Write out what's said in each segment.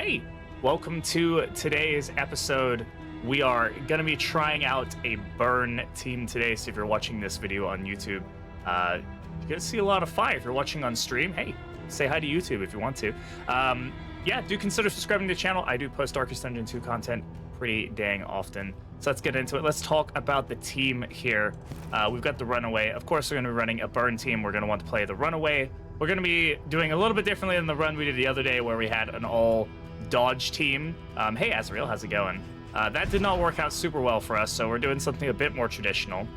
Hey, welcome to today's episode. We are going to be trying out a burn team today. So if you're watching this video on YouTube, you're going to see a lot of fire. If you're watching on stream, hey, say hi to YouTube if you want to. Yeah, do consider subscribing to the channel. I do post Darkest Dungeon 2 content pretty dang often. So let's get into it. Let's talk about the team here. We've got the Runaway. Of course, we're going to be running a burn team. We're going to want to play the Runaway. We're going to be doing a little bit differently than the run we did the other day where we had an all dodge team. Hey, Azrael, how's it going? That did not work out super well for us, so we're doing something a bit more traditional.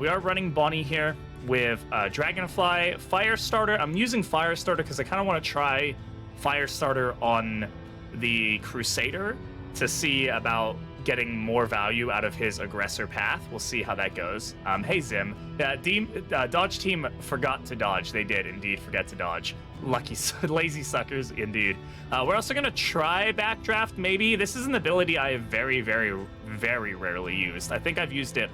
We are running Bonnie here with Dragonfly, Firestarter. I'm using Firestarter because I kind of want to try Firestarter on the Crusader to see about getting more value out of his aggressor path. We'll see how that goes. Hey, Zim. Dodge team forgot to dodge. They did indeed forget to dodge. Lucky, lazy suckers, indeed. We're also going to try Backdraft, maybe. This is an ability I have very, very, very rarely used. I think I've used it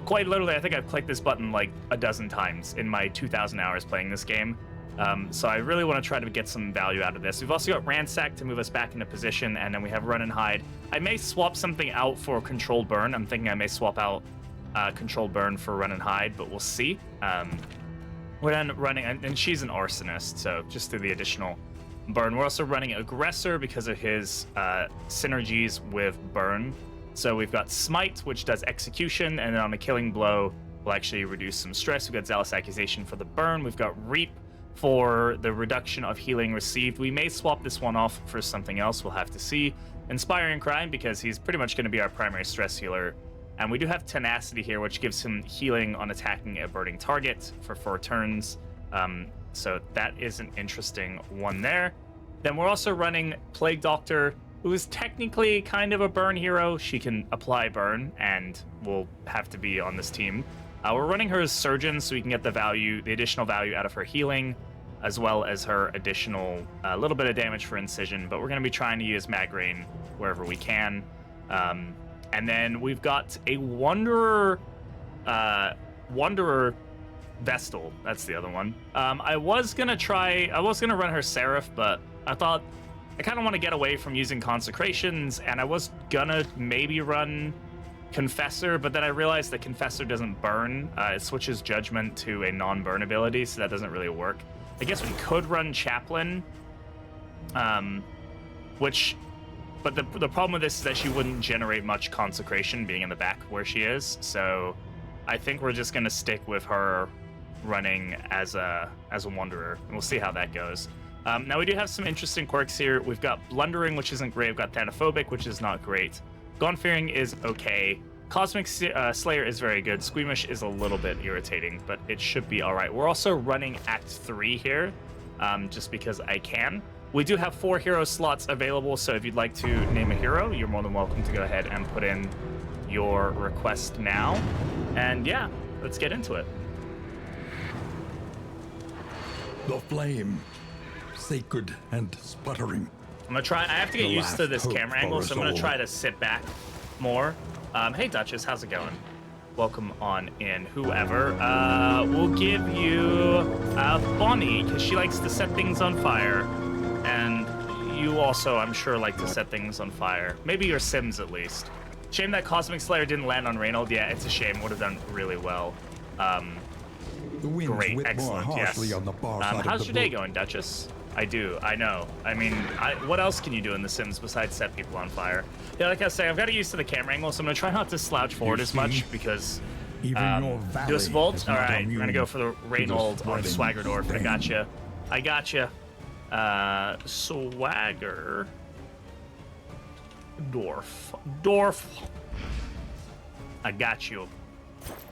quite literally. I think I've clicked this button like a dozen times in my 2,000 hours playing this game. So I really want to try to get some value out of this. We've also got Ransack to move us back into position, and then we have Run and Hide. I may swap something out for Controlled Burn. I'm thinking I may swap out Controlled Burn for Run and Hide, but we'll see. We're then running, and she's an Arsonist, so just do the additional Burn. We're also running Aggressor because of his synergies with Burn. So we've got Smite, which does Execution, and then on a Killing Blow, will actually reduce some stress. We've got Zealous Accusation for the Burn. We've got Reap for the reduction of healing received. We may swap this one off for something else. We'll have to see. Inspiring Crime, because he's pretty much going to be our primary stress healer. And we do have Tenacity here, which gives him healing on attacking a burning target for 4 turns. So that is an interesting one there. Then we're also running Plague Doctor, who is technically kind of a burn hero. She can apply burn and will have to be on this team. We're running her as Surgeon so we can get the additional value out of her healing, as well as her additional little bit of damage for Incision. But we're going to be trying to use Magrain wherever we can. And then we've got a Wanderer Vestal. That's the other one. I was gonna run her Seraph, but I thought I kind of want to get away from using Consecrations, and I was gonna maybe run Confessor, but then I realized that Confessor doesn't burn. It switches Judgment to a non-burn ability, so that doesn't really work. I guess we could run Chaplain, but the problem with this is that she wouldn't generate much Consecration being in the back where she is, so I think we're just going to stick with her running as a Wanderer, and we'll see how that goes. Now, we do have some interesting quirks here. We've got Blundering, which isn't great. We've got Thanophobic, which is not great. Gone-Fearing is okay. Cosmic Slayer is very good. Squeamish is a little bit irritating, but it should be all right. We're also running Act 3 here, just because I can. We do have 4 hero slots available, so if you'd like to name a hero, you're more than welcome to go ahead and put in your request now. And yeah, let's get into it. The flame, sacred and sputtering. I'm gonna try. I have to get used to this camera angle, so I'm gonna try to sit back more. Hey, Duchess, how's it going? Welcome on in, whoever. We'll give you Bonnie, because she likes to set things on fire. And you also, I'm sure, like to set things on fire. Maybe your Sims, at least. Shame that Cosmic Slayer didn't land on Reynold. Yeah, it's a shame. Would have done really well. Great, excellent, yes. How's your day going, Duchess? I do, I know. I mean, what else can you do in The Sims besides set people on fire? Yeah, like I was saying, I've got to get used to the camera angle, so I'm going to try not to slouch forward as much, because... Deuce Volt? Alright, we're going to go for the Reynold on Swaggerdorf. I gotcha. Swagger... Dorf. I got you.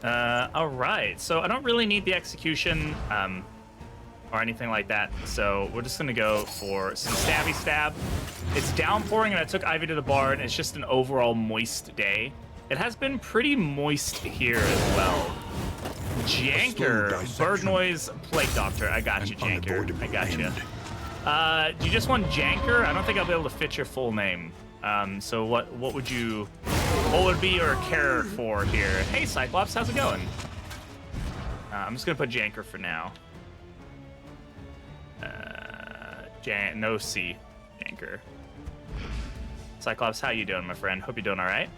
Alright, so I don't really need the execution, or anything like that, so we're just gonna go for some stabby stab. It's downpouring, and I took Ivy to the bar, and it's just an overall moist day. It has been pretty moist here as well. Janker, Bird Noise, Plague Doctor. I got you, Janker. I got you. Do you just want Janker? I don't think I'll be able to fit your full name. So what would be your care for here? Hey, Cyclops, how's it going? I'm just gonna put Janker for now. No C. Anchor. Cyclops, how you doing, my friend? Hope you're doing all right.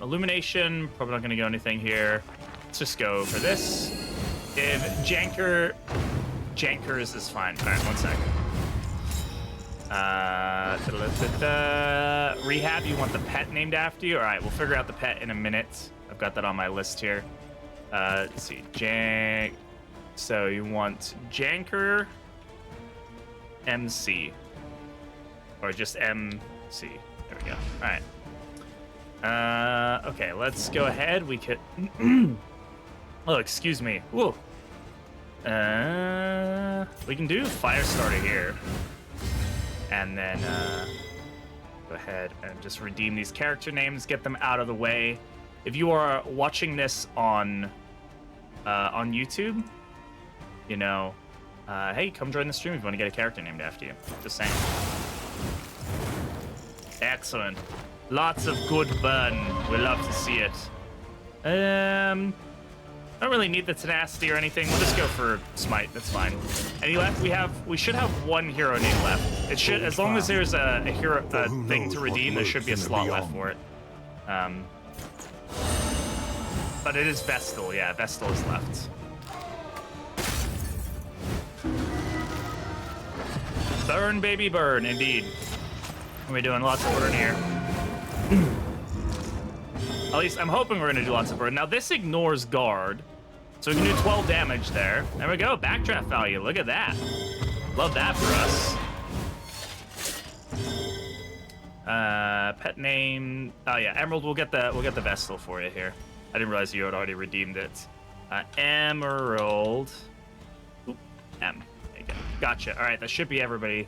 Illumination, probably not going to go anything here. Let's just go for this. If Jankers is fine. All right, 1 sec. Rehab, you want the pet named after you? All right, we'll figure out the pet in a minute. I've got that on my list here. Let's see, so you want Janker MC. Or just MC. There we go. All right. Okay, let's go ahead. We could... oh, excuse me. Whoa. We can do Firestarter here. And then go ahead and just redeem these character names, get them out of the way. If you are watching this on YouTube, you know, hey, come join the stream if you want to get a character named after you. Just saying. Excellent. Lots of good burn. We love to see it. Don't really need the tenacity or anything. We'll just go for smite. That's fine. Any left? We should have one hero name left. It should, as long as there's a hero thing to redeem, there should be a slot left for it. But it is Vestal. Yeah, Vestal is left. Burn, baby, burn. Indeed. We're doing lots of burn here. At least I'm hoping we're gonna do lots of burn. Now this ignores guard, so we can do 12 damage there. There we go, backdraft value. Look at that. Love that for us. Pet name. Oh yeah, Emerald. We'll get the Vestal for you here. I didn't realize you had already redeemed it. Emerald. Oop, M. There you go. Gotcha. All right, that should be everybody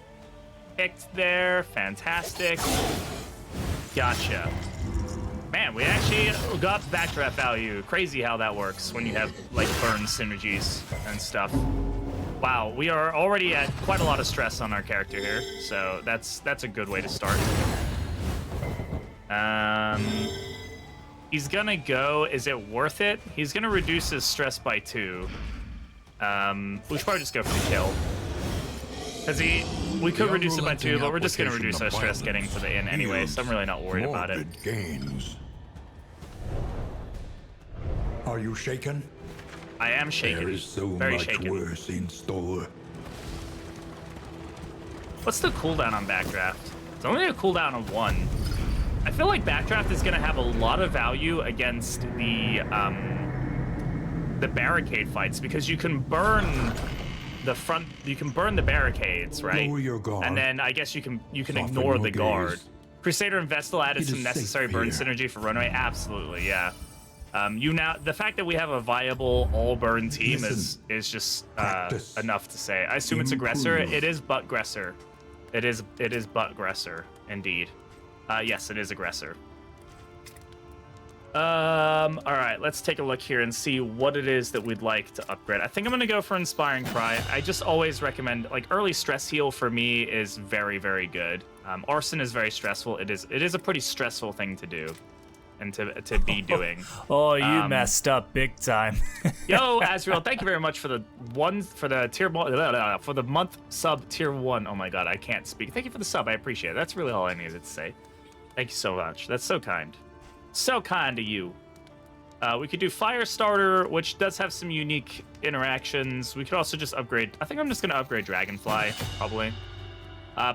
picked there. Fantastic. Gotcha. Man, we actually got backdraft value. Crazy how that works when you have like burn synergies and stuff. Wow, we are already at quite a lot of stress on our character here, so that's a good way to start. He's gonna go. Is it worth it? He's gonna reduce his stress by 2. We should probably just go for the kill. Because we could reduce it by 2, but we're just gonna reduce our stress getting to the inn anyway, so I'm really not worried about it. Gains. Are you shaken? I am shaken. There is so Very much shaken. worse in store. What's the cooldown on backdraft? It's only a cooldown of 1. I feel like backdraft is gonna have a lot of value against the barricade fights because you can burn the front. You can burn the barricades, right? Lower your guard. And then I guess you can Soften ignore your the guard. gaze. Crusader and Vestal added It some is necessary safe burn here. synergy for Runaway. Absolutely, yeah. The fact that we have a viable all burn team is just Practice. enough to say. I assume it's aggressor. Improve. It is buttgressor. It is buttgressor, indeed. Yes, it is aggressor. All right, let's take a look here and see what it is that we'd like to upgrade. I think I'm gonna go for Inspiring Cry. I just always recommend, like, early stress heal for me is very, very good. Arson is very stressful. It is a pretty stressful thing to do and to be doing. Oh, you messed up big time. Yo, Azrael, thank you very much for the month sub tier 1. Oh my god, I can't speak. Thank you for the sub. I appreciate it. That's really all I needed to say. Thank you so much. That's so kind. So kind of you. We could do Firestarter, which does have some unique interactions. We could also just upgrade. I think I'm just going to upgrade Dragonfly, probably.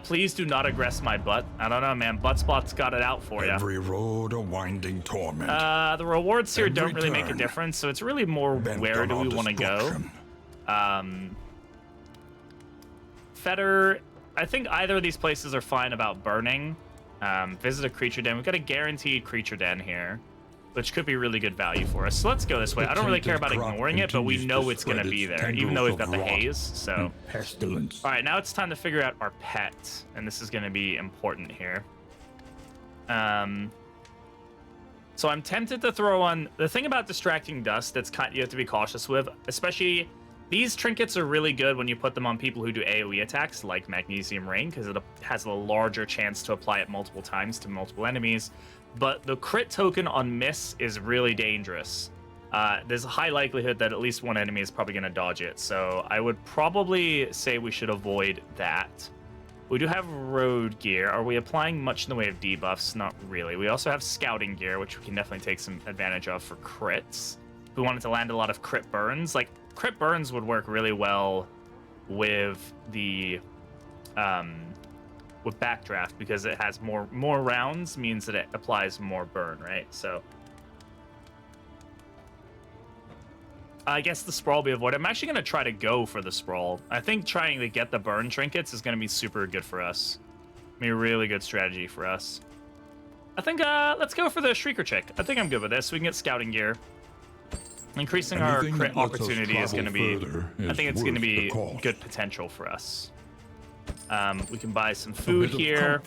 Please do not aggress my butt. I don't know, man. Buttspot's got it out for you. Every road a winding torment. The rewards here don't Every really make a turn. difference, so it's really more Bent where on do our we want to go. destruction. Fetter, I think either of these places are fine about burning. Visit a creature den. We've got a guaranteed creature den here, which could be really good value for us. So let's go this way. I don't really care about ignoring it, but we know it's going to be there, even though we've got the haze. So, Pestilence. all right, now it's time to figure out our pet, and this is going to be important here. So I'm tempted to throw on the thing about distracting dust. That's you have to be cautious with, especially. These trinkets are really good when you put them on people who do AoE attacks, like Magnesium Rain, because it has a larger chance to apply it multiple times to multiple enemies. But the crit token on miss is really dangerous. There's a high likelihood that at least one enemy is probably going to dodge it, so I would probably say we should avoid that. We do have road gear. Are we applying much in the way of debuffs? Not really. We also have scouting gear, which we can definitely take some advantage of for crits. If we wanted to land a lot of crit burns, like crit burns would work really well with the with backdraft because it has more rounds, means that it applies more burn, right? So I guess the sprawl will be avoided. I'm actually going to try to go for the sprawl. I think trying to get the burn trinkets is going to be super good for us. Be a really good strategy for us. I think let's go for the Shrieker chick. I think I'm good with this. We can get scouting gear. Increasing our crit opportunity is going to be, I think it's going to be good potential for us. We can buy some food here,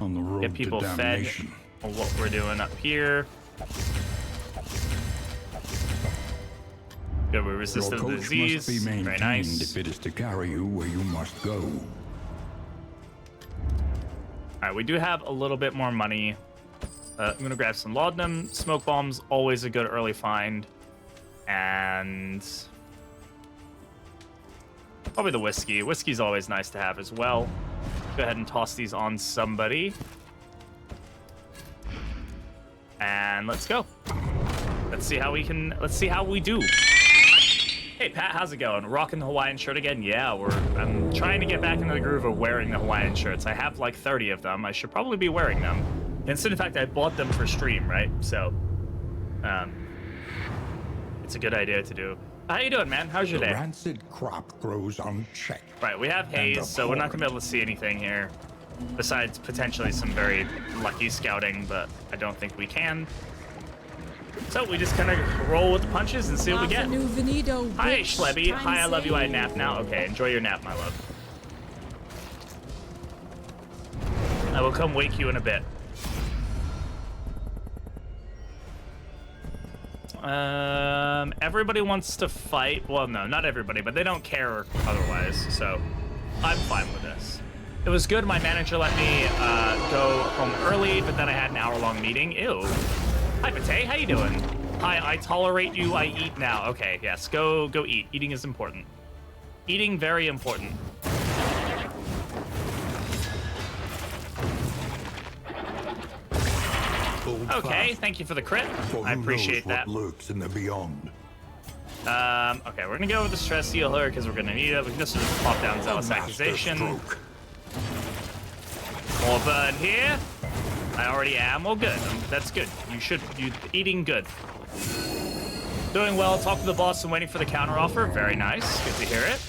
on the road get people to fed on what we're doing up here. Good, we resisted the disease. Must be maintained very nice. if it is to carry you where you must go. All right, we do have a little bit more money. I'm gonna grab some laudanum. Smoke bombs, always a good early find. And probably the whiskey. Whiskey's always nice to have as well. Go ahead and toss these on somebody. And let's go. Let's see how we do. Hey Pat, how's it going? Rocking the Hawaiian shirt again? Yeah, I'm trying to get back into the groove of wearing the Hawaiian shirts. I have like 30 of them. I should probably be wearing them. Instead, in fact, I bought them for stream, right? So, it's a good idea to do. How you doing, man? How's your day? The rancid crop grows unchecked. Right, we have haze, so we're not gonna be able to see anything here. Besides potentially some very lucky scouting, but I don't think we can. So we just kind of roll with the punches and see what we get. Hi, Schlebby. Hi, I love you. I nap now. Okay, enjoy your nap, my love. I will come wake you in a bit. Everybody wants to fight. Well, no, not everybody, but they don't care otherwise, so I'm fine with this. It was good my manager let me go home early, but then I had an hour-long meeting. Ew. Hi, Pate. How you doing? Hi, I tolerate you. I eat now. Okay, yes, go eat. Eating is important. Eating, very important. Okay, thank you for the crit. I appreciate that. What lurks in the beyond. Okay, we're gonna go with the stress healer because we're gonna need it. We can just pop down Zealous Accusation. More burn here. I already am. Well, good. That's good. You eating good. Doing well. Talk to the boss and waiting for the counter offer. Very nice. Good to hear it.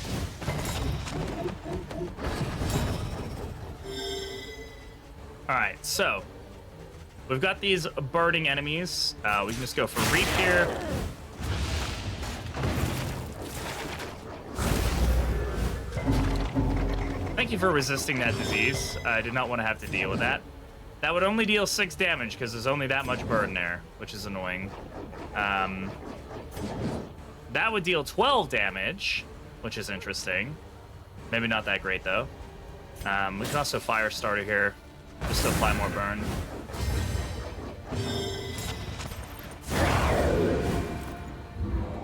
All right, so we've got these burning enemies. We can just go for Reap here. Thank you for resisting that disease. I did not want to have to deal with that. That would only deal 6 damage because there's only that much burn there, which is annoying. That would deal 12 damage, which is interesting. Maybe not that great, though. We can also Fire Starter here, just to apply more burn.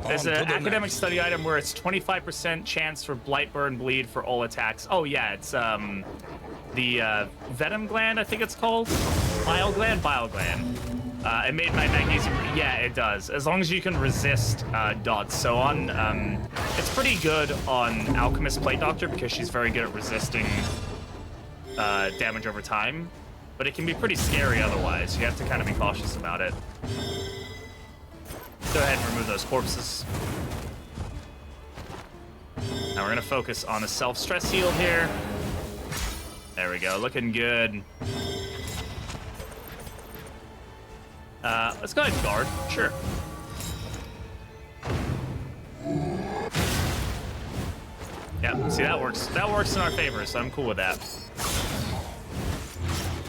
There's an academic study item where it's 25% chance for blight, burn, bleed for all attacks. Oh, yeah, it's the venom gland, I think it's called. Bile gland? Bile gland. It made my magnesium. Yeah, it does. As long as you can resist dots. So on, it's pretty good on Alchemist Plate Doctor because she's very good at resisting damage over time. But it can be pretty scary otherwise. You have to kind of be cautious about it. Go ahead and remove those corpses. Now we're gonna focus on a self-stress heal here. There we go, looking good. Let's go ahead and guard, sure. Yeah, see, that works. That works in our favor, so I'm cool with that.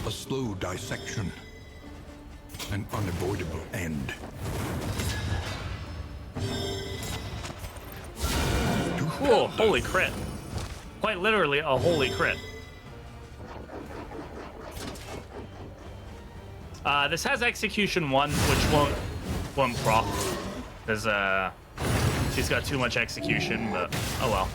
A slow dissection. An unavoidable end. Cool, holy crit. Quite literally a holy crit. This has execution 1, which won't proc, because she's got too much execution, but oh well.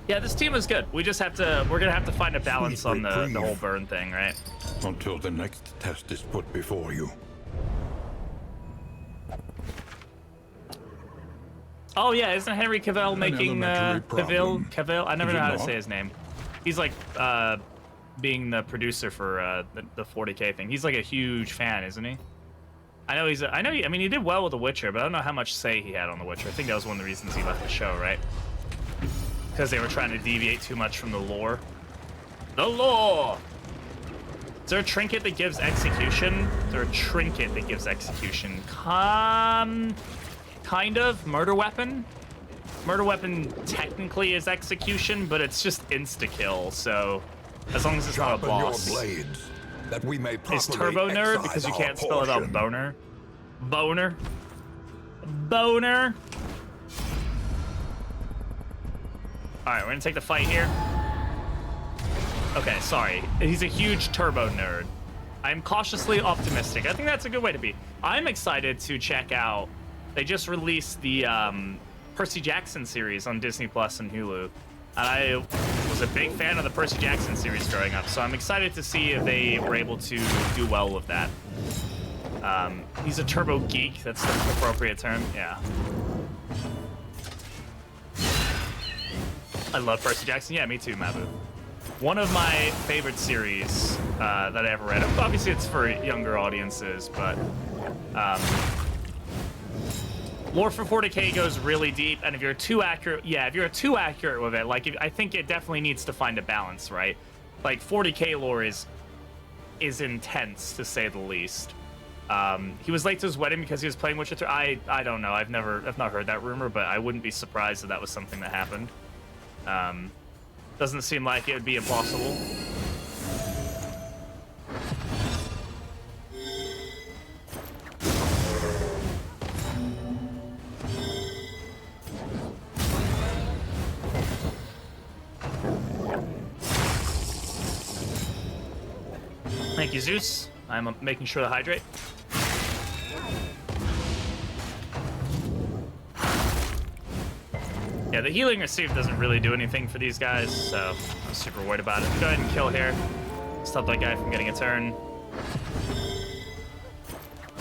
Yeah, this team is good. We just have to. We're gonna have to find a balance Sweet on the reprieve. whole burn thing, right? Until the next test is put before you. Oh yeah, isn't Henry Cavill making elementary problem, Cavill? I never is know it how to not? say his name. He's like being the producer for the 40K thing. He's like a huge fan, isn't he? I know he's. I mean, he did well with The Witcher, but I don't know how much say he had on The Witcher. I think that was one of the reasons he left the show, right? Because they were trying to deviate too much from the lore. The lore! Is there a trinket that gives execution? Is there a trinket that gives execution? Kind of. Murder weapon? Murder weapon technically is execution, but it's just insta-kill, so as long as it's not a Sharpen your boss. blades, that we may Is properly turbo nerd excise because you our can't spell it out portion. boner? Boner? Boner? Alright, we're gonna take the fight here. Okay, sorry. He's a huge turbo nerd. I'm cautiously optimistic. I think that's a good way to be. I'm excited to check out. They just released the Percy Jackson series on Disney Plus and Hulu. And I was a big fan of the Percy Jackson series growing up, so I'm excited to see if they were able to do well with that. He's a turbo geek. That's the appropriate term. Yeah. I love Percy Jackson. Yeah, me too, Mabu. One of my favorite series that I ever read. Obviously, it's for younger audiences, but lore for 40K goes really deep, and if you're too accurate, if you're too accurate with it, like I think it definitely needs to find a balance, right? Like 40K lore is intense to say the least. He was late to his wedding because he was playing Witcher 3. I don't know. I've not heard that rumor, but I wouldn't be surprised if that was something that happened. Doesn't seem like it would be impossible. Thank you, Zeus. I'm making sure to hydrate. Yeah, the healing received doesn't really do anything for these guys, so I'm super worried about it. Go ahead and kill here. Stop that guy from getting a turn.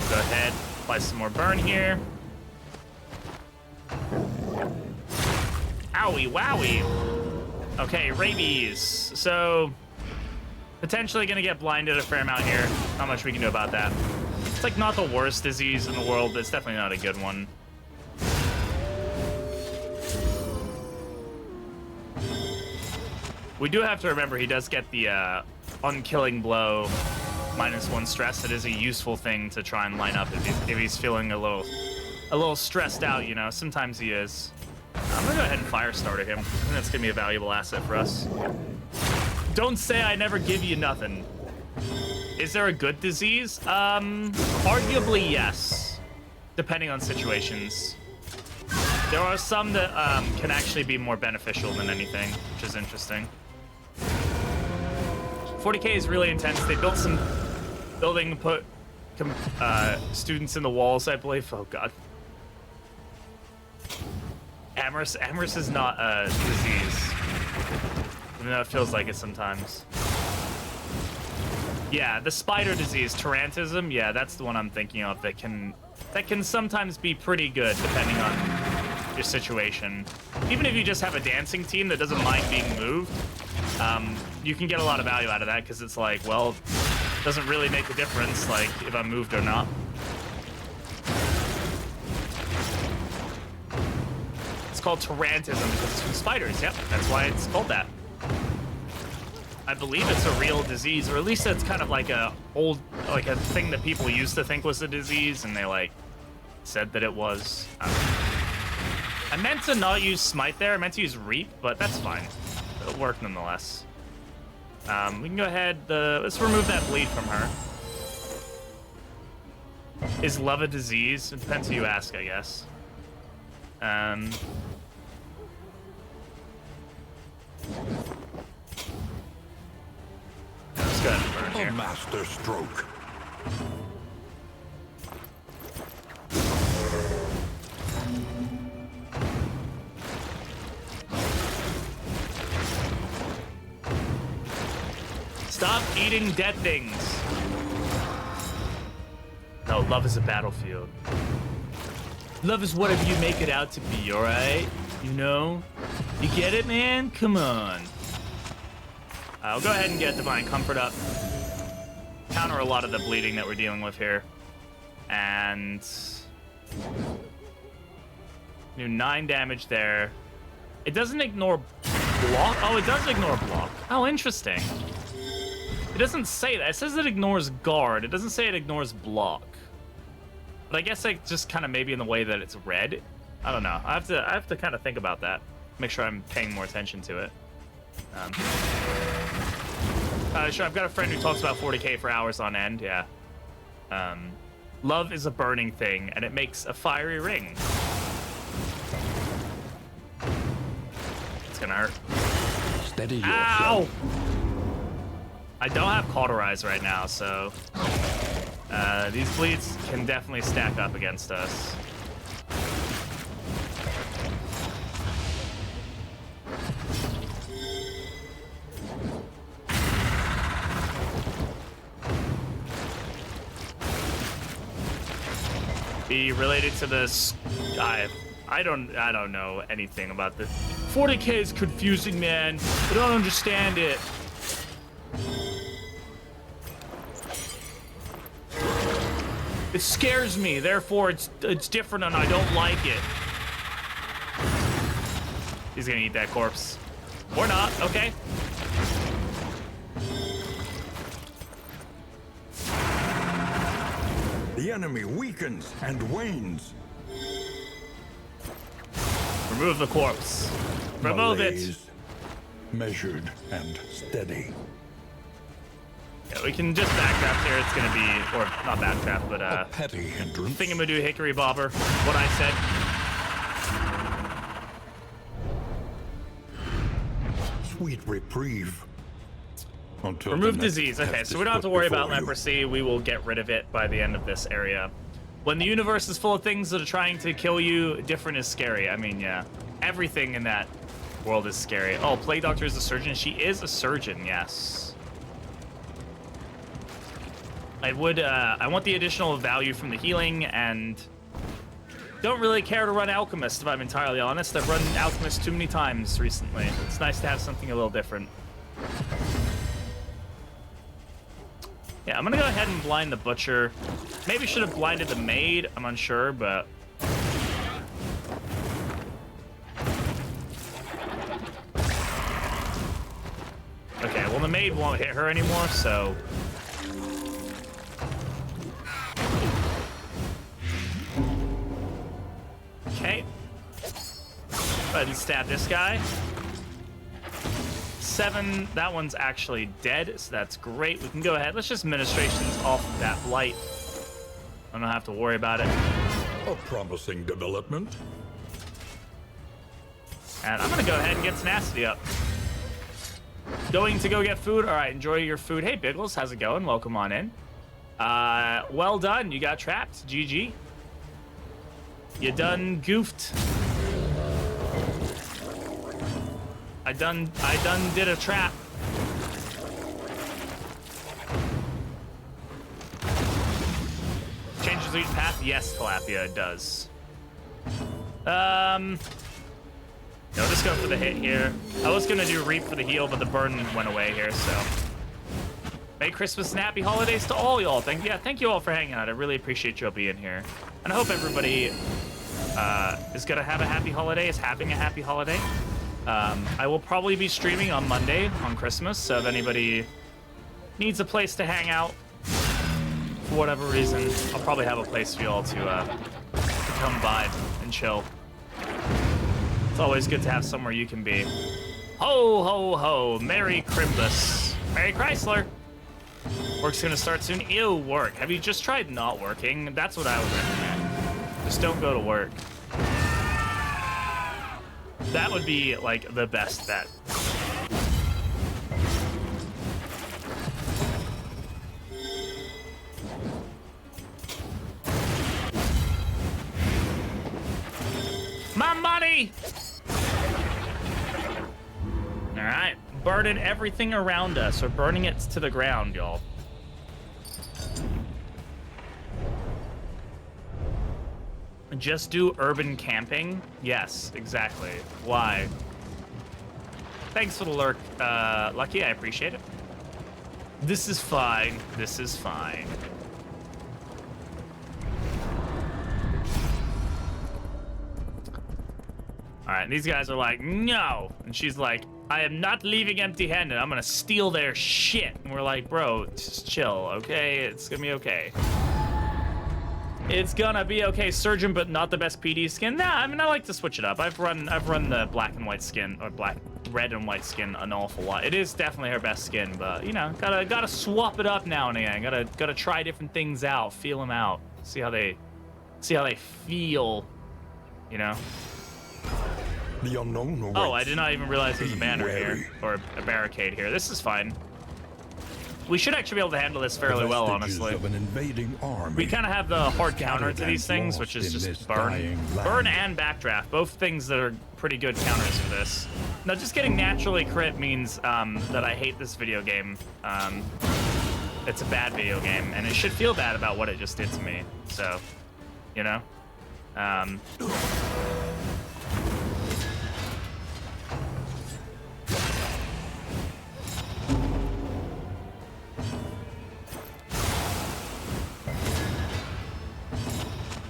Go ahead, apply some more burn here. Owie, wowie. Okay, rabies. So, potentially gonna get blinded a fair amount here. Not much we can do about that. It's like not the worst disease in the world, but it's definitely not a good one. We do have to remember he does get the unkilling blow -1 stress. It is a useful thing to try and line up if he's feeling a little stressed out, you know. Sometimes he is. I'm gonna go ahead and fire starter him. I think that's gonna be a valuable asset for us. Don't say I never give you nothing. Is there a good disease? Arguably yes, depending on situations. There are some that can actually be more beneficial than anything, which is interesting. 40K is really intense. They built some building, put students in the walls, I believe. Oh god. Amorous is not a disease, even though it feels like it sometimes. Yeah, the spider disease, tarantism. Yeah, that's the one I'm thinking of. That can sometimes be pretty good depending on your situation. Even if you just have a dancing team that doesn't mind being moved, you can get a lot of value out of that because it's like, well, it doesn't really make a difference, like if I'm moved or not. It's called tarantism because it's from spiders. Yep, that's why it's called that. I believe it's a real disease, or at least it's kind of like a thing that people used to think was a disease, and they like said that it was. I meant to not use smite there. I meant to use reap, but that's fine. It'll work nonetheless. We can go ahead. Let's remove that bleed from her. Is love a disease? It depends who you ask, I guess. Let's go ahead and burn A here. master stroke. Stop eating dead things. No, love is a battlefield. Love is whatever you make it out to be, alright? You know? You get it, man? Come on. I'll go ahead and get Divine Comfort up. Counter a lot of the bleeding that we're dealing with here. And... do 9 damage there. It doesn't ignore block? Oh, it does ignore block. Oh, interesting. It doesn't say that. It says it ignores guard. It doesn't say it ignores block. But I guess like just kind of maybe in the way that it's red. I don't know. I have to kind of think about that. Make sure I'm paying more attention to it. Sure, I've got a friend who talks about 40k for hours on end. Yeah. Love is a burning thing, and it makes a fiery ring. It's gonna hurt. Steady Ow! yourself. I don't have Cauterize right now, so these bleeds can definitely stack up against us. Be related to this. I don't know anything about this. 40k is confusing, man. I don't understand it. It scares me, therefore it's different and I don't like it. He's gonna eat that corpse. Or not, okay. The enemy weakens and wanes. Remove the corpse. Remove it. Malaise, measured and steady. Yeah, we can just backdraft here. It's gonna be, or not backdraft, but A petty hindrance. thingamadoo hickory bobber. What I said. Sweet reprieve. Until Remove the next disease. Okay, test so is we don't have to put worry about before you. leprosy. We will get rid of it by the end of this area. When the universe is full of things that are trying to kill you, different is scary. I mean, yeah. Everything in that world is scary. Oh, Plague Doctor is a surgeon. She is a surgeon, yes. I want the additional value from the healing, and don't really care to run Alchemist, if I'm entirely honest. I've run Alchemist too many times recently. It's nice to have something a little different. Yeah, I'm gonna go ahead and blind the Butcher. Maybe should have blinded the Maid. I'm unsure, but... okay, well, the Maid won't hit her anymore, so... okay. Go ahead and stab this guy. 7, that one's actually dead, so that's great. We can go ahead. Let's just ministrations off that blight. I don't have to worry about it. A promising development. And I'm gonna go ahead and get tenacity up. Going to go get food. All right, enjoy your food. Hey, Biggles, how's it going? Welcome on in. Well done. You got trapped. GG. You done goofed. I done did a trap. Changes the path? Yes, Tilapia, it does. No, just go for the hit here. I was gonna do Reap for the heal, but the burn went away here, so. Merry Christmas and happy holidays to all y'all. Thank you all for hanging out. I really appreciate y'all being here. And I hope everybody is gonna have a happy holiday, is having a happy holiday. I will probably be streaming on Monday on Christmas, so if anybody needs a place to hang out for whatever reason, I'll probably have a place for y'all to come vibe and chill. It's always good to have somewhere you can be. Ho, ho, ho. Merry Crimbus. Merry Chrysler. Work's gonna start soon. Ew, work. Have you just tried not working? That's what I would recommend. Just don't go to work. That would be, like, the best bet. My money! All right, burning everything around us. We're burning it to the ground, y'all. Just do urban camping? Yes, exactly. Why? Thanks for the lurk, Lucky. I appreciate it. This is fine. This is fine. All right, these guys are like, no. And she's like, I am not leaving empty-handed. I'm gonna steal their shit. And we're like, bro, just chill, okay? It's gonna be okay. It's gonna be okay, Surgeon, but not the best PD skin. Nah, I mean, I like to switch it up. I've run the black and white skin, or red and white skin an awful lot. It is definitely her best skin, but you know, gotta swap it up now and again. Gotta try different things out, feel them out, see how they feel, you know. The unknown awaits. Oh, I did not even realize there's a Be banner wary. here, or a barricade here. This is fine. We should actually be able to handle this fairly well, Vestiges honestly. Of an invading army. We kind of have the hard counter to Scattered these and things, which is lost in just this dying burn. land. Burn and backdraft, both things that are pretty good counters for this. Now, just getting naturally crit means that I hate this video game. It's a bad video game, and it should feel bad about what it just did to me. So, you know?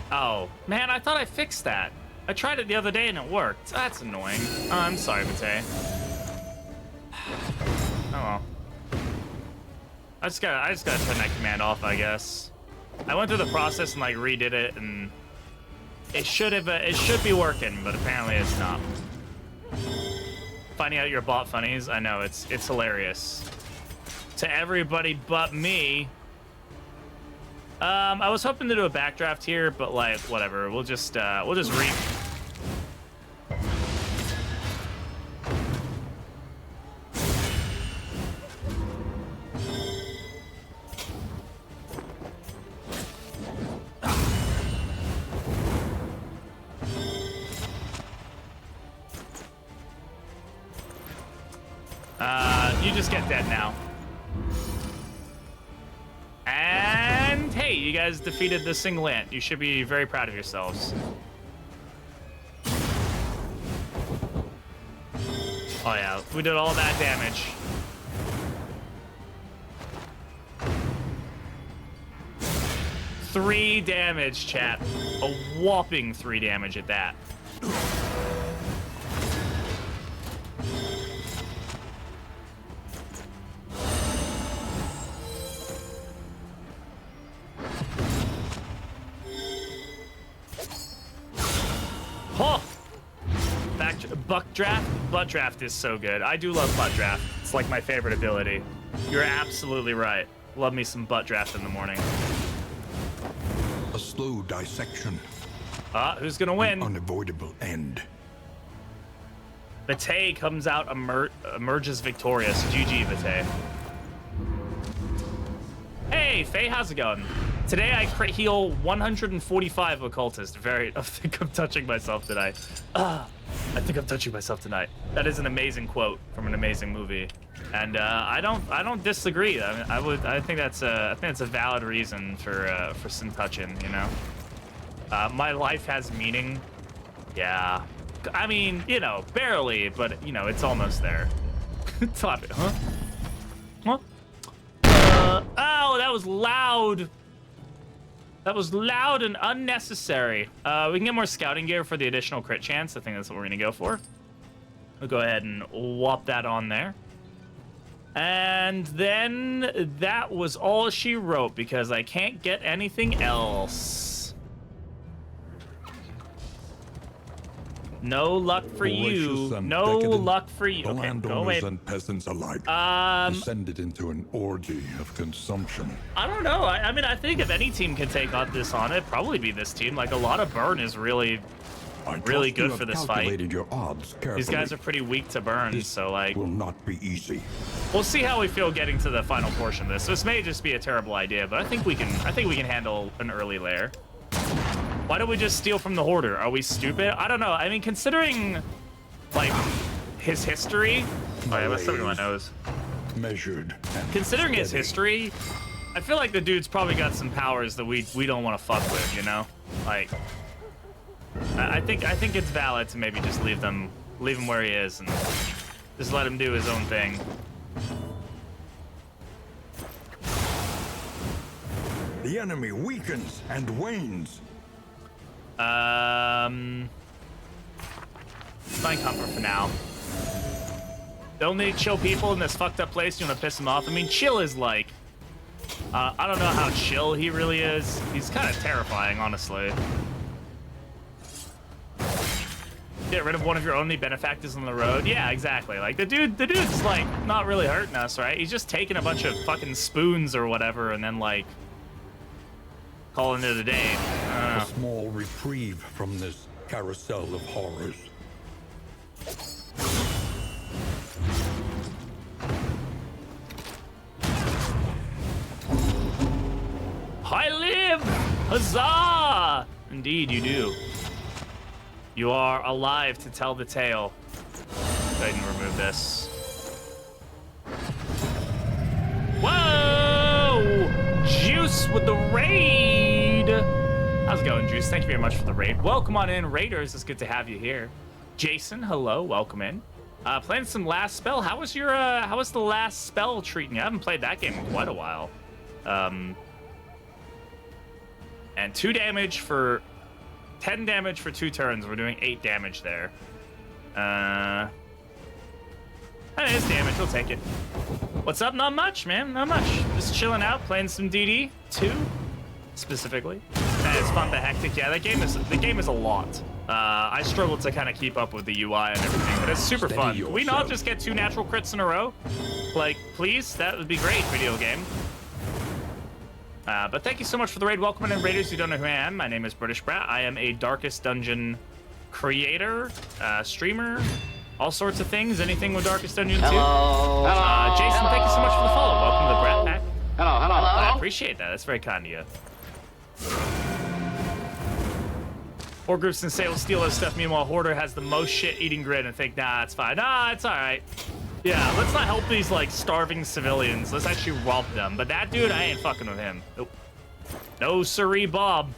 Oh, man, I thought I fixed that. I tried it the other day and it worked. That's annoying. Oh, I'm sorry, Vite. Oh well. I just gotta turn that command off, I guess. I went through the process and like redid it, and it should be working, but apparently it's not. Finding out your bot funnies, I know it's hilarious. To everybody but me. I was hoping to do a backdraft here, but like whatever. We'll just re. You just get dead now. And hey, you guys defeated the single ant. You should be very proud of yourselves. Oh yeah, we did all that damage. Three damage, chat. A whopping 3 damage at that. Oh! Butt draft is so good. I do love butt draft. It's like my favorite ability. You're absolutely right. Love me some butt draft in the morning. A slow dissection. Who's gonna win? Unavoidable end. Vite comes out, emerges victorious. GG, Vite. Hey, Faye, how's it going? Today I crit heal 145 occultist. I think I'm touching myself tonight. I think I'm touching myself tonight. That is an amazing quote from an amazing movie, and I don't disagree. I mean, I think that's a valid reason for some touching. You know, my life has meaning. Yeah, I mean, you know, barely, but you know, it's almost there. Stop it, huh? Huh? Oh, that was loud. That was loud and unnecessary. We can get more scouting gear for the additional crit chance. I think that's what we're gonna go for. We'll go ahead and whop that on there. And then that was all she wrote because I can't get anything else. No luck for you. Voracious and No decadent, luck for you. The Okay, go landowners away. and peasants alike descended into an orgy of consumption. I don't know. I mean, I think if any team can take on this on, it'd probably be this team. Like, a lot of burn is really I good trust for you this have fight. calculated your odds carefully. These guys are pretty weak to burn, This so like, will not be easy. we'll see how we feel getting to the final portion of this. This may just be a terrible idea, but I think we can handle an early lair. Why don't we just steal from the hoarder? Are we stupid? I don't know. I mean, considering like his history. Oh yeah, what's something in my nose? Measured. And Considering his steady. history, I feel like the dude's probably got some powers that we don't want to fuck with, you know? Like, I think it's valid to maybe just leave him where he is and just let him do his own thing. The enemy weakens and wanes. Find comfort for now. Don't need chill people in this fucked up place. You want to piss them off? I mean, chill is like, I don't know how chill he really is. He's kind of terrifying, honestly. Get rid of one of your only benefactors on the road. Yeah, exactly. Like the dude's like not really hurting us, right? He's just taking a bunch of fucking spoons or whatever, and then like calling it a day. A small reprieve from this carousel of horrors. I live! Huzzah! Indeed, you do. You are alive to tell the tale. Go ahead and remove this. Whoa! Juice with the raid! How's it going, Juice? Thank you very much for the raid. Welcome on in, Raiders. It's good to have you here. Jason, hello. Welcome in. Playing some Last Spell. How was the Last Spell treating you? I haven't played that game in quite a while. And 2 damage for 10 damage for 2 turns. We're doing 8 damage there. That is damage. We'll take it. What's up? Not much, man. Not much. Just chilling out, playing some DD 2 specifically. It's fun but hectic. Yeah, the game is a lot. I struggled to kind of keep up with the UI and everything, but it's super fun. Can we not just get 2 natural crits in a row? Like, please? That would be great, video game. But thank you so much for the raid. Welcome in, Raiders who don't know who I am. My name is British Brat. I am a Darkest Dungeon creator, streamer, all sorts of things. Anything with Darkest Dungeon 2. Hello. Jason, thank you so much for the follow. Welcome to the Brat Pack. Hello. I appreciate that. That's very kind of you. 4 groups in sale steal his stuff. Meanwhile, Hoarder has the most shit-eating grin and think, nah, it's fine. Nah, it's all right. Yeah, let's not help these, like, starving civilians. Let's actually rob them. But that dude, I ain't fucking with him. Nope. No siree, Bob.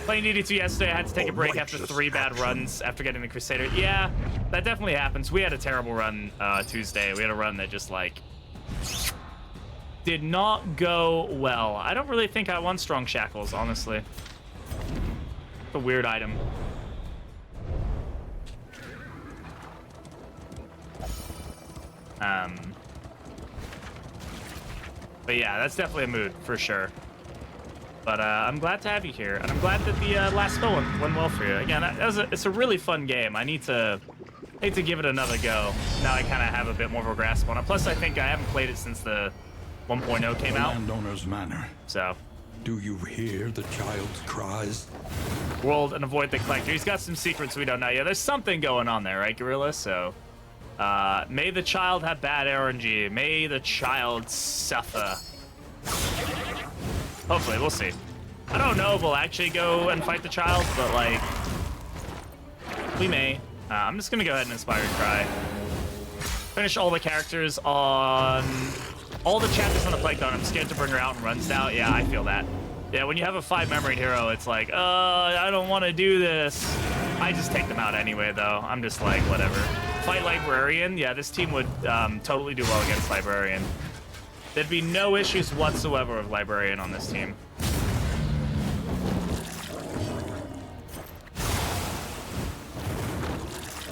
Playing DD2 yesterday, I had to take a break after 3 bad runs after getting the Crusader. Yeah, that definitely happens. We had a terrible run Tuesday. We had a run that just, like, did not go well. I don't really think I won Strong Shackles, honestly. It's a weird item. But yeah, that's definitely a mood for sure. But I'm glad to have you here, and I'm glad that the last spell went well for you. Again, it's a really fun game. I need to give it another go. Now I kind of have a bit more of a grasp on it. Plus, I think I haven't played it since the 1.0 came out. Landowner's manor. So. Do you hear the child's cries? World and avoid the collector. He's got some secrets we don't know yet. There's something going on there, right, Gorilla? So. May the child have bad RNG. May the child suffer. Hopefully, we'll see. I don't know if we'll actually go and fight the child, but, like, we may. I'm just gonna go ahead and Inspired Cry. Finish all the characters on... all the chapters on the Plankton. I'm scared to bring her out and runs out. Yeah, I feel that. Yeah, when you have a 5-memoried hero, it's like, I don't want to do this. I just take them out anyway, though. I'm just like, whatever. Fight Librarian. Yeah, this team would totally do well against Librarian. There'd be no issues whatsoever with Librarian on this team.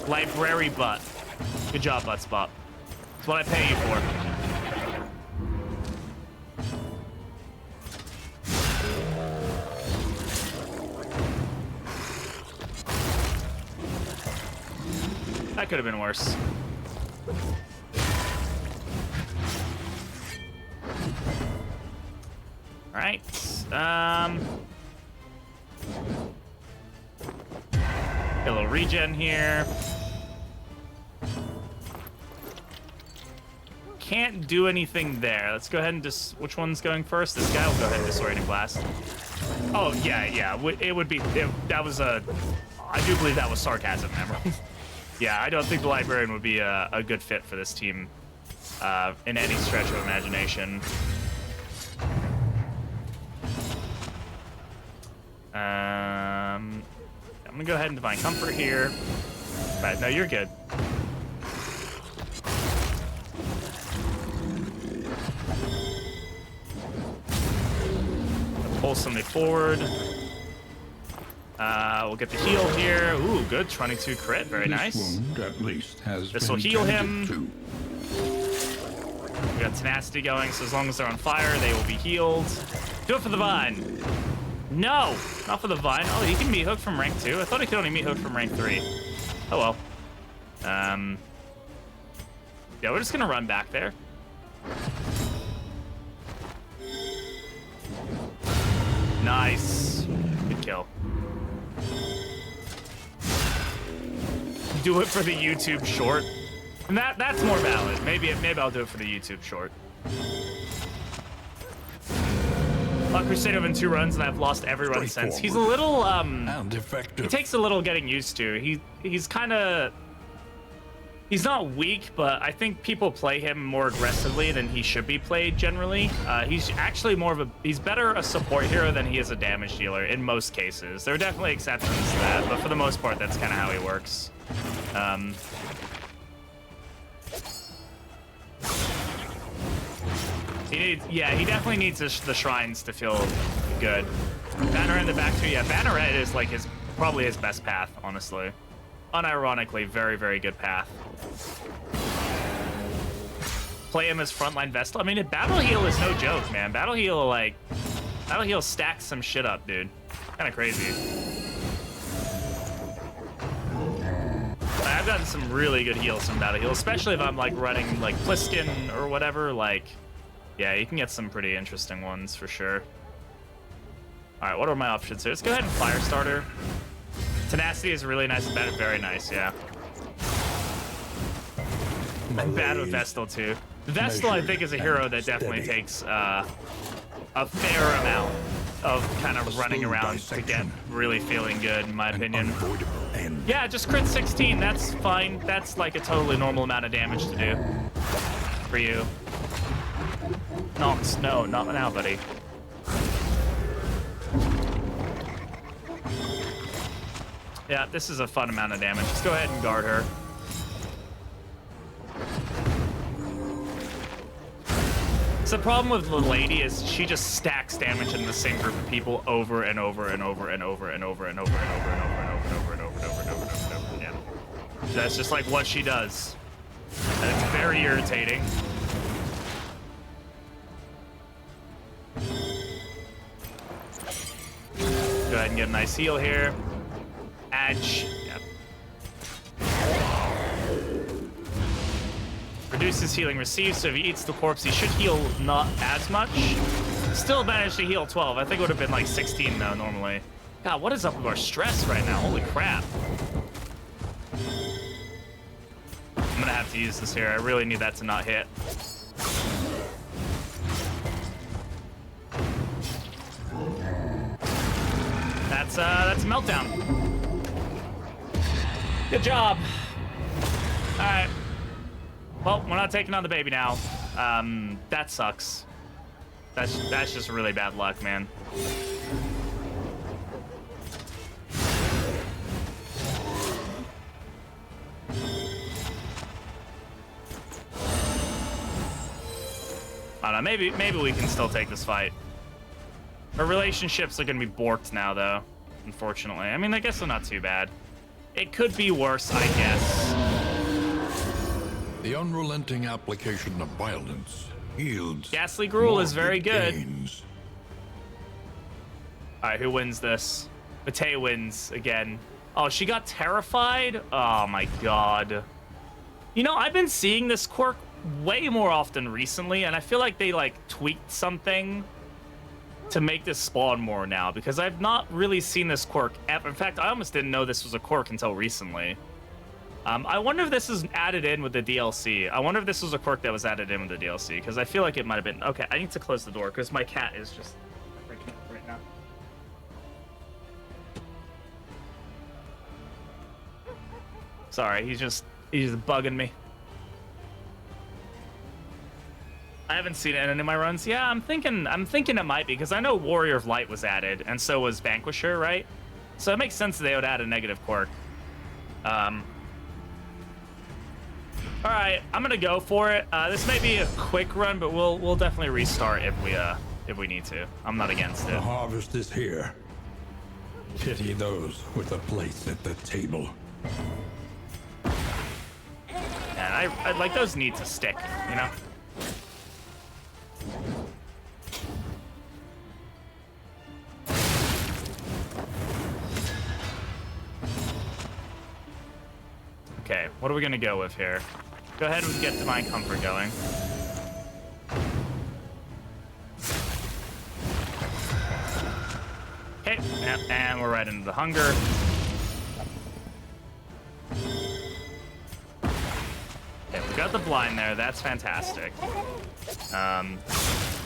Library Butt. Good job, Butt Spot. That's what I pay you for. That could have been worse. All right. Get a little regen here. Can't do anything there. Let's go ahead and just... which one's going first? This guy will go ahead and Disorienting Blast. Oh, yeah. It would be... that was a... I do believe that was sarcasm, Emerald. Yeah, I don't think the Librarian would be a good fit for this team in any stretch of imagination. I'm gonna go ahead and Divine Comfort here. Right, no, you're good. Pull somebody forward. We'll get the heal here. Ooh, good. 22 crit. Very nice. Wound at least has This will been heal tended him. to. We got Tenacity going, so as long as they're on fire, they will be healed. Do it for the Vine. No, not for the Vine. Oh, he can meat hook from rank 2. I thought he could only meat hook from rank 3. Oh, well. Yeah, we're just going to run back there. Nice. Good kill. Do it for the YouTube short. And that's more valid. Maybe I'll do it for the YouTube short. Crusader in 2 runs, and I've lost every run since. He's a little And effective. he takes a little getting used to. He's kind of, he's not weak, but I think people play him more aggressively than he should be played generally. He's actually he's better a support hero than he is a damage dealer in most cases. There are definitely exceptions to that, but for the most part, that's kind of how he works. He definitely needs the shrines to feel good. Banner in the back too. Yeah, Banneret is like probably his best path, honestly. Unironically, very, very good path. Play him as frontline Vestal. I mean, Battle Heal is no joke, man. Battle Heal stacks some shit up, dude. Kind of crazy. I've gotten some really good heals from Battle Heal, especially if I'm like running like Pliskin or whatever. Like, yeah, you can get some pretty interesting ones for sure. All right, what are my options here? Let's go ahead and Firestarter. Tenacity is really nice and bad, very nice, yeah. I'm bad with Vestal too. Vestal, I think, is a hero that definitely takes a fair amount of kind of running around to get really feeling good, in my opinion. Yeah, just crit 16, that's fine. That's like a totally normal amount of damage to do for you. Nox, no, not now, buddy. Yeah, this is a fun amount of damage. Let's go ahead and guard her. So the problem with the lady is she just stacks damage in the same group of people over and over and over and over and over and over and over and over and over and over and over and over and over and over again. That's just like what she does. And it's very irritating. Go ahead and get a nice heal here. Edge. Yep. Reduces healing received, so if he eats the corpse, he should heal not as much. Still managed to heal 12. I think it would have been like 16 though, normally. God, what is up with our stress right now? Holy crap. I'm gonna have to use this here. I really need that to not hit. That's a meltdown. Good job. All right. Well, we're not taking on the baby now. That sucks. That's just really bad luck, man. I don't know, maybe we can still take this fight. Our relationships are gonna be borked now, though, unfortunately. I mean, I guess they're not too bad. It could be worse, I guess. The unrelenting application of violence yields. Ghastly Gruel is very morbid good. gains. All right, who wins this? Matei wins again. Oh, she got terrified? Oh my god. You know, I've been seeing this quirk way more often recently, and I feel like they like tweaked something to make this spawn more now, because I've not really seen this quirk ever. In fact, I almost didn't know this was a quirk until recently. I wonder if this is added in with the DLC. I wonder if this was a quirk that was added in with the DLC, because I feel like it might have been. Okay, I need to close the door because my cat is just freaking out right now. Sorry, he's just bugging me. I haven't seen it in any of my runs. Yeah, I'm thinking it might be, because I know Warrior of Light was added, and so was Vanquisher, right? So it makes sense that they would add a negative quirk. All right, I'm gonna go for it. This may be a quick run, but we'll definitely restart if we need to. I'm not against it. The harvest is here. Pity those with a place at the table. And I like, those need to stick, you know? Okay, what are we gonna go with here? Go ahead and get Divine Comfort going. Okay, and we're right into the Hunger. Okay, we got the blind there. That's fantastic.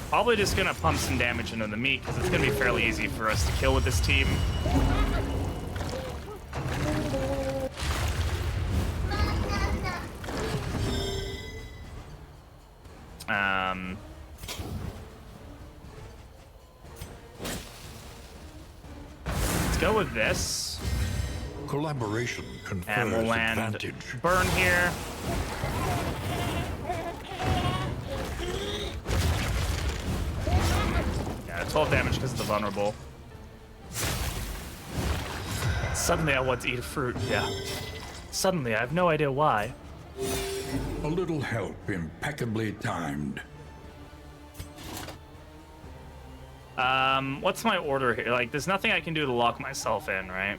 Probably just gonna pump some damage into the meat, because it's gonna be fairly easy for us to kill with this team. Let's go with this. Collaboration confers And we'll land advantage. burn here. Yeah, 12 damage because of the vulnerable. Suddenly I want to eat a fruit, yeah. Suddenly, I have no idea why. A little help impeccably timed. What's my order here? Like, there's nothing I can do to lock myself in, right?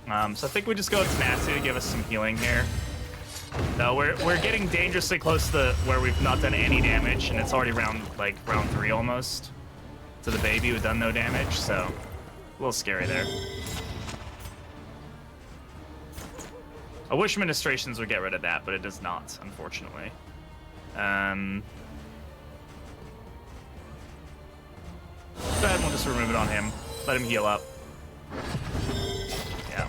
So I think we just go with Tenacity to give us some healing here. No, we're getting dangerously close to where we've not done any damage, and it's already round 3 almost. To the baby who done no damage, so a little scary there. I wish Ministrations would get rid of that, but it does not, unfortunately. Go ahead and we'll just remove it on him. Let him heal up. Yeah.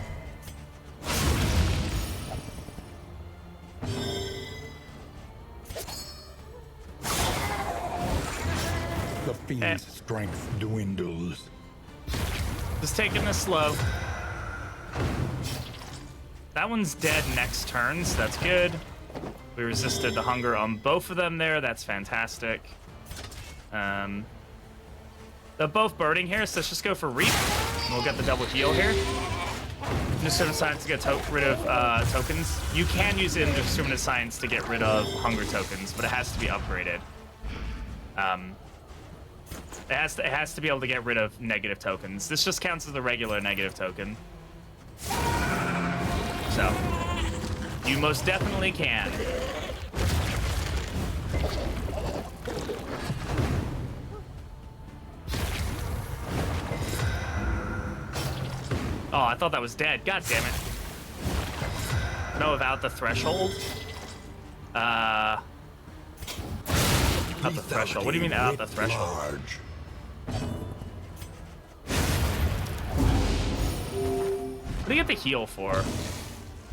The fiend's strength dwindles. Just taking this slow. That one's dead next turn, so that's good. We resisted the hunger on both of them there. That's fantastic. They're both burning here, so let's just go for Reap. And we'll get the double heal here. Indiscriminate Science to get rid of tokens. You can use Indiscriminate Science to get rid of hunger tokens, but it has to be upgraded. It has to be able to get rid of negative tokens. This just counts as a regular negative token. So, you most definitely can. Oh, I thought that was dead. God damn it. No, without the threshold? Out the threshold. What do you mean out the threshold? Large. What do you get the heal for?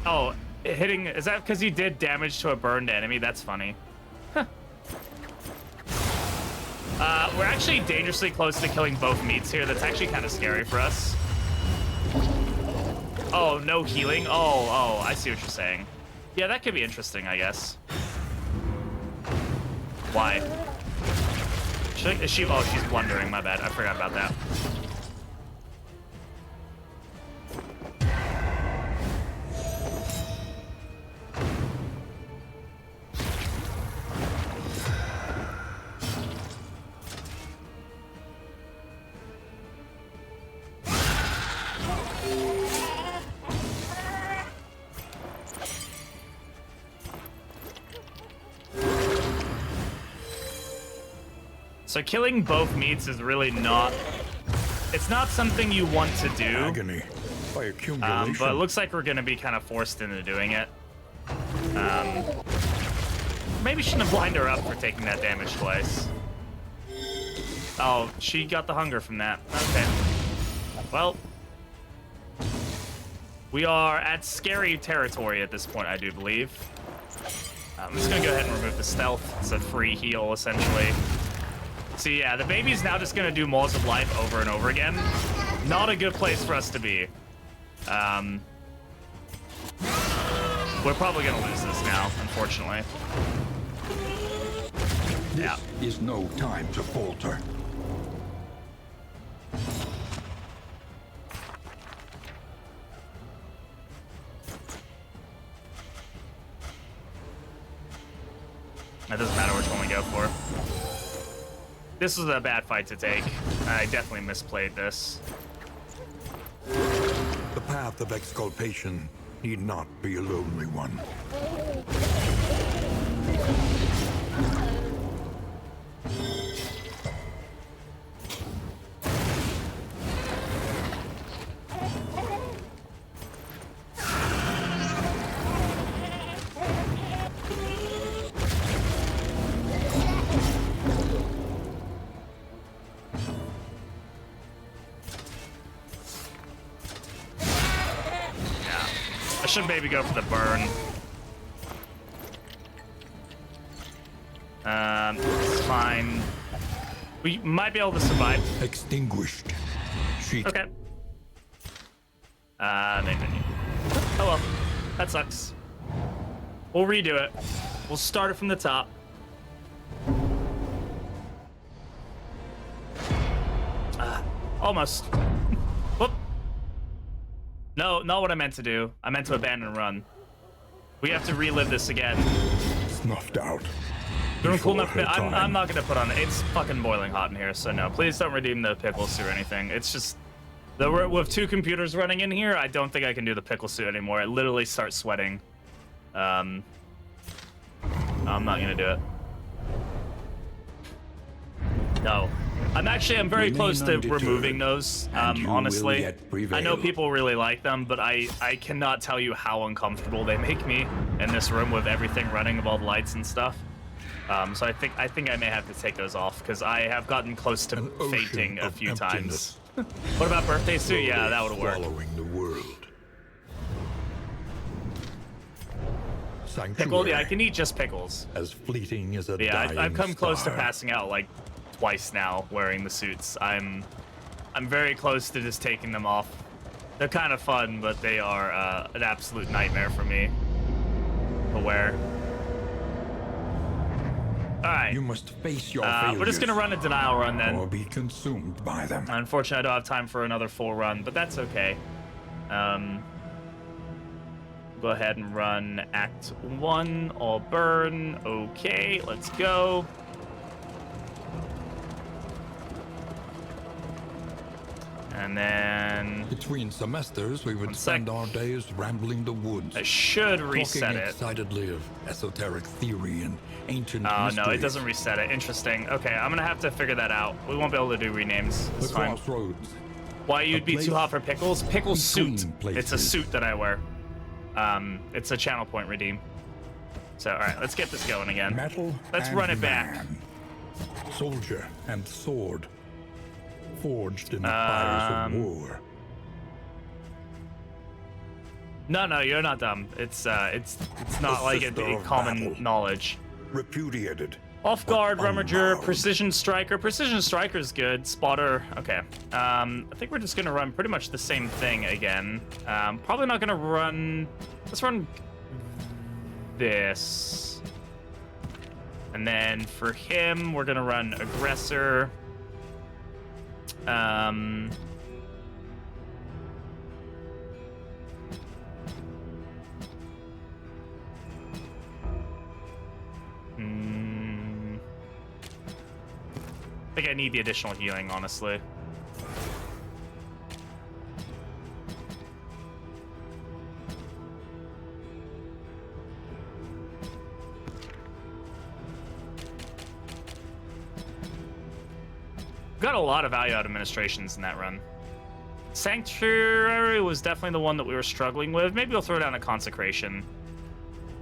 Oh, hitting... Is that because you did damage to a burned enemy? That's funny. Huh. We're actually dangerously close to killing both meats here. That's actually kind of scary for us. Oh, no healing? Oh, I see what you're saying. Yeah, that could be interesting, I guess. Why? Is she... Oh, she's blundering. My bad. I forgot about that. So killing both meats is really not... It's not something you want to do. Agony by accumulation. But it looks like we're going to be kind of forced into doing it. Maybe shouldn't have blinded her up for taking that damage twice. Oh, she got the hunger from that. Okay. Well. We are at scary territory at this point, I do believe. I'm just gonna go ahead and remove the stealth. It's a free heal, essentially. So yeah, the baby's now just gonna do Maws of Life over and over again. Not a good place for us to be. We're probably gonna lose this now, unfortunately. This is no time to falter. It doesn't matter which one we go for. This was a bad fight to take. I definitely misplayed this. The path of exculpation need not be a lonely one. I should maybe go for the burn. It's fine. We might be able to survive. Extinguished. Sheet. Okay. Maybe. Oh well, that sucks. We'll redo it. We'll start it from the top. Almost. Whoop. No, not what I meant to do. I meant to abandon and run. We have to relive this again. Snuffed out. Doing cool enough. Before her I'm time. not gonna put on it. It's fucking boiling hot in here, so no. Please don't redeem the pickle suit or anything. It's just with 2 computers running in here, I don't think I can do the pickle suit anymore. It literally starts sweating. I'm not gonna do it. No. I'm very close to removing those, honestly. I know people really like them, but I cannot tell you how uncomfortable they make me in this room with everything running, with all the lights and stuff. So I think I may have to take those off, because I have gotten close to fainting a few times. What about birthday suit? Yeah, that would work. Following the world. Pickle? Yeah, I can eat just pickles. As fleeting as a Yeah, dying I've come close to star. passing out like twice now wearing the suits. I'm very close to just taking them off. They're kind of fun, but they are an absolute nightmare for me to wear. All right. You must face your failures. We're just gonna run a denial run then. Or be consumed by them. Unfortunately, I don't have time for another full run, but that's okay. Go ahead and run Act 1, all burn. Okay, let's go. And then Between semesters, we would spend our days rambling the woods. I should reset talking it. excitedly of esoteric theory and ancient Oh, mysteries. no, it doesn't reset it. Interesting. Okay, I'm gonna have to figure that out. We won't be able to do renames. The It's fine. crossroads. Why you'd be place too hot for pickles? Pickle between suit. places. It's a suit that I wear. It's a channel point redeem. So, all right, let's get this going again. Metal Let's and run it back. man. Soldier and sword. Forged in the fires of war. No, you're not dumb. It's not like a sister of common battle. knowledge. Repudiated. Off guard, but rummager, unbound. precision striker. Precision striker's good. Spotter. Okay. I think we're just gonna run pretty much the same thing again. Probably not gonna run. Let's run this. And then for him, we're gonna run aggressor. I think I need the additional healing, honestly. Got a lot of value out of administrations in that run. Sanctuary was definitely the one that we were struggling with. Maybe we'll throw down a consecration.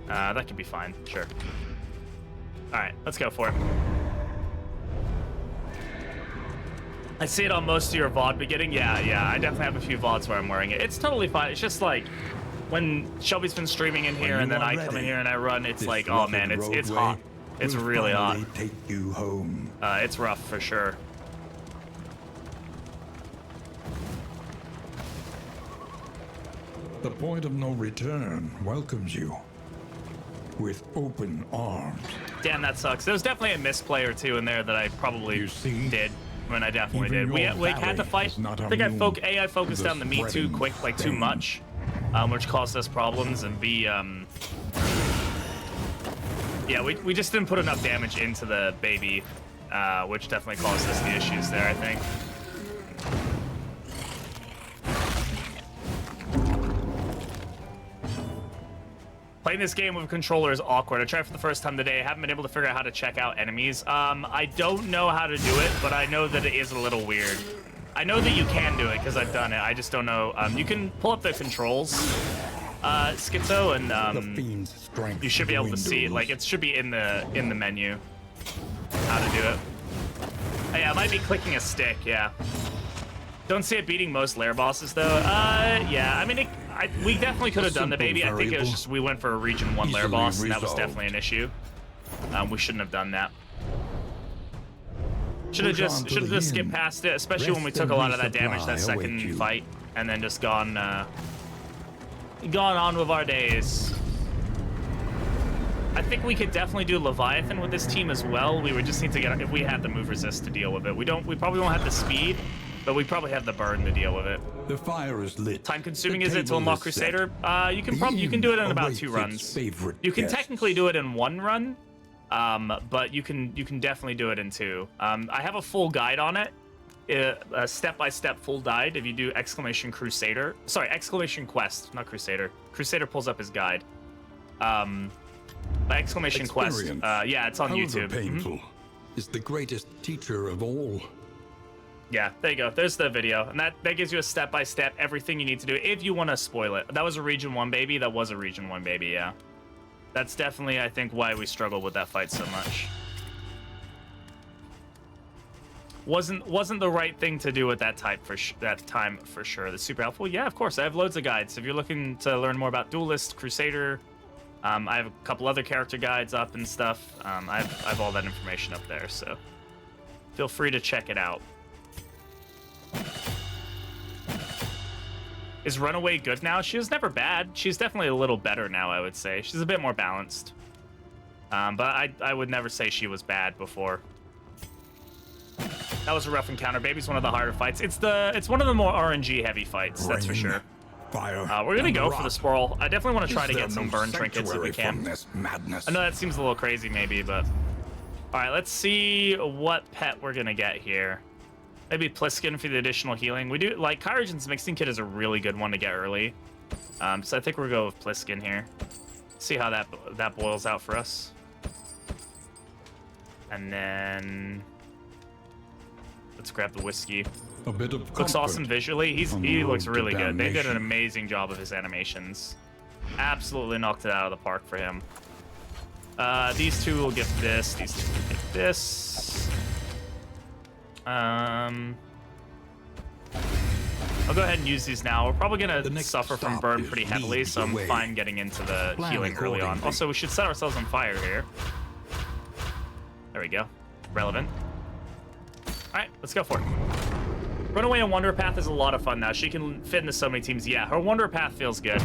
That could be fine, sure. All right, let's go for it. I see it on most of your VOD beginning. Yeah, I definitely have a few VODs where I'm wearing it. It's totally fine. It's just like when Shelby's been streaming in here and then I come in here and I run, it's like, oh man, it's hot. It's really hot. Take you home. It's rough for sure. The point of no return welcomes you with open arms. Damn, that sucks. There was definitely a misplay or two in there that I probably did. I mean, I definitely did. We had to fight. I think I focused on the me too quick, like too much, which caused us problems. And B, yeah, we just didn't put enough damage into the baby, which definitely caused us the issues there, I think. Playing this game with a controller is awkward. I tried for the first time today. I haven't been able to figure out how to check out enemies. I don't know how to do it, but I know that it is a little weird. I know that you can do it because I've done it. I just don't know. You can pull up the controls, Schizo, and you should be able to see it. Like it should be in the menu how to do it. Oh, yeah, it might be clicking a stick. Yeah. Don't see it beating most lair bosses though. Yeah. I mean, we definitely could have done the baby. I think it was just we went for a region 1 lair boss, and that was definitely an issue. We shouldn't have done that. Should have just skipped past it, especially when we took a lot of that damage that second fight, and then just gone on with our days. I think we could definitely do Leviathan with this team as well. We would just need to get, if we had the move resist to deal with it. We probably won't have the speed, but we probably have the burn to deal with it. The fire is lit. Time consuming is it to unlock Crusader? You can do it in about 2 runs. You can technically do it in 1 run, but you can definitely do it in 2. I have a full guide on it, a step-by-step full guide. If you do Crusader, sorry, Quest, not Crusader. Crusader pulls up his guide. Quest. Yeah, it's on YouTube. Painful is the greatest teacher of all. Yeah, there you go. There's the video. And that gives you a step-by-step, everything you need to do if you want to spoil it. That was a Region 1 baby. That was a Region 1 baby, yeah. That's definitely, I think, why we struggled with that fight so much. Wasn't the right thing to do at that time for sure. The super helpful. Yeah, of course. I have loads of guides. If you're looking to learn more about Duelist, Crusader, I have a couple other character guides up and stuff. I have all that information up there, so feel free to check it out. Is Runaway good now? She was never bad. She's definitely a little better now, I would say. She's a bit more balanced. But I would never say she was bad before. That was a rough encounter. Baby's one of the harder fights. It's one of the more RNG heavy fights, that's for sure. Fire, we're gonna go for the sprawl. I definitely want to try to get some burn trinkets if we can. Madness. I know that seems a little crazy maybe, but all right, let's see what pet we're gonna get here. Maybe Pliskin for the additional healing. We do like Kyrogen's mixing kit is a really good one to get early. So I think we'll go with Pliskin here. See how that boils out for us. And then let's grab the whiskey. A bit of looks awesome visually. He looks really good. They did an amazing job of his animations. Absolutely knocked it out of the park for him. These two will get this. These two will get this. I'll go ahead and use these now. We're probably gonna suffer from burn pretty heavily, so I'm fine getting into the healing early on. Also, we should set ourselves on fire here. There we go. Relevant. All right, let's go for it. Runaway and Wanderer Path is a lot of fun now. She can fit into so many teams. Yeah, her Wanderer Path feels good.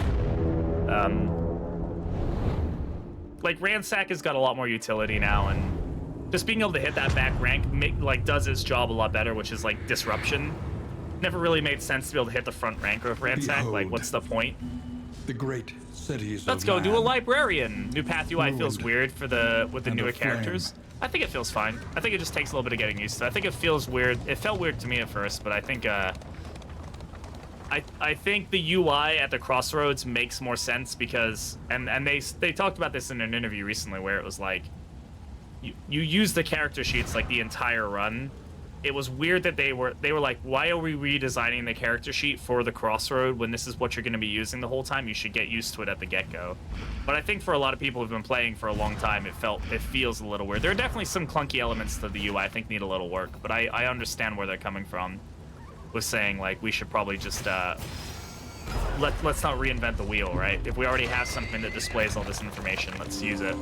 Like Ransack has got a lot more utility now, and just being able to hit that back rank does its job a lot better, which is like disruption. Never really made sense to be able to hit the front rank of Ransack. Like, what's the point? The great cities. Let's go do a librarian. New path UI feels weird with the newer characters. I think it feels fine. I think it just takes a little bit of getting used to. I think it feels weird. It felt weird to me at first, but I think I think the UI at the crossroads makes more sense because and they talked about this in an interview recently where it was like you use the character sheets like the entire run, it was weird that they were like, why are we redesigning the character sheet for the crossroad when this is what you're going to be using the whole time? You should get used to it at the get-go. But I think for a lot of people who've been playing for a long time, it feels a little weird. There are definitely some clunky elements to the UI I think need a little work, but I understand where they're coming from with saying, like, we should probably just let's not reinvent the wheel, right? If we already have something that displays all this information, let's use it.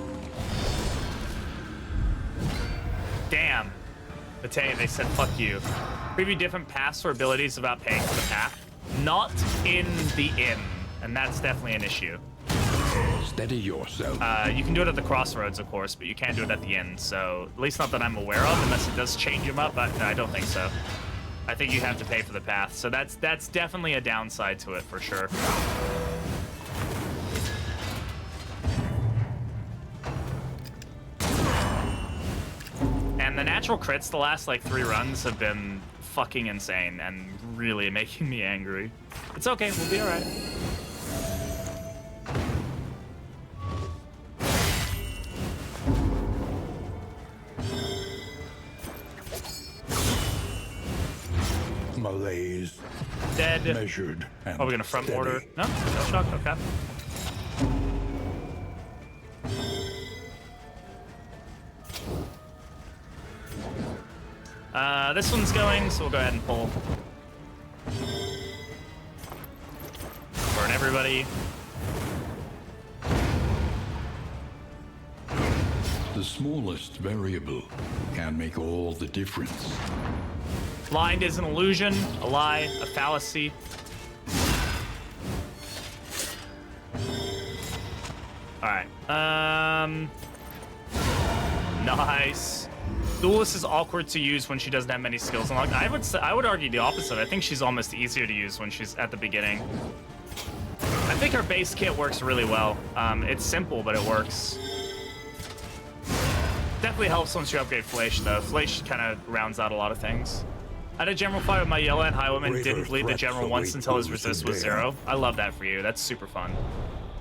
Damn. They said, fuck you. Preview different paths or abilities about paying for the path. Not in the inn, and that's definitely an issue. Steady yourself. You can do it at the crossroads, of course, but you can't do it at the inn, so at least not that I'm aware of, unless it does change them up, but no, I don't think so. I think you have to pay for the path, so that's definitely a downside to it, for sure. And the natural crits the last, like, 3 runs have been fucking insane and really making me angry. It's okay, we'll be alright. Malaise. Dead. Measured and Are we gonna front steady. order? No? No shock? Okay. This one's going, so we'll go ahead and pull. Burn everybody. The smallest variable can make all the difference. Blind is an illusion, a lie, a fallacy. Alright. Nice. Duelist is awkward to use when she doesn't have many skills unlocked. I would argue the opposite. I think she's almost easier to use when she's at the beginning. I think her base kit works really well. It's simple, but it works. Definitely helps once you upgrade Fleisch, though. Fleisch kind of rounds out a lot of things. I had a general fight with my yellow and highwayman, didn't bleed the general once until his resist was 0. I love that for you. That's super fun.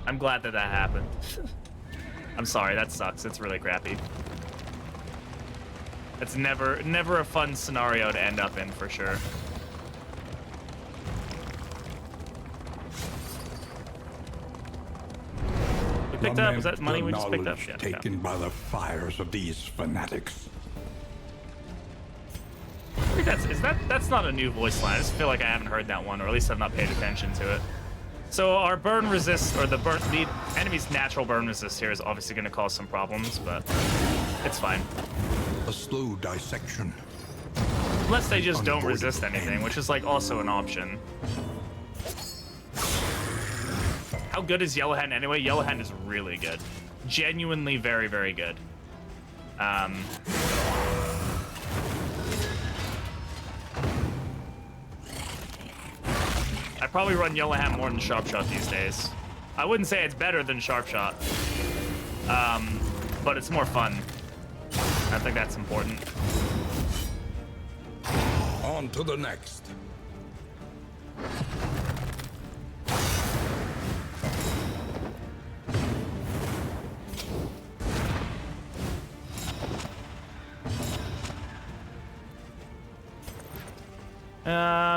I'm glad that that happened. I'm sorry, that sucks. It's really crappy. It's never a fun scenario to end up in, for sure. We picked up, was that money we just picked up? Yeah, taken by the fires of these fanatics. I think that's not a new voice line. I just feel like I haven't heard that one, or at least I've not paid attention to it. So our burn resist, or the enemy's natural burn resist here is obviously going to cause some problems, but it's fine. A slow dissection. Unless they just don't resist anything, which is like also an option. How good is Yellowhand anyway? Yellowhand is really good. Genuinely very, very good. I'd probably run Yellowhand more than Sharpshot these days. I wouldn't say it's better than Sharpshot, but it's more fun. I think that's important. On to the next.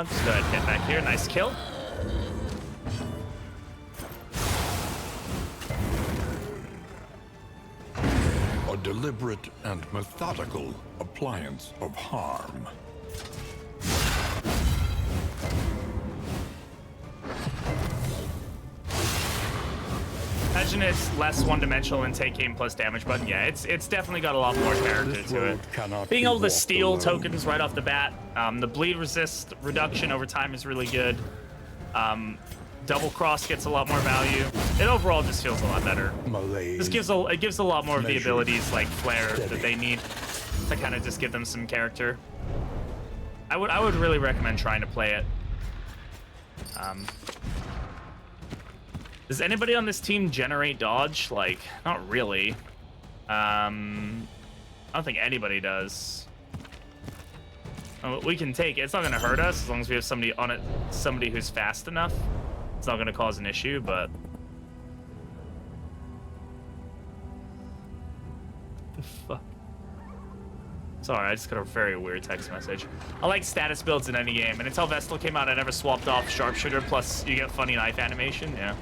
Just go ahead and hit back here. Nice kill. A deliberate and methodical appliance of harm. Imagine it's less one-dimensional and take aim plus damage button. Yeah, it's definitely got a lot more character to it. Being able to steal tokens right off the bat, the bleed resist reduction over time is really good. Double cross gets a lot more value. It overall just feels a lot better. This gives it gives a lot more of the abilities like flare that they need to kind of just give them some character. I would really recommend trying to play it. Does anybody on this team generate dodge? Like, not really. I don't think anybody does. We can take it. It's not going to hurt us as long as we have somebody on it, somebody who's fast enough. It's not going to cause an issue, but... The fuck? Sorry, I just got a very weird text message. I like status builds in any game, and until Vestal came out, I never swapped off Sharpshooter, plus you get funny knife animation, yeah.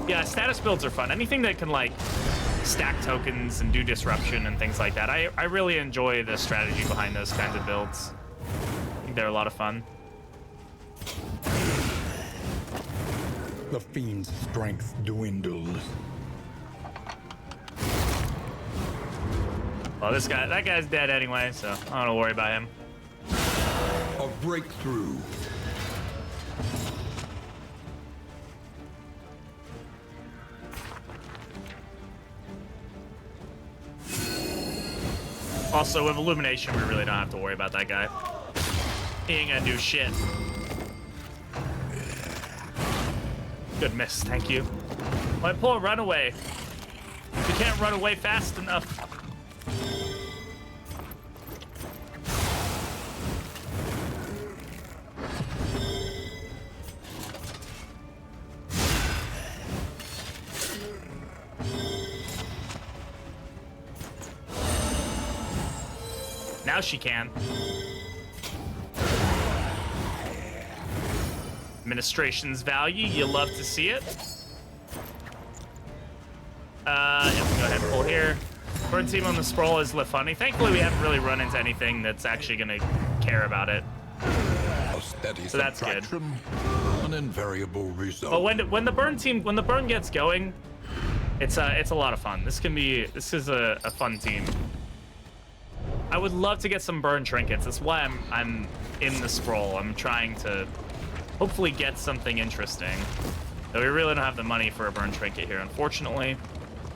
Yeah, status builds are fun. Anything that can, like, stack tokens and do disruption and things like that. I really enjoy the strategy behind those kinds of builds. I think they're a lot of fun. The fiend's strength dwindles. Well, that guy's dead anyway, so I don't have to worry about him. A breakthrough. Also, with Illumination, we really don't have to worry about that guy. He ain't gonna do shit. Good miss, thank you. My poor Runaway. You can't run away fast enough. Now she can. Administration's value, you love to see it. Yeah, we can go ahead and pull here. Burn team on the sprawl is funny. Thankfully, we haven't really run into anything that's actually gonna care about it. A steady So that's good. An invariable result. But when the burn gets going, it's a lot of fun. This is a fun team. I would love to get some burn trinkets. That's why I'm in the sprawl. I'm trying to hopefully get something interesting. Though we really don't have the money for a burn trinket here, unfortunately.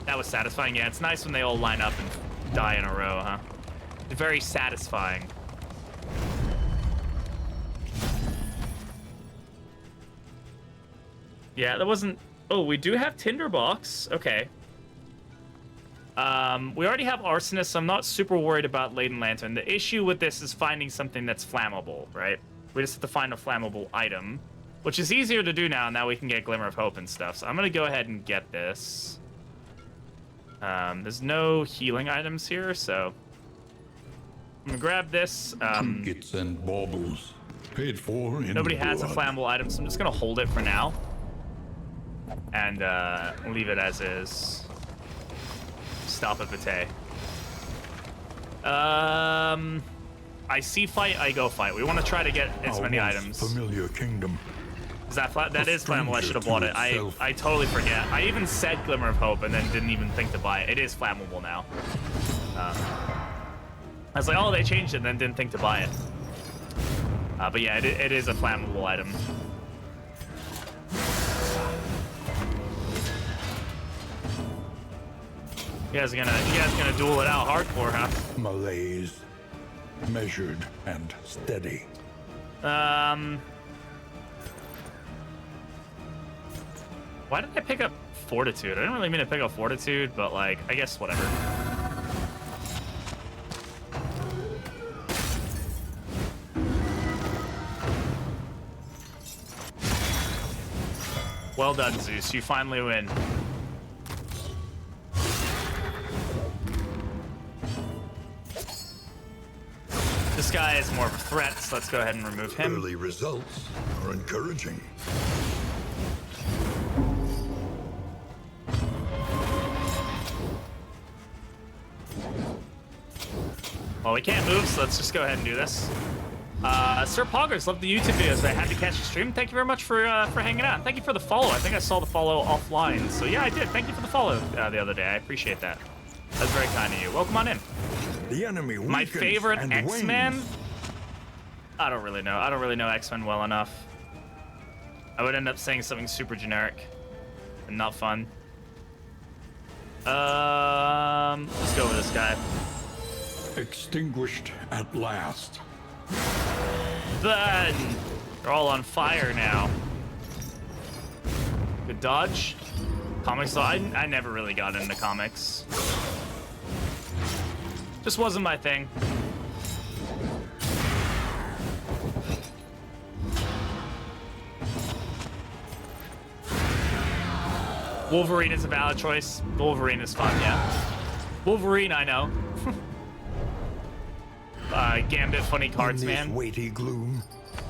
That was satisfying. Yeah, it's nice when they all line up and die in a row, huh? Very satisfying. Yeah, that wasn't... Oh, we do have Tinderbox. Okay. We already have Arsonist, so I'm not super worried about Laden Lantern. The issue with this is finding something that's flammable, right? We just have to find a flammable item, which is easier to do now. Now we can get Glimmer of Hope and stuff. So I'm going to go ahead and get this. There's no healing items here, so I'm going to grab this. Trinkets and baubles. Paid for in Nobody has a blood. flammable item, so I'm just going to hold it for now. And leave it as is. Stop at Vitae. I see fight, I go fight. We want to try to get as many Our once items. Familiar kingdom. Is that that is flammable? I should have bought it. Itself. I totally forget. I even said Glimmer of Hope and then didn't even think to buy it. It is flammable now. I was like, oh, they changed it, and then didn't think to buy it. But yeah, it is a flammable item. You guys gonna duel it out hardcore, huh? Malaise. Measured and steady. Why did I pick up Fortitude? I didn't really mean to pick up Fortitude, but like, I guess whatever. Well done, Zeus. You finally win. This guy is more of a threat, so let's go ahead and remove him. Early results are encouraging. Well, we can't move, so let's just go ahead and do this. Sir Poggers, love the YouTube videos, but I had to catch the stream. Thank you very much for hanging out. And thank you for the follow. I think I saw the follow offline. So yeah, I did. Thank you for the follow the other day. I appreciate that. That's very kind of you. Welcome on in. The enemy My weakens favorite and X-Men? wanes. I don't really know. I don't really know X-Men well enough. I would end up saying something super generic and not fun. Let's go with this guy. Extinguished at last. Then they're all on fire now. Good dodge. Comics, though, I never really got into comics. Just wasn't my thing. Wolverine is a valid choice. Wolverine is fun, yeah. Wolverine, I know. Gambit funny cards, In this man. weighty gloom,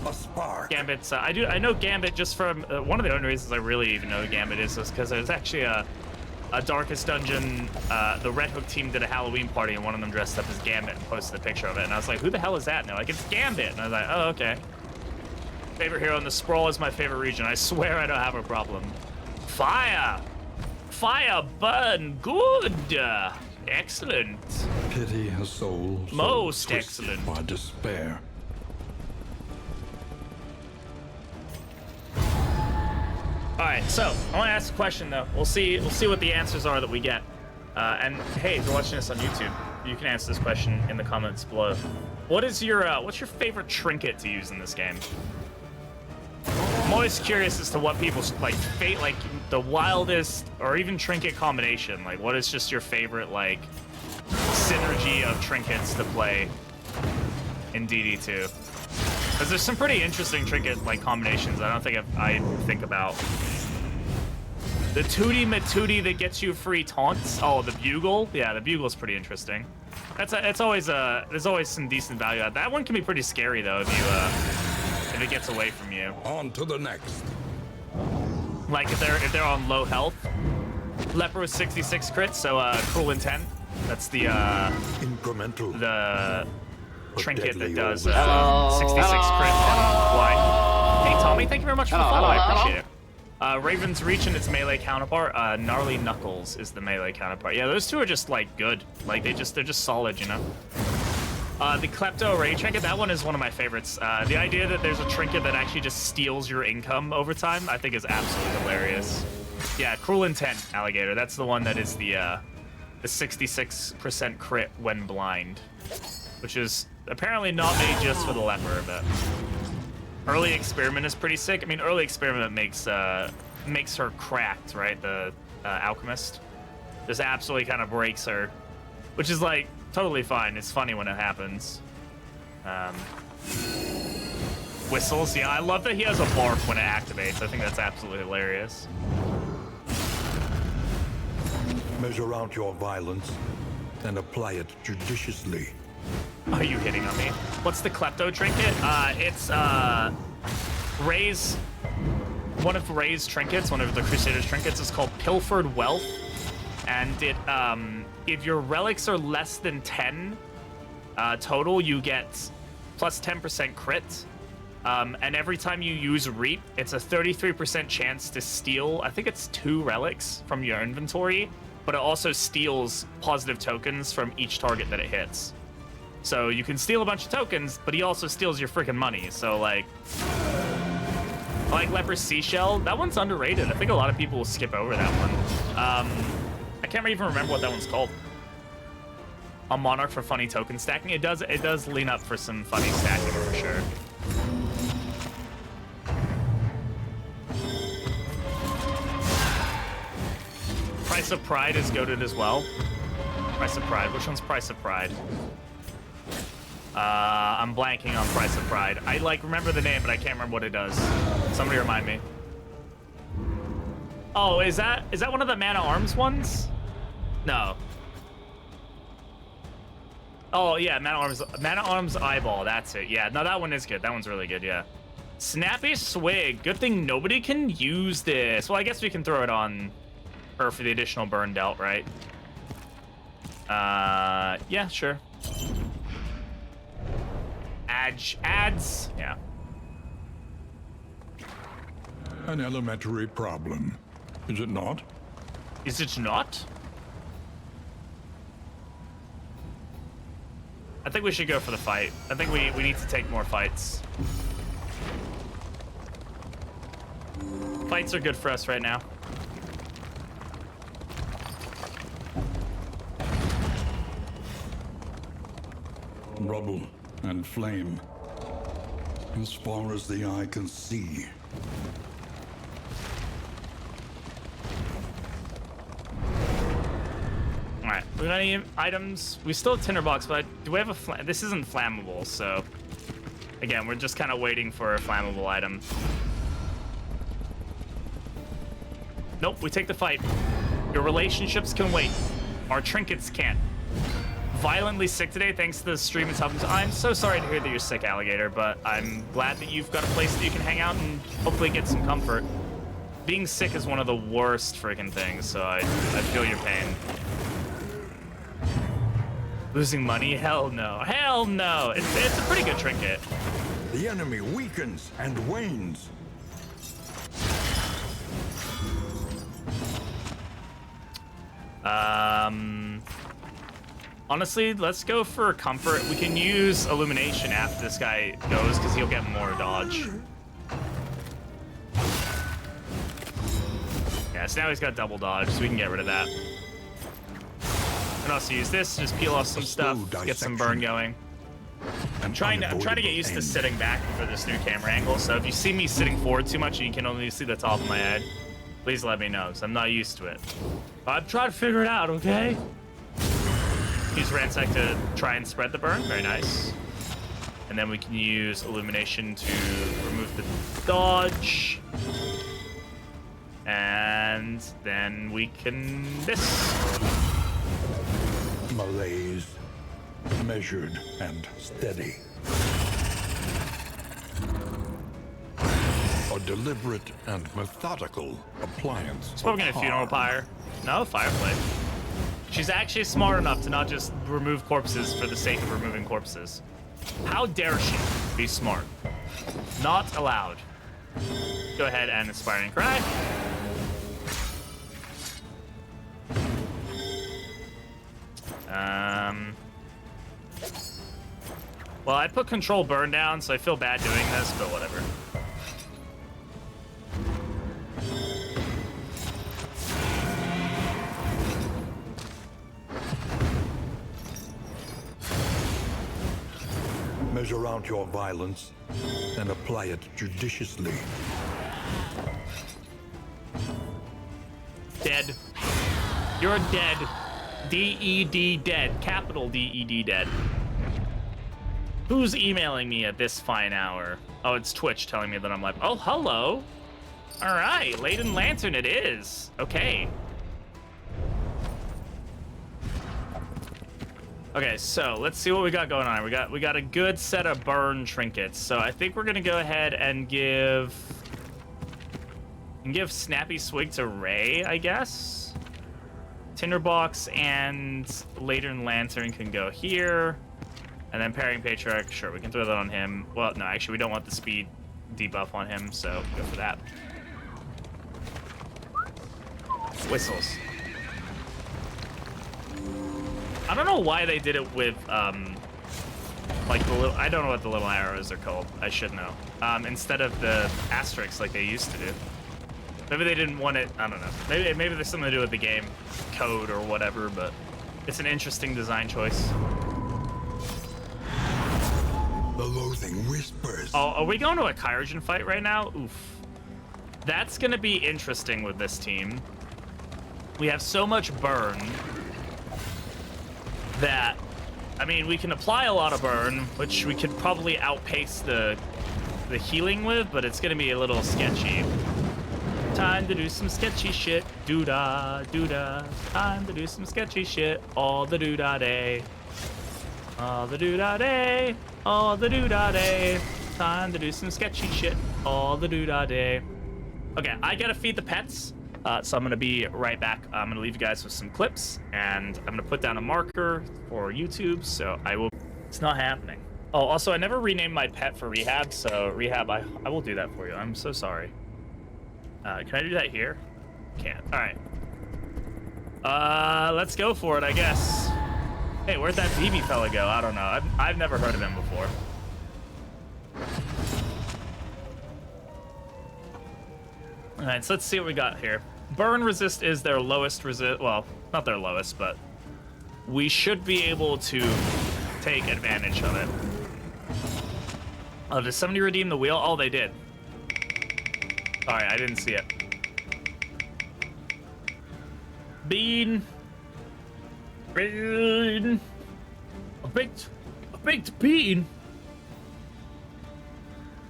a spark. Gambit's I know Gambit just from one of the only reasons I really even know Gambit is because there's actually a Darkest Dungeon. The Red Hook team did a Halloween party and one of them dressed up as Gambit and posted a picture of it, and I was like, who the hell is that? And they're like, it's Gambit, and I was like, oh, okay. Favorite hero in the Sprawl is my favorite region. I swear I don't have a problem. Fire! Fire burn good! Excellent. Pity a soul so Most twisted excellent. by despair. All right, so I want to ask a question though. We'll see what the answers are that we get. And hey, if you're watching this on YouTube, you can answer this question in the comments below. What's your favorite trinket to use in this game? I'm always curious as to what people's like the wildest or even trinket combination. Like, what is just your favorite like synergy of trinkets to play in DD2? Because there's some pretty interesting trinket like combinations I don't think I think about. The Tootie Matootie that gets you free taunts. Oh, the Bugle. Yeah, the Bugle's pretty interesting. There's always some decent value out. That one can be pretty scary though if it gets away from you. On to the next. Like if they're on low health. Leper with 66 crits, so Cruel Intent. That's the Incremental. the trinket that deadly does overseas. 66 crit. Why? Hey Tommy, thank you very much for the follow. I appreciate it. Raven's Reach and its melee counterpart. Gnarly Knuckles is the melee counterpart. Yeah, those two are just like good. Like they're just solid, you know. The Klepto Ray Trinket, that one is one of my favorites. The idea that there's a trinket that actually just steals your income over time, I think is absolutely hilarious. Yeah, Cruel Intent Alligator. That's the one that is the 66% crit when blind, which is apparently not made just for the leper, but Early Experiment is pretty sick. I mean, Early Experiment makes her cracked, right? The alchemist just absolutely kind of breaks her, which is like totally fine. It's funny when it happens. Whistles, yeah, I love that he has a bark when it activates. I think that's absolutely hilarious. Measure out your violence and apply it judiciously. Are you hitting on me? What's the Klepto Trinket? It's Ray's, one of Ray's trinkets, one of the Crusader's trinkets is called Pilfered Wealth. And it, if your relics are less than 10 total, you get plus 10% crit. And every time you use Reap, it's a 33% chance to steal, I think it's 2 relics from your inventory, but it also steals positive tokens from each target that it hits. So you can steal a bunch of tokens, but he also steals your freaking money. So like Leper's Seashell, that one's underrated. I think a lot of people will skip over that one. I can't even remember what that one's called. A Monarch for funny token stacking. It does lean up for some funny stacking for sure. Price of Pride is goated as well. Price of Pride. Which one's Price of Pride? I'm blanking on Price of Pride. I like remember the name, but I can't remember what it does. Somebody remind me. Oh, is that one of the Man at Arms ones? No. Oh yeah, Man at Arms Eyeball. That's it. Yeah, no, that one is good. That one's really good. Yeah. Snappy Swig. Good thing nobody can use this. Well, I guess we can throw it on her for the additional burn dealt, right? Yeah, sure. Ads. Yeah. An elementary problem, is it not? Is it not? I think we should go for the fight. I think we need to take more fights. Fights are good for us right now. Rubble and flame, as far as the eye can see. All right, we got any items? We still have tinderbox, but do we have a this isn't flammable, so again, we're just kind of waiting for a flammable item. Nope, we take the fight. Your relationships can wait. Our trinkets can't. violently sick today thanks to the stream and helping. I'm so sorry to hear that you're sick, Alligator, but I'm glad that you've got a place that you can hang out and hopefully get some comfort. Being sick is one of the worst freaking things, so I feel your pain. Losing money? Hell no. Hell no. It's a pretty good trinket. The enemy weakens and wanes. Honestly, let's go for comfort. We can use illumination after this guy goes because he'll get more dodge. Yeah, so now he's got double dodge, so we can get rid of that. And also use this to just peel off some stuff, get some burn going. I'm trying to get used to sitting back for this new camera angle, so if you see me sitting forward too much and you can only see the top of my head, please let me know, because I'm not used to it. I'm trying to figure it out, okay? Use Ransack to try and spread the burn. Very nice. And then we can use Illumination to remove the dodge. And then we can this. Malaise, measured and steady. A deliberate and methodical appliance. Spoken a funeral pyre. No, fireplace. She's actually smart enough to not just remove corpses for the sake of removing corpses. How dare she be smart? Not allowed. Go ahead and Inspiring Cry. Well, I put Control Burn down, so I feel bad doing this, but whatever. Measure out your violence and apply it judiciously. Dead. You're dead. D-E-D dead. Capital D-E-D dead. Who's emailing me at this fine hour? Oh, it's Twitch telling me that I'm live. Oh, hello. All right, Laden Lantern it is. Okay. Okay, so let's see what we got going on. We got a good set of burn trinkets. So I think we're gonna go ahead and give Snappy Swig to Ray, I guess. Tinderbox and Laden Lantern can go here. And then Parrying Patriarch, sure, we can throw that on him. Well, no, actually, we don't want the speed debuff on him, so go for that. Whistles. I don't know why they did it with, like the little, I don't know what the little arrows are called. I should know. Instead of the asterisks like they used to do. Maybe they didn't want it, I don't know. Maybe there's something to do with the game code or whatever, but it's an interesting design choice. The loathing whispers. Oh, are we going to a Kyrogen fight right now? Oof. That's going to be interesting with this team. We have so much burn that, I mean, we can apply a lot of burn, which we could probably outpace the healing with, but it's going to be a little sketchy. Time to do some sketchy shit. Doo-dah, doo-dah. Time to do some sketchy shit. All the doo-dah day. All the doo-dah day. All the doo-dah day. Time to do some sketchy shit. All the doo-dah day. Okay, I gotta feed the pets. So I'm gonna be right back. I'm gonna leave you guys with some clips, and I'm gonna put down a marker for YouTube. So I will. It's not happening. Oh, also I never renamed my pet for Rehab. So Rehab, I will do that for you. I'm so sorry. Can I do that here? Can't. All right. Let's go for it, I guess. Hey, where'd that BB fella go? I don't know. I've never heard of him before. All right, so let's see what we got here. Burn resist is their lowest resist. Well, not their lowest, but we should be able to take advantage of it. Oh, did somebody redeem the wheel? Oh, they did. All right, I didn't see it. Bean. Bean. A baked bean.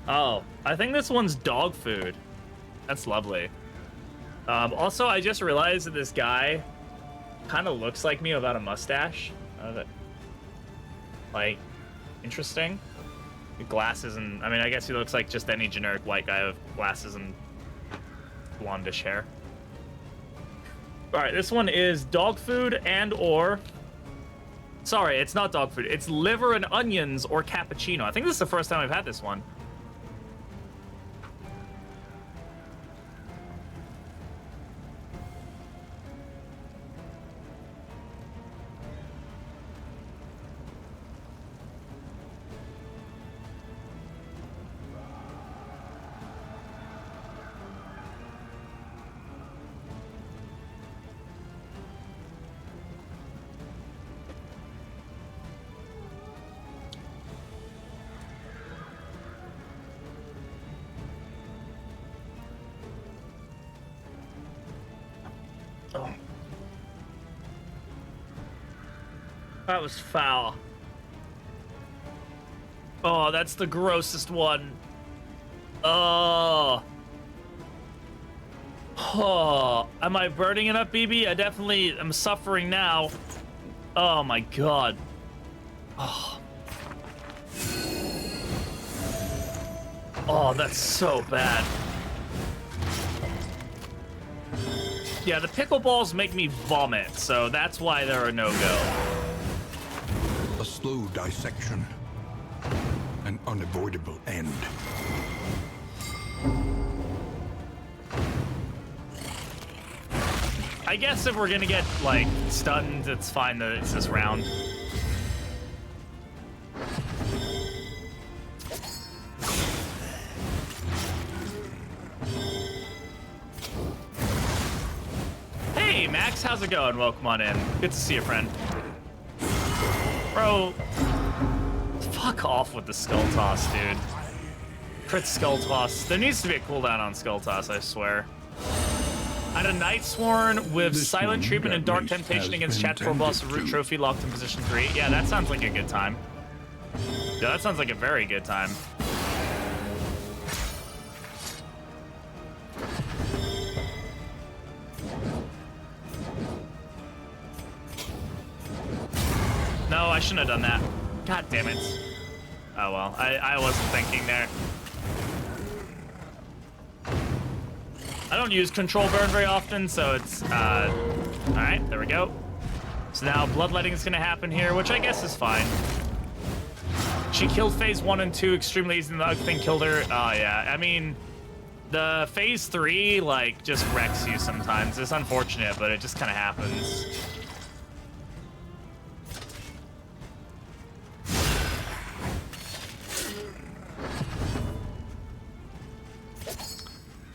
Oh, I think this one's dog food. That's lovely. Also, I just realized that this guy kind of looks like me without a mustache. Like, interesting. Glasses and, I mean, I guess he looks like just any generic white guy with glasses and blondish hair. All right, this one is dog food and or... Sorry, it's not dog food. It's liver and onions or cappuccino. I think this is the first time I've had this one. Oh. That was foul. Oh, that's the grossest one. Oh. Oh. Am I burning it up, BB? I definitely am suffering now. Oh my god. Oh. Oh, that's so bad. Yeah, the pickleballs make me vomit, so that's why they're a no-go. A slow dissection. An unavoidable end. I guess if we're gonna get, like, stunned, it's fine that it's this round. Hey, Max, how's it going? Welcome on in. Good to see you, friend. Bro, fuck off with the skull toss, dude. Crit skull toss. There needs to be a cooldown on skull toss, I swear. I had a Night Sworn with This Silent one Treatment and at Dark least Temptation has against been Chat 4 boss tended Root to. Trophy locked in position 3. Yeah, that sounds like a good time. Yeah, that sounds like a very good time. No, I shouldn't have done that. God damn it. Oh well, I wasn't thinking there. I don't use Control Burn very often, so it's, alright, there we go. So now bloodletting is gonna happen here, which I guess is fine. She killed phase 1 and 2 extremely easy, and the other thing killed her. Oh yeah, I mean, the phase 3, like, just wrecks you sometimes. It's unfortunate, but it just kind of happens.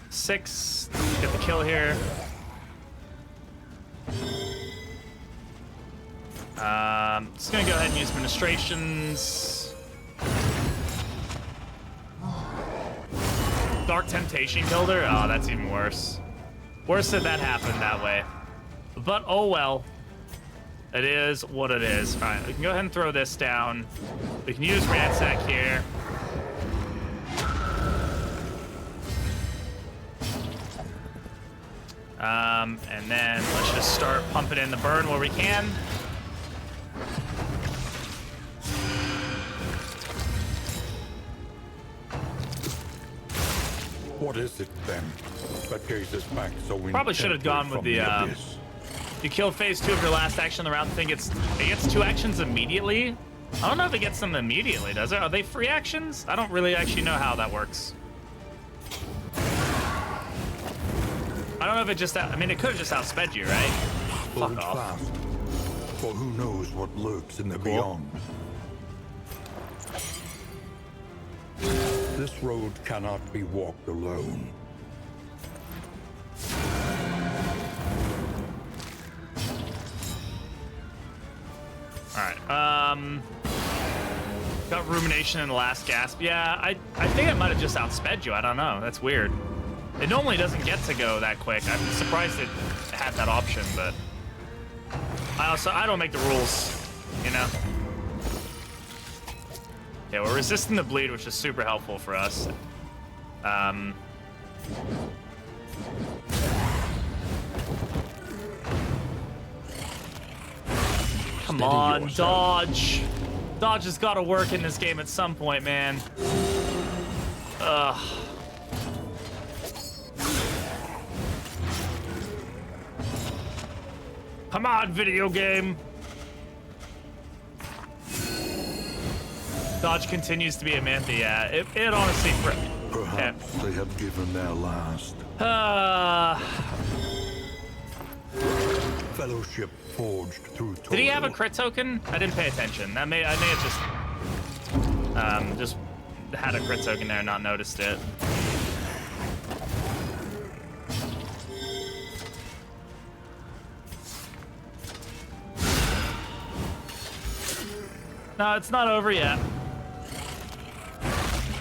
Six, get the kill here. Just gonna go ahead and use ministrations. Dark Temptation killed her? Oh, that's even worse. Worse that that happened that way. But oh well. It is what it is. Alright, we can go ahead and throw this down. We can use Ransack here. And then let's just start pumping in the burn where we can. What is it then that carries us back so we Probably should have gone with the you kill phase 2 of your last action of the round. I think it gets 2 actions immediately. I don't know if it gets them immediately, does it? Are they free actions? I don't really actually know how that works. I don't know if it just, I mean, it could have just outsped you, right? Hold Fuck off. fast, for who knows what lurks in the beyond. This road cannot be walked alone. Alright, got Rumination in the last gasp. Yeah, I think it might have just outsped you. I don't know. That's weird. It normally doesn't get to go that quick. I'm surprised it had that option, but I don't make the rules, you know? Yeah, we're resisting the bleed, which is super helpful for us. Come on, dodge. Dodge has got to work in this game at some point, man. Ugh. Come on, video game. Dodge continues to be a Mantha, yeah. It honestly... Perhaps they have given their last. Fellowship forged through toil. Did he have a crit token? I didn't pay attention. I may have just had a crit token there and not noticed it. No, it's not over yet.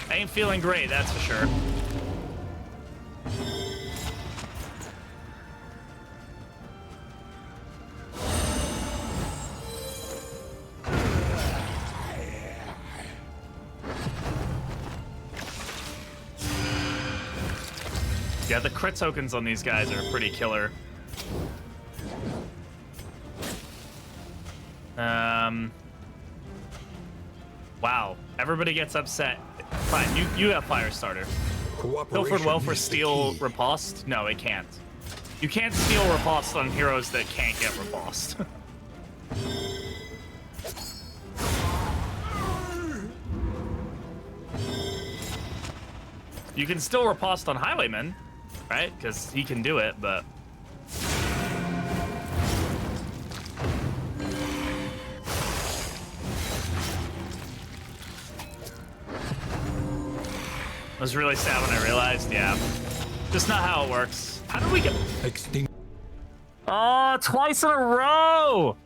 I ain't feeling great, that's for sure. Yeah, the crit tokens on these guys are pretty killer. Wow, everybody gets upset. Fine, you have Firestarter. Pilfered well for steal riposte? No, it can't. You can't steal riposte on heroes that can't get riposte. You can still riposte on Highwayman, right? Because he can do it, but... I was really sad when I realized, yeah. Just not how it works. How did we get... Extinct. Oh, twice in a row!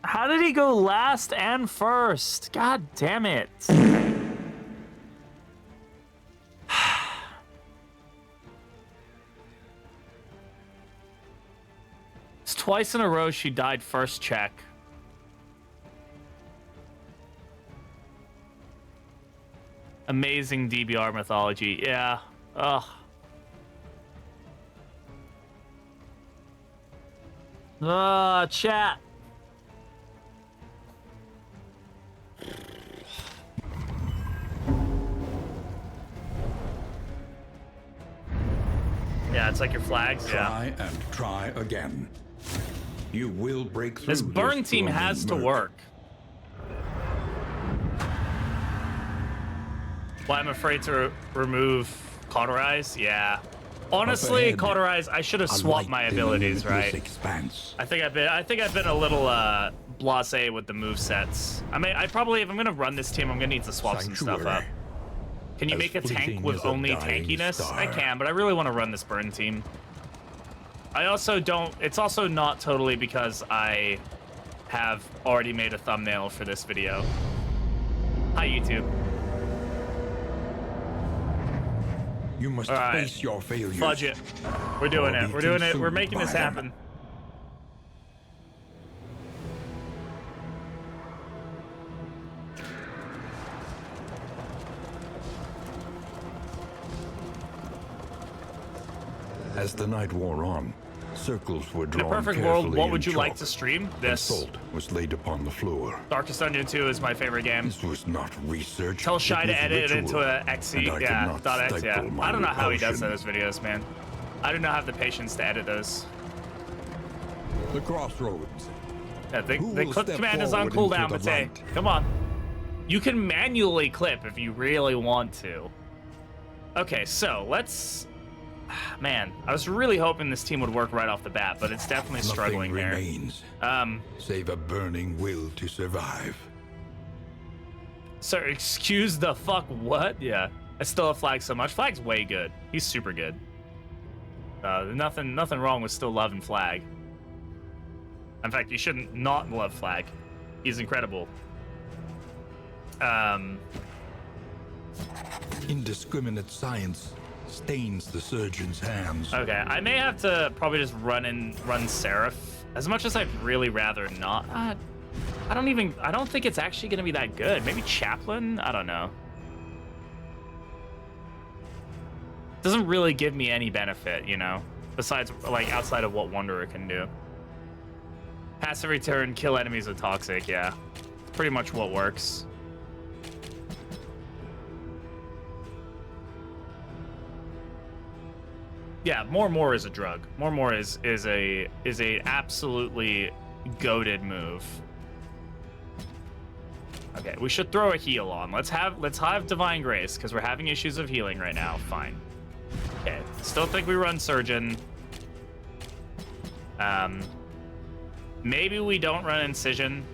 How did he go last and first? God damn it. It's twice in a row she died first check. Amazing DBR mythology. Yeah. Ugh. Chat. Yeah, it's like your flags. Try and try again. You will break through. This burn team has to work. Why I'm afraid to remove Cauterize? Yeah. Honestly, Cauterize, I should have swapped my abilities, right? I think I've been a little blasé with the movesets. I probably, if I'm gonna run this team, I'm gonna need to swap some stuff up. Can you make a tank with only tankiness? I can, but I really want to run this burn team. I also don't. It's also not totally because I have already made a thumbnail for this video. Hi, YouTube. You must face your failures. Fudge it. We're doing it. We're doing it. We're making this happen. As the night wore on, circles were drawn. In a perfect world, what would you like to stream? This. Salt was laid upon the floor. Darkest Dungeon 2 is my favorite game. This was not research. Tell Shy to edit it into a XE. Yeah, .x, yeah. I don't know how he does those videos, man. I do not have the patience to edit those. The crossroads. Yeah, the clip command is on cooldown, Matei. Come on. You can manually clip if you really want to. Okay, so let's... Man, I was really hoping this team would work right off the bat, but it's definitely struggling there. Remains, save a burning will to survive. Sir, excuse the fuck what? Yeah, I still have Flag so much. Flag's way good. He's super good. Nothing wrong with still loving Flag. In fact, you shouldn't not love Flag. He's incredible. Indiscriminate science stains the surgeon's hands. Okay, I may have to probably just run Seraph. As much as I'd really rather not. I don't think it's actually gonna be that good. Maybe Chaplain? I don't know. Doesn't really give me any benefit, you know? Besides, like, outside of what Wanderer can do. Pass every turn, kill enemies with Toxic, yeah. Pretty much what works. Yeah, more is a drug. More is a absolutely goated move. Okay, we should throw a heal on. Let's have Divine Grace because we're having issues of healing right now. Fine. Okay, still think we run Surgeon. Maybe we don't run Incision.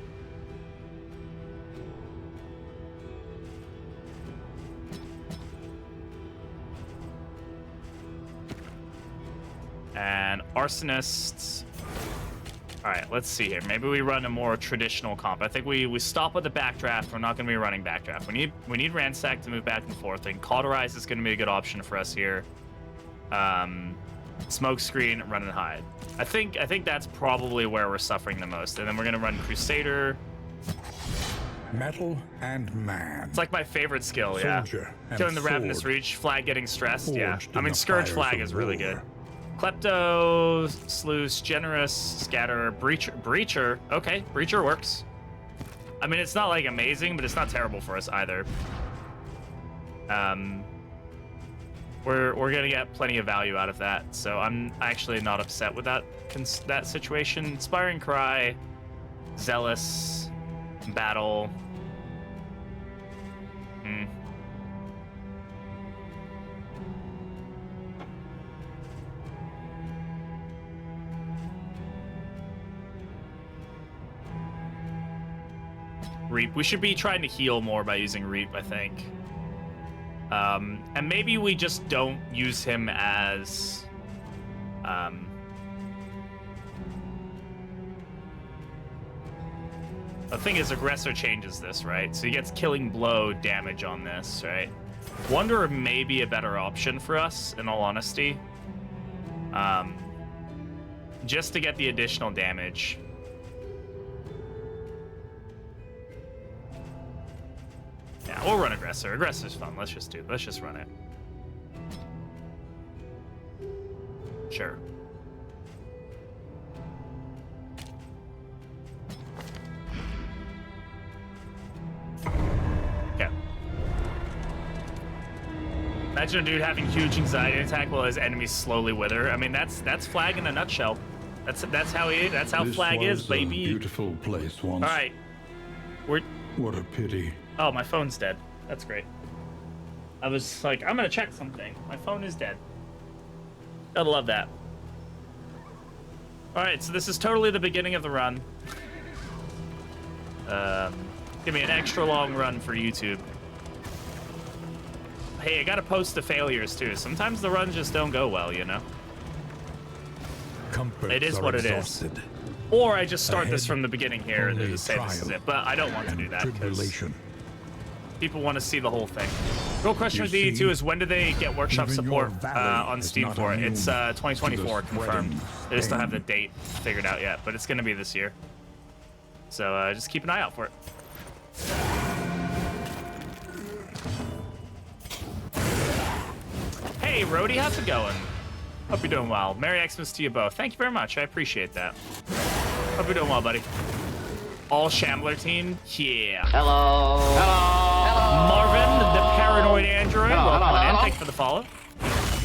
And Arsonists. All right, let's see here. Maybe we run a more traditional comp. I think we stop with the backdraft. We're not going to be running backdraft. We need Ransack to move back and forth. And Cauterize is going to be a good option for us here. Smoke Screen, Run and Hide. I think that's probably where we're suffering the most. And then we're going to run Crusader. Metal and man. It's like my favorite skill, yeah. Killing the Ravenous Reach, Flag getting stressed, yeah. I mean, Scourge Flag is really good. Klepto, Sluice, Generous, Scatter, Breacher. Okay, Breacher works. I mean, it's not like amazing, but it's not terrible for us either. We're gonna get plenty of value out of that, so I'm actually not upset with that situation. Inspiring Cry, Zealous, Battle. Reap. We should be trying to heal more by using Reap, I think. And maybe we just don't use him as... The thing is, Aggressor changes this, right? So he gets Killing Blow damage on this, right? Wanderer may be a better option for us, in all honesty. Just to get the additional damage. Yeah, we'll run Aggressor. Aggressor's fun. Let's just run it. Sure. Okay. Imagine a dude having huge anxiety attack while his enemies slowly wither. I mean, that's Flag in a nutshell. That's how Flag is, baby. Beautiful place once. All right. What a pity. Oh, my phone's dead. That's great. I was like, I'm gonna check something. My phone is dead. Gotta love that. All right, so this is totally the beginning of the run. Give me an extra long run for YouTube. Hey, I gotta post the failures too. Sometimes the runs just don't go well, you know? It is what it is. Or I just start this from the beginning here and just say this is it. But I don't want to do that because people want to see the whole thing. Real question with DD2 is when do they get workshop support on Steam for it? It's 2024 confirmed. They just don't have the date figured out yet, but it's going to be this year. So just keep an eye out for it. Hey, Rody, how's it going? Hope you're doing well. Merry Xmas to you both. Thank you very much. I appreciate that. Hope you're doing well, buddy. All Shambler team? Yeah. Hello. Hello. Marvin, the paranoid android. Welcome on in. Thanks for the follow.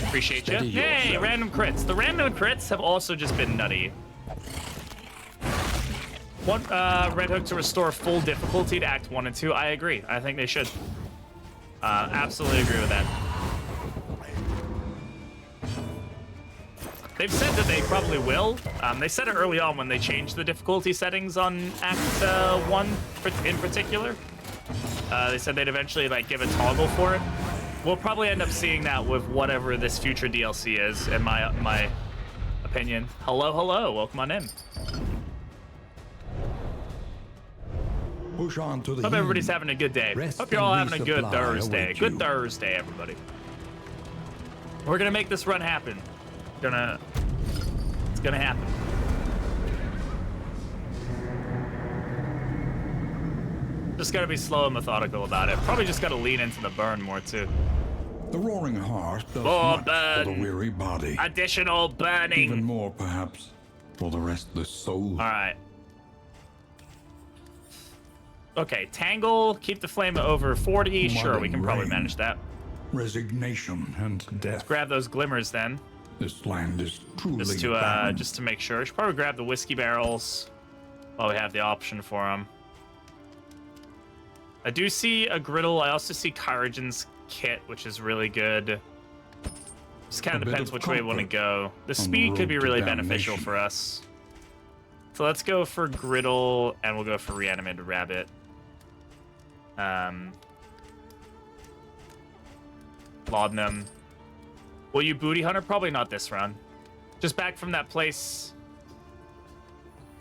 Appreciate you. Hey, random crits. The random crits have also just been nutty. Want Red Hook to restore full difficulty to Act 1 and 2? I agree. I think they should. Absolutely agree with that. They've said that they probably will. They said it early on when they changed the difficulty settings on Act 1 in particular. They said they'd eventually like give a toggle for it. We'll probably end up seeing that with whatever this future DLC is, in my opinion. Hello, welcome on in. Push on to the Hope everybody's having a good day. Hope you're all having a good Thursday. Good Thursday, everybody. We're gonna make this run happen. It's gonna happen. Just gotta be slow and methodical about it. Probably just gotta lean into the burn more too. The roaring heart does More much for the burn. weary body. Additional burning. Even more, perhaps, for the restless soul. All right. Okay, tangle, keep the flame over 40. Sure, we can probably rain. manage that. Resignation and death. Grab those glimmers then, This land is truly barren. just to make sure. We should probably grab the whiskey barrels while we have the option for them. I do see a griddle. I also see Kyrogen's kit, which is really good. Just kind A of bit depends of which way we want to comfort go. The the speed could be road to really beneficial damnation. for us. So let's go for griddle, and we'll go for reanimated rabbit. Laudanum. Will you booty hunter? Probably not this round. Just back from that place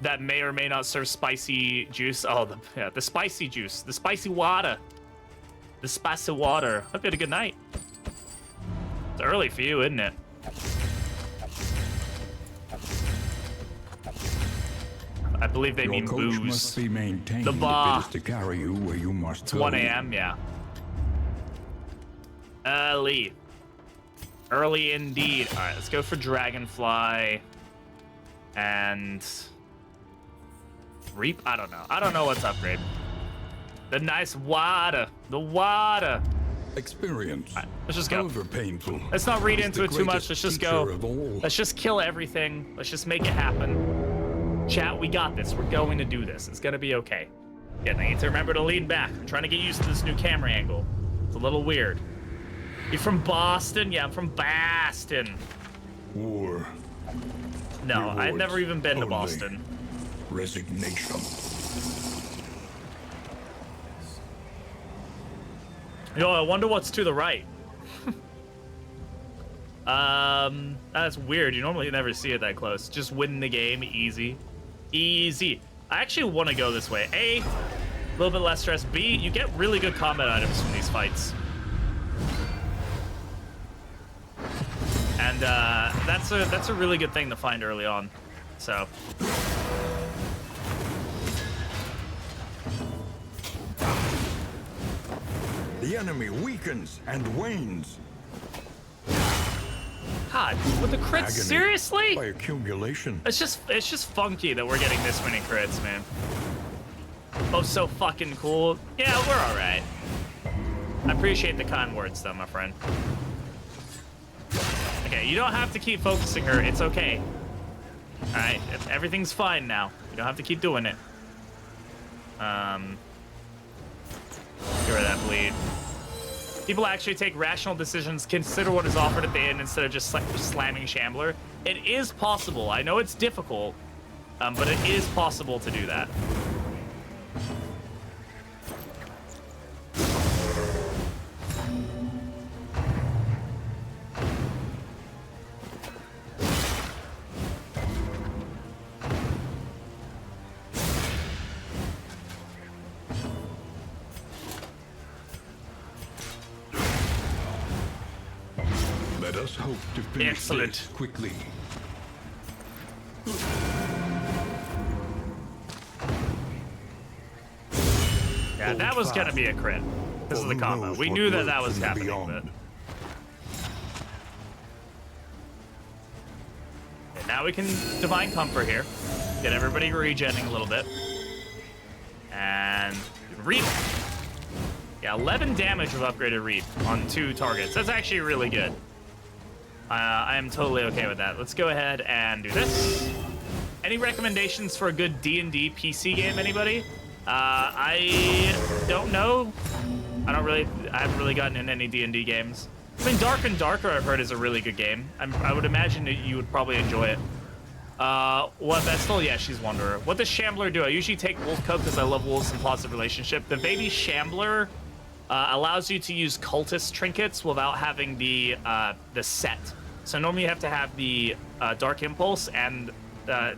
that may or may not serve spicy juice. Oh, the spicy juice. The spicy water. The spicy water. Hope you had a good night. It's early for you, isn't it? I believe they Your mean coach booze. must be maintained The bar. if it is to carry you where you must It's go. 1 a.m., yeah. Early. Early indeed. All right, let's go for Dragonfly. And... Reap? I don't know. I don't know what's upgrade. The nice water. The water. Experience, Let's just go. however painful, Let's not read is into the it too much. greatest Let's just teacher go. of all. Let's just kill everything. Let's just make it happen. Chat, we got this. We're going to do this. It's going to be okay. Yeah, I need to remember to lean back. I'm trying to get used to this new camera angle. It's a little weird. You from Boston? Yeah, I'm from Boston. War, No, I've Rewards never even been to only. Boston. resignation. Yo, I wonder what's to the right. That's weird. You normally never see it that close. Just win the game, easy. Easy. I actually want to go this way. A little bit less stress. B, you get really good combat items from these fights. And that's a really good thing to find early on. So The enemy weakens and wanes. God, with the crits, Agony seriously? By accumulation. It's just funky that we're getting this many crits, man. Oh, so fucking cool. Yeah, we're all right. I appreciate the kind words, though, my friend. Okay, you don't have to keep focusing her. It's okay. All right, everything's fine now. You don't have to keep doing it. Get rid of that bleed. People actually take rational decisions, consider what is offered at the end instead of just slamming Shambler. It is possible. I know it's difficult, but it is possible to do that. Let us hope to finish Excellent. this quickly. Yeah, that was gonna be a crit. This is the combo. We knew that that was happening, but... Okay, now we can Divine Comfort here. Get everybody regenning a little bit. And... Reap! Yeah, 11 damage with upgraded Reap on 2 targets. That's actually really good. I am totally okay with that. Let's go ahead and do this. Any recommendations for a good D&D PC game, anybody? I don't know. I haven't really gotten in any D&D games. I mean, Dark and Darker, I've heard, is a really good game. I would imagine that you would probably enjoy it. What, Vestal? Yeah, she's Wanderer. What does Shambler do? I usually take Wolf Coat because I love wolves and positive relationship. The baby Shambler allows you to use cultist trinkets without having the set. So normally you have to have the Dark Impulse and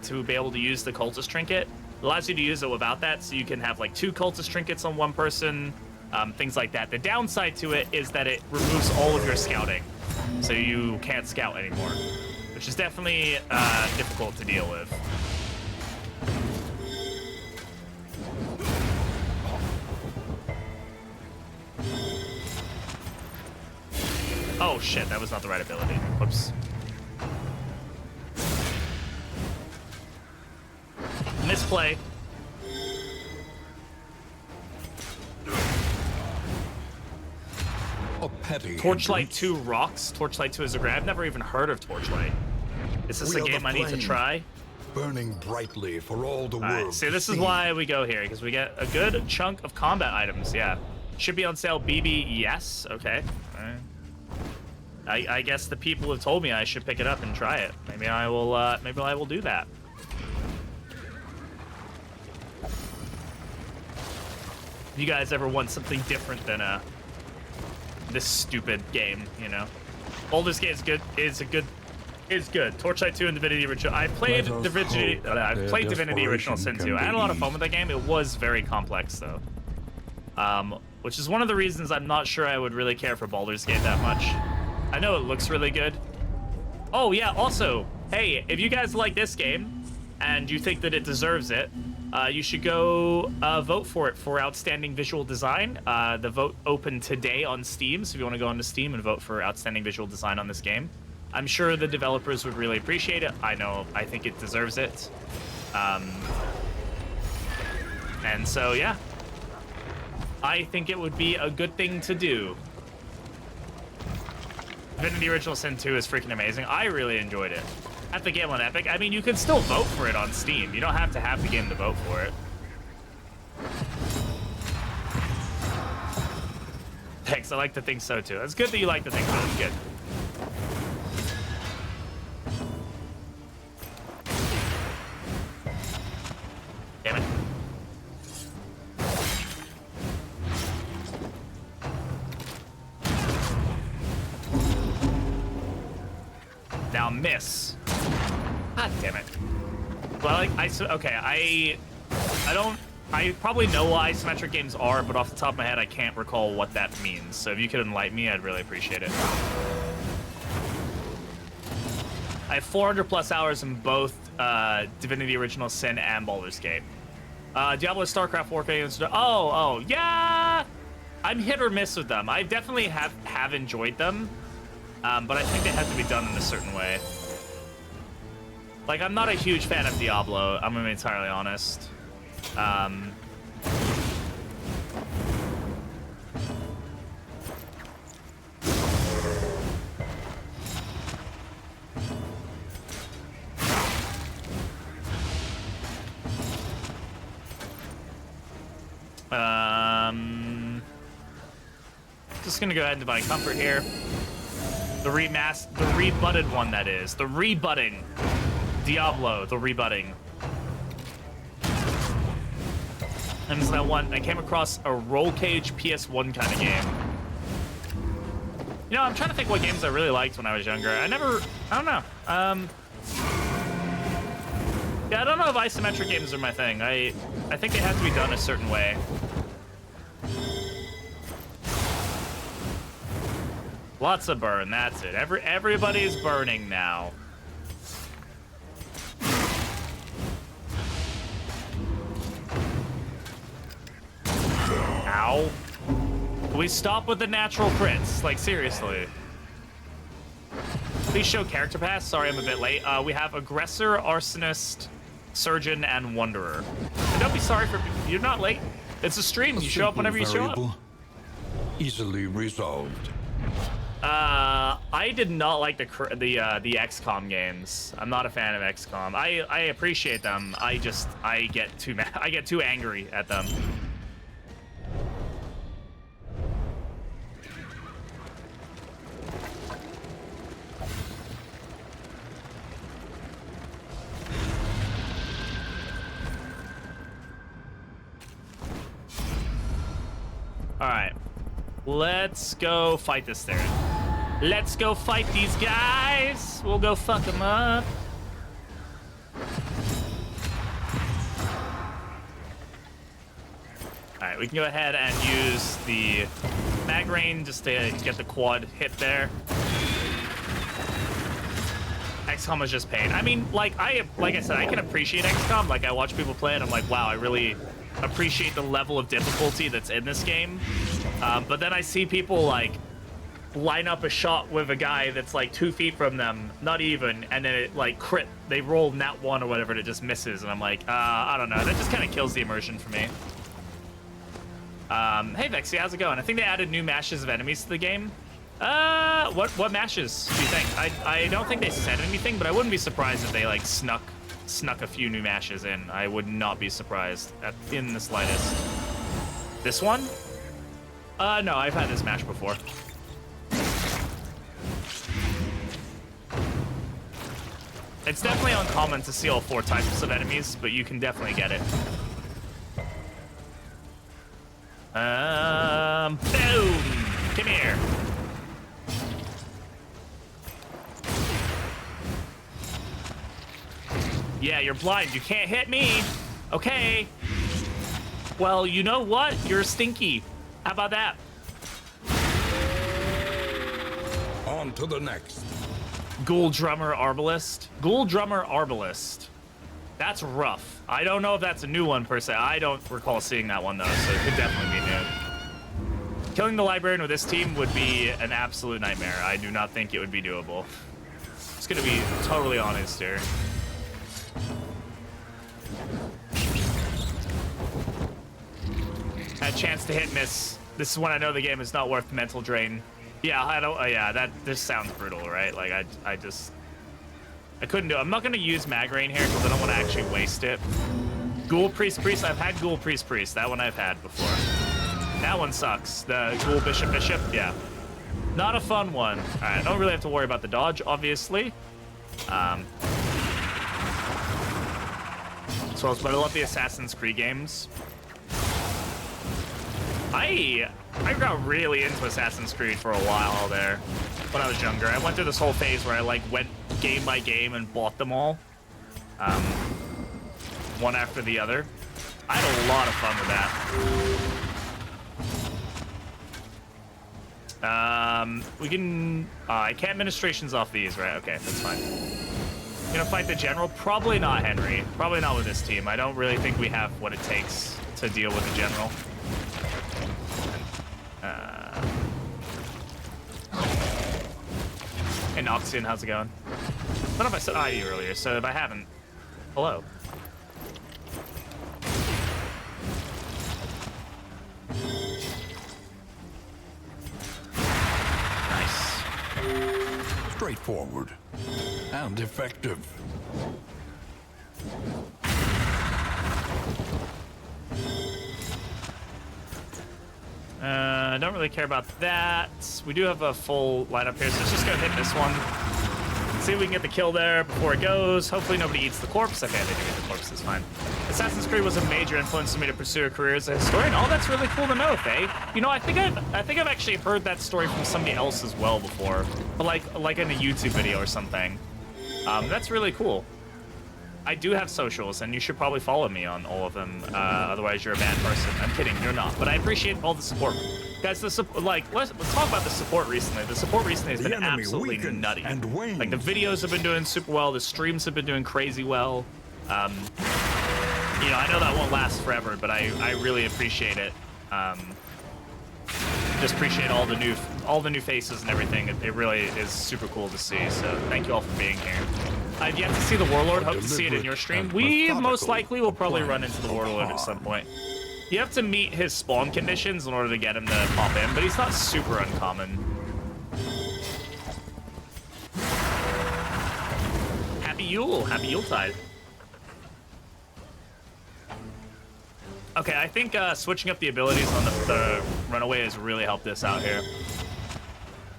to be able to use the cultist trinket. It allows you to use it without that, so you can have like 2 cultist trinkets on one person, things like that. The downside to it is that it removes all of your scouting, so you can't scout anymore, which is definitely difficult to deal with. Oh shit, that was not the right ability. Whoops. Misplay. A petty Torchlight hindrance. 2 rocks. Torchlight 2 is a great. I've never even heard of Torchlight. Is this We a are game the I need to flame, try? burning brightly for all the All world. right, see, to this is see. why we go here, because we get a good chunk of combat items, yeah. Should be on sale, BB, yes, okay. All right. I guess the people have told me I should pick it up and try it. Maybe I will do that. If you guys ever want something different than this stupid game, you know. Baldur's Gate is good. Torchlight 2 and Divinity Original. I played Let us Divinity. hope that I've their played Divinity Original Sin desperation 2. I can had a be lot of fun eased. with that game. It was very complex though. Which is one of the reasons I'm not sure I would really care for Baldur's Gate that much. I know it looks really good. Oh yeah. Also, hey, if you guys like this game and you think that it deserves it, you should go vote for it for Outstanding Visual Design. The vote opened today on Steam, so if you want to go onto Steam and vote for Outstanding Visual Design on this game, I'm sure the developers would really appreciate it. I think it deserves it. And so, yeah. I think it would be a good thing to do. Divinity Original Sin 2 is freaking amazing. I really enjoyed it. At the game on Epic, I mean, you can still vote for it on Steam. You don't have to have the game to vote for it. Thanks, I like to think so too. It's good that you like to think so. It's good. Damn it. Now miss. God damn it. Well, I probably know what isometric games are, but off the top of my head, I can't recall what that means. So if you could enlighten me, I'd really appreciate it. I have 400 plus hours in both Divinity Original Sin and Baldur's Gate. Diablo, StarCraft, Warcraft, oh, yeah! I'm hit or miss with them. I definitely have enjoyed them, but I think they have to be done in a certain way. Like, I'm not a huge fan of Diablo, I'm gonna be entirely honest. Just gonna go ahead and divine comfort here. The rebutted one, that is. The rebutting. Diablo, the rebutting. And it's that one, I came across a roll cage PS1 kind of game. You know, I'm trying to think what games I really liked when I was younger. I don't know. Yeah, I don't know if isometric games are my thing. I think they have to be done a certain way. Lots of burn, that's it. Everybody's burning now. Ow. Can we stop with the natural crits? Like, seriously. Please show character pass. Sorry, I'm a bit late. We have Aggressor, Arsonist, Surgeon, and Wanderer. And don't be sorry for... You're not late. It's a stream. You show up whenever you show up. Easily resolved. I did not like the XCOM games. I'm not a fan of XCOM. I appreciate them. I get too mad. I get too angry at them. All right. Let's go fight this thing. Let's go fight these guys. We'll go fuck them up. All right, we can go ahead and use the mag rain just to get the quad hit there. XCOM was just pain. I mean, like I said, I can appreciate XCOM. Like, I watch people play it, I'm like, wow, I really appreciate the level of difficulty that's in this game. But then I see people like line up a shot with a guy that's like 2 feet from them, not even, and then it like crit. They roll nat 1 or whatever, and it just misses, and I'm like, I don't know. That just kind of kills the immersion for me. Hey Vexy, how's it going? I think they added new mashes of enemies to the game. What mashes do you think? I don't think they said anything, but I wouldn't be surprised if they like snuck a few new mashes in. I would not be surprised in the slightest. This one? No, I've had this mash before. It's definitely uncommon to see all 4 types of enemies, but you can definitely get it. Boom! Come here. Yeah, you're blind. You can't hit me. Okay. Well, you know what? You're stinky. How about that? On to the next. Ghoul Drummer Arbalist. Ghoul Drummer Arbalist. That's rough. I don't know if that's a new one per se. I don't recall seeing that one though, so it could definitely be new. Killing the librarian with this team would be an absolute nightmare. I do not think it would be doable. It's gonna be totally honest here. Had a chance to hit and miss. This is when I know the game is not worth mental drain. Yeah, I don't. Yeah, this sounds brutal, right? Like I couldn't do it. I'm not gonna use Magrain here because I don't want to actually waste it. Ghoul Priest. I've had Ghoul Priest. That one I've had before. That one sucks. The Ghoul Bishop. Yeah, not a fun one. All right, I don't really have to worry about the dodge, obviously. So, but I love the Assassin's Creed games. I got really into Assassin's Creed for a while there when I was younger. I went through this whole phase where I like went game by game and bought them all, one after the other. I had a lot of fun with that. We can. I can't administrations off these, right? Okay, that's fine. Gonna fight the general? Probably not, Henry. Probably not with this team. I don't really think we have what it takes to deal with the general. Hey Noxian, how's it going? I don't know if I said hi to you earlier, so if I haven't, hello. Nice. Straightforward and effective. I don't really care about that. We do have a full lineup here, so let's just go hit this one. See if we can get the kill there before it goes. Hopefully nobody eats the corpse. Okay, they do eat the corpse, it's fine. Assassin's Creed was a major influence on me to pursue a career as a historian. Oh, that's really cool to know, Faye. You know, I think I've actually heard that story from somebody else as well before, but like in a YouTube video or something. That's really cool. I do have socials, and you should probably follow me on all of them. Otherwise, you're a bad person. I'm kidding, you're not. But I appreciate all the support, guys. Let's talk about the support recently. The support recently has been absolutely nutty. Like the videos have been doing super well. The streams have been doing crazy well. You know, I know that won't last forever, but I really appreciate it. Just appreciate all the new faces and everything. It really is super cool to see. So thank you all for being here. I've yet to see the Warlord. Hope to see it in your stream. We most likely will probably run into the Warlord at some point. You have to meet his spawn conditions in order to get him to pop in, but he's not super uncommon. Happy Yule. Happy Yuletide. Okay, I think switching up the abilities on the Runaway has really helped this out here.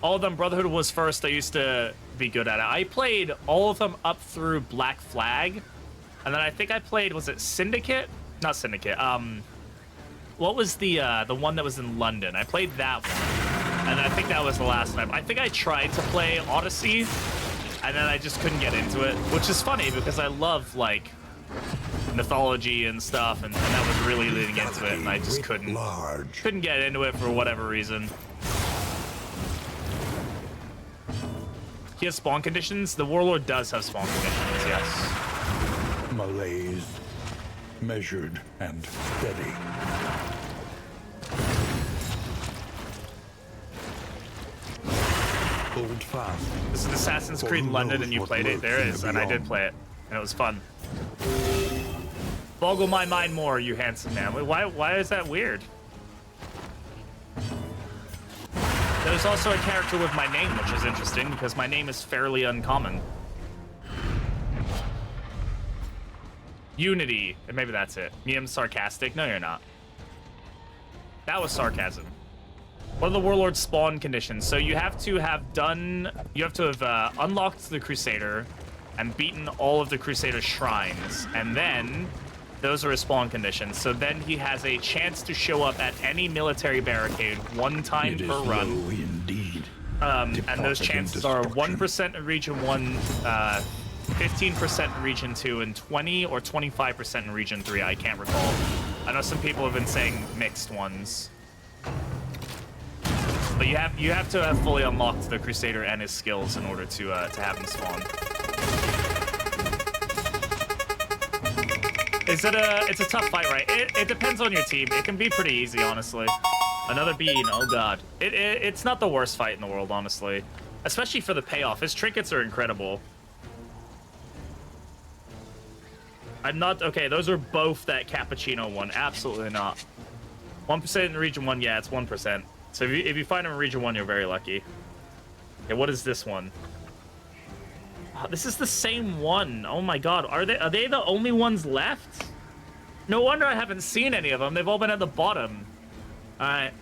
All of them, Brotherhood was first. I used to be good at it. I played all of them up through Black Flag, and then I think I played, was it Syndicate? Not Syndicate. What was the one that was in London? I played that one, and I think that was the last time. I think I tried to play Odyssey, and then I just couldn't get into it, which is funny because I love like mythology and stuff, and that was really leading into it, and I just couldn't get into it for whatever reason. He has spawn conditions? The Warlord does have spawn conditions, yes. Malaise, measured and steady. Hold fast. This is Assassin's For Creed who London, knows and you what played it. lurks There in it is, the and I did beyond. play it, and it was fun. Boggle my mind more, you handsome man. Wait, why is that weird? There's also a character with my name, which is interesting because my name is fairly uncommon. Unity, and maybe that's it. Me, I'm sarcastic. No, you're not. That was sarcasm. What are the Warlord spawn conditions? So you have to have unlocked the Crusader and beaten all of the Crusader shrines, and then those are his spawn conditions. So then he has a chance to show up at any military barricade one time It is per run. low indeed. And those Depart in chances are destruction. 1% in Region 1, 15% in Region 2, and 20 or 25% in Region 3. I can't recall. I know some people have been saying mixed ones. But you have to have fully unlocked the Crusader and his skills in order to have him spawn. It's a tough fight, right? It depends on your team. It can be pretty easy, honestly. Another bean, oh god. It's not the worst fight in the world, honestly. Especially for the payoff. His trinkets are incredible. I'm not, okay, those are both that cappuccino one. Absolutely not. 1% in Region 1, yeah, it's 1%. So if you find him in Region 1, you're very lucky. Okay, what is this one? Oh, this is the same one. Oh my god, are they the only ones left? No wonder I haven't seen any of them. They've all been at the bottom. Alright.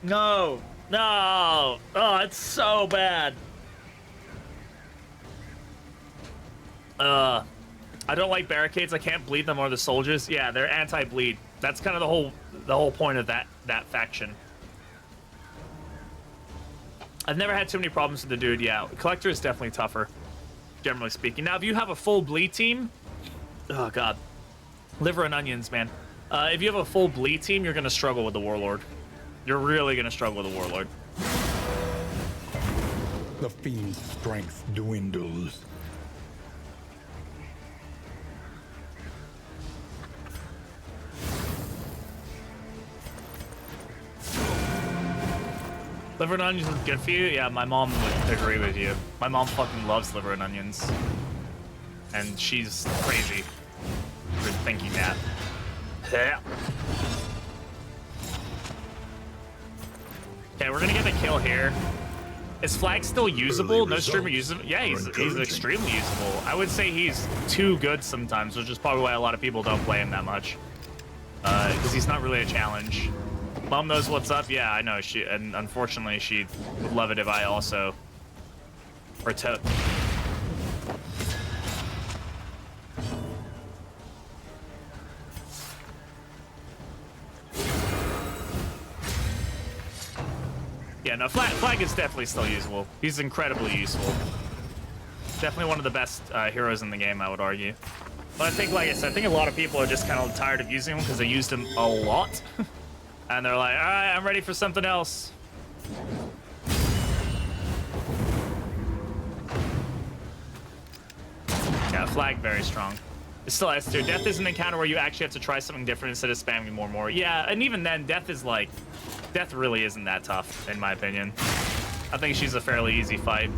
No. No. Oh, it's so bad. I don't like barricades. I can't bleed them or the soldiers. Yeah, they're anti-bleed. That's kind of the whole point of that faction. I've never had too many problems with the dude. Yeah, Collector is definitely tougher, generally speaking. Now, if you have a full bleed team, oh god, liver and onions, man. If you have a full bleed team, you're gonna struggle with the Warlord. You're really gonna struggle with the Warlord. The fiend's strength dwindles. Liver and onions is good for you? Yeah, my mom would agree with you. My mom fucking loves liver and onions. And she's crazy for thinking that. Okay, we're gonna get a kill here. Is Flag still usable? No streamer uses him? Yeah, he's extremely usable. I would say he's too good sometimes, which is probably why a lot of people don't play him that much. Because he's not really a challenge. Mom knows what's up. Yeah, I know. And unfortunately, she would love it if I also partook. Yeah, no, Flag is definitely still usable. He's incredibly useful. Definitely one of the best heroes in the game, I would argue. But I think, like I said, I think a lot of people are just kind of tired of using him because they used him a lot. And they're like, all right, I'm ready for something else. Yeah, Flag very strong. It's still S tier. Death is an encounter where you actually have to try something different instead of spamming more and more. Yeah, and even then, Death really isn't that tough, in my opinion. I think she's a fairly easy fight.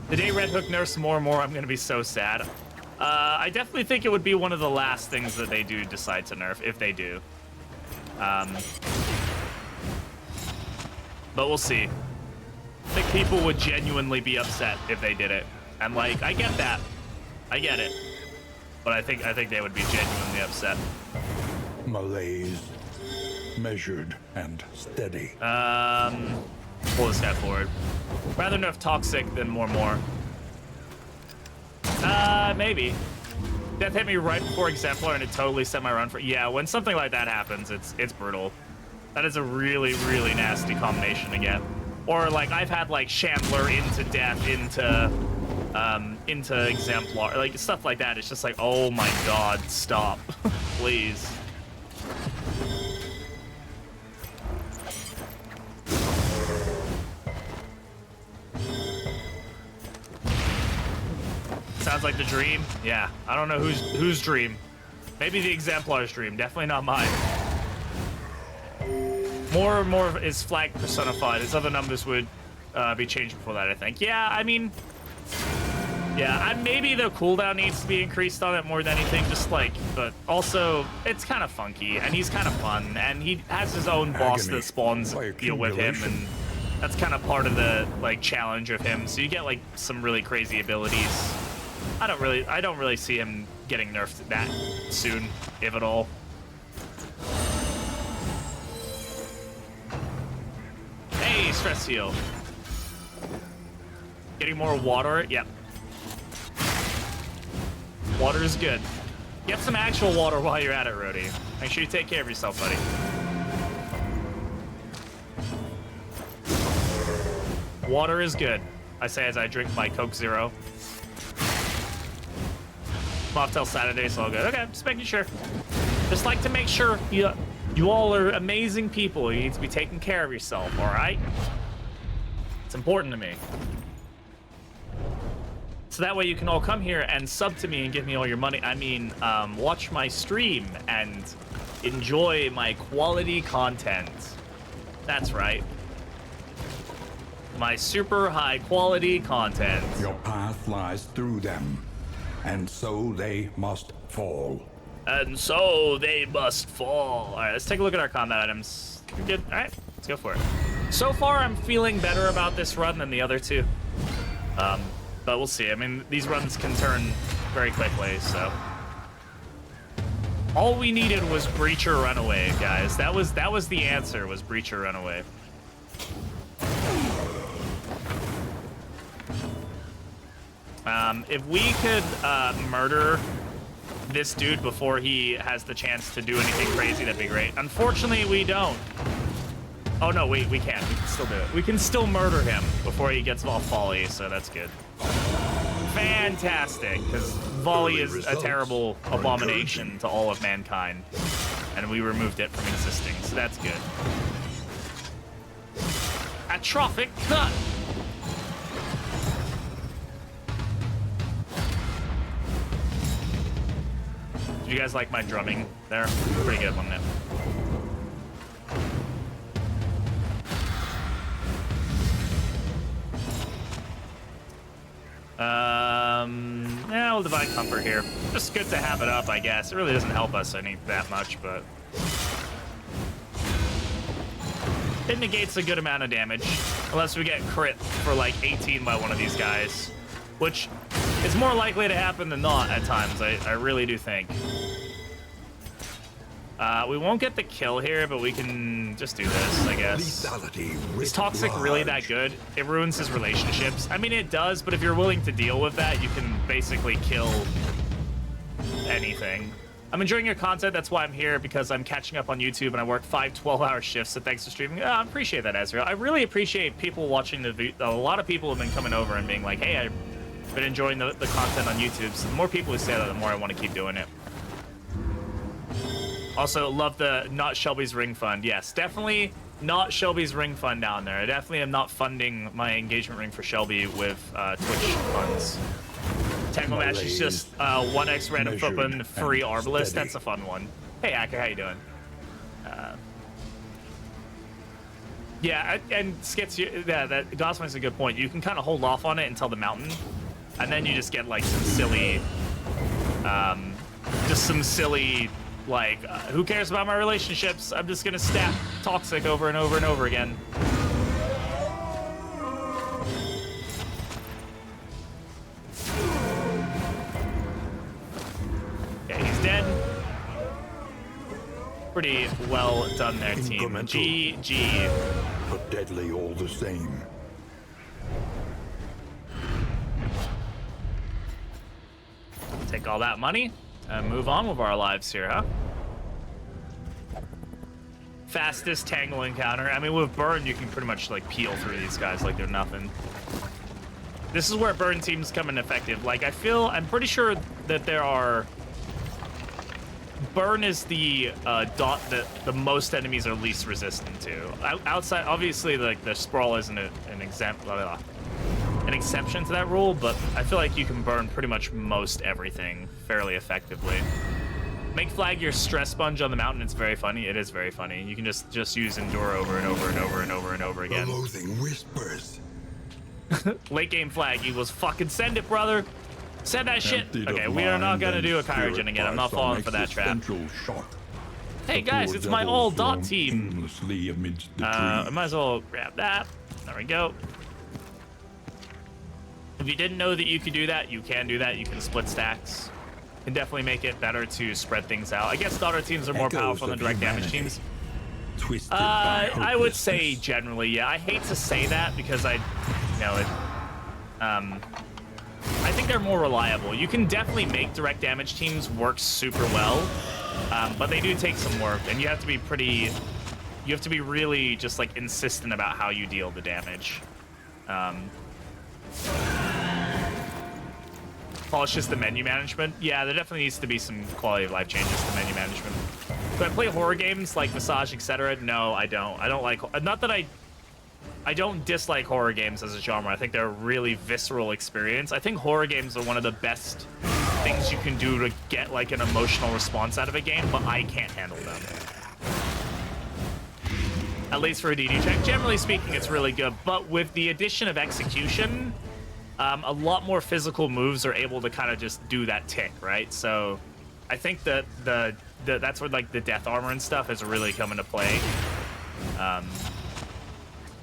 The day Red Hook nerfs more and more, I'm gonna be so sad. I definitely think it would be one of the last things that they do decide to nerf, if they do. But we'll see. I think people would genuinely be upset if they did it. And like, I get that. I get it. But I think they would be genuinely upset. Malaise. Measured and steady. Pull this guy forward. Rather nerf Toxic than more. Maybe. Death hit me right before Exemplar and it totally set my run for... Yeah, when something like that happens, it's brutal. That is a really, really nasty combination to get. Or like, I've had like Chandler into Death into Exemplar, like stuff like that. It's just like, oh my god, stop. Please. Sounds like the dream. Yeah, I don't know whose dream. Maybe the Exemplar's dream. Definitely not mine. More is flag personified. His other numbers would be changed before that, I think. Yeah, I mean, yeah, maybe the cooldown needs to be increased on it more than anything. Just like, but also it's kind of funky and he's kind of fun and he has his own boss that spawns deal with him, and that's kind of part of the like challenge of him. So you get like some really crazy abilities. I don't really see him getting nerfed that soon, if at all. Hey, stress heal. Getting more water? Yep. Water is good. Get some actual water while you're at it, Rhodey. Make sure you take care of yourself, buddy. Water is good. I say as I drink my Coke Zero. I'm off till Saturday, so all good. Okay, just making sure. Just like to make sure you all are amazing people. You need to be taking care of yourself, all right? It's important to me. So that way you can all come here and sub to me and give me all your money. I mean, watch my stream and enjoy my quality content. That's right. My super high quality content. Your path lies through them, and so they must fall. And so they must fall. All right, let's take a look at our combat items. You're good. All right, let's go for it. So far, I'm feeling better about this run than the other two. But we'll see. I mean, these runs can turn very quickly, so. All we needed was Breach or Runaway, guys. That was the answer, was Breach or Runaway. If we could murder this dude before he has the chance to do anything crazy, that'd be great. Unfortunately, we don't. Oh no, we can. We can still do it. We can still murder him before he gets all volley, so that's good. Fantastic, because volley is a terrible abomination to all of mankind, and we removed it from existing, so that's good. Atrophic cut. Did you guys like my drumming there? Pretty good, wasn't it? Yeah, we'll Divine Comfort here. Just good to have it up, I guess. It really doesn't help us any that much, but it negates a good amount of damage, unless we get crit for like 18 by one of these guys, which is more likely to happen than not at times. I really do think. We won't get the kill here, but we can just do this, I guess. Is Toxic really that good? It ruins his relationships. I mean, it does, but if you're willing to deal with that, you can basically kill anything. I'm enjoying your content. That's why I'm here, because I'm catching up on YouTube, and I work 5 12-hour shifts, so thanks for streaming. I appreciate that, Ezra. I really appreciate people watching the video. A lot of people have been coming over and being like, hey, I've been enjoying the content on YouTube. So the more people who say that, the more I want to keep doing it. Also, love the not Shelby's Ring Fund. Yes, definitely not Shelby's Ring Fund down there. I definitely am not funding my engagement ring for Shelby with Twitch funds. Tangle Match is just 1x random footman, free Arbalist. That's a fun one. Hey, Acker, how you doing? Yeah, and Skits, yeah, that Gosman's a good point. You can kind of hold off on it until the mountain, and then you just get like some silly, like, who cares about my relationships? I'm just gonna stat Toxic over and over and over again. Okay, he's dead. Pretty well done there, team. GG. But deadly all the same. Take all that money and move on with our lives here, huh? Fastest Tangle encounter. I mean, with Burn, you can pretty much like peel through these guys like they're nothing. This is where Burn teams come in effective. Like, I'm pretty sure that there are... Burn is the dot that the most enemies are least resistant to. Outside, obviously, like the sprawl isn't an example. an exception to that rule, but I feel like you can burn pretty much most everything fairly effectively. Make flag your stress sponge on the mountain. It's very funny. It is very funny. You can just use endure over and over and over and over and over again. The loathing whispers. Late game flag equals fucking send it, brother. Send that shit. Emptied Okay, of we are not mind gonna and do a spirit Kyrogen again. I'm by not some falling for that trap. existential shock. Hey The guys, poor it's my devils all dot roam team. aimlessly amidst the I trees. might as well grab that. There we go. If you didn't know that you could do that, you can do that. You can split stacks. Can definitely make it better to spread things out. I guess daughter teams are more Echoes powerful than of direct damage humanity. teams. Twisted by I would say hopelessness. generally, yeah. I hate to say that because I think they're more reliable. You can definitely make direct damage teams work super well, but they do take some work, and you have to be really just like insistent about how you deal the damage. Polish just the menu management. Yeah, there definitely needs to be some quality of life changes to menu management. Do I play horror games like Visage, etc.? No, I don't. I don't like. Not that I don't dislike horror games as a genre. I think they're a really visceral experience. I think horror games are one of the best things you can do to get like an emotional response out of a game, but I can't handle them. At least for a DD check. Generally speaking, it's really good, but with the addition of execution, a lot more physical moves are able to kind of just do that tick, right? So I think that that's where like the death armor and stuff is really come into play.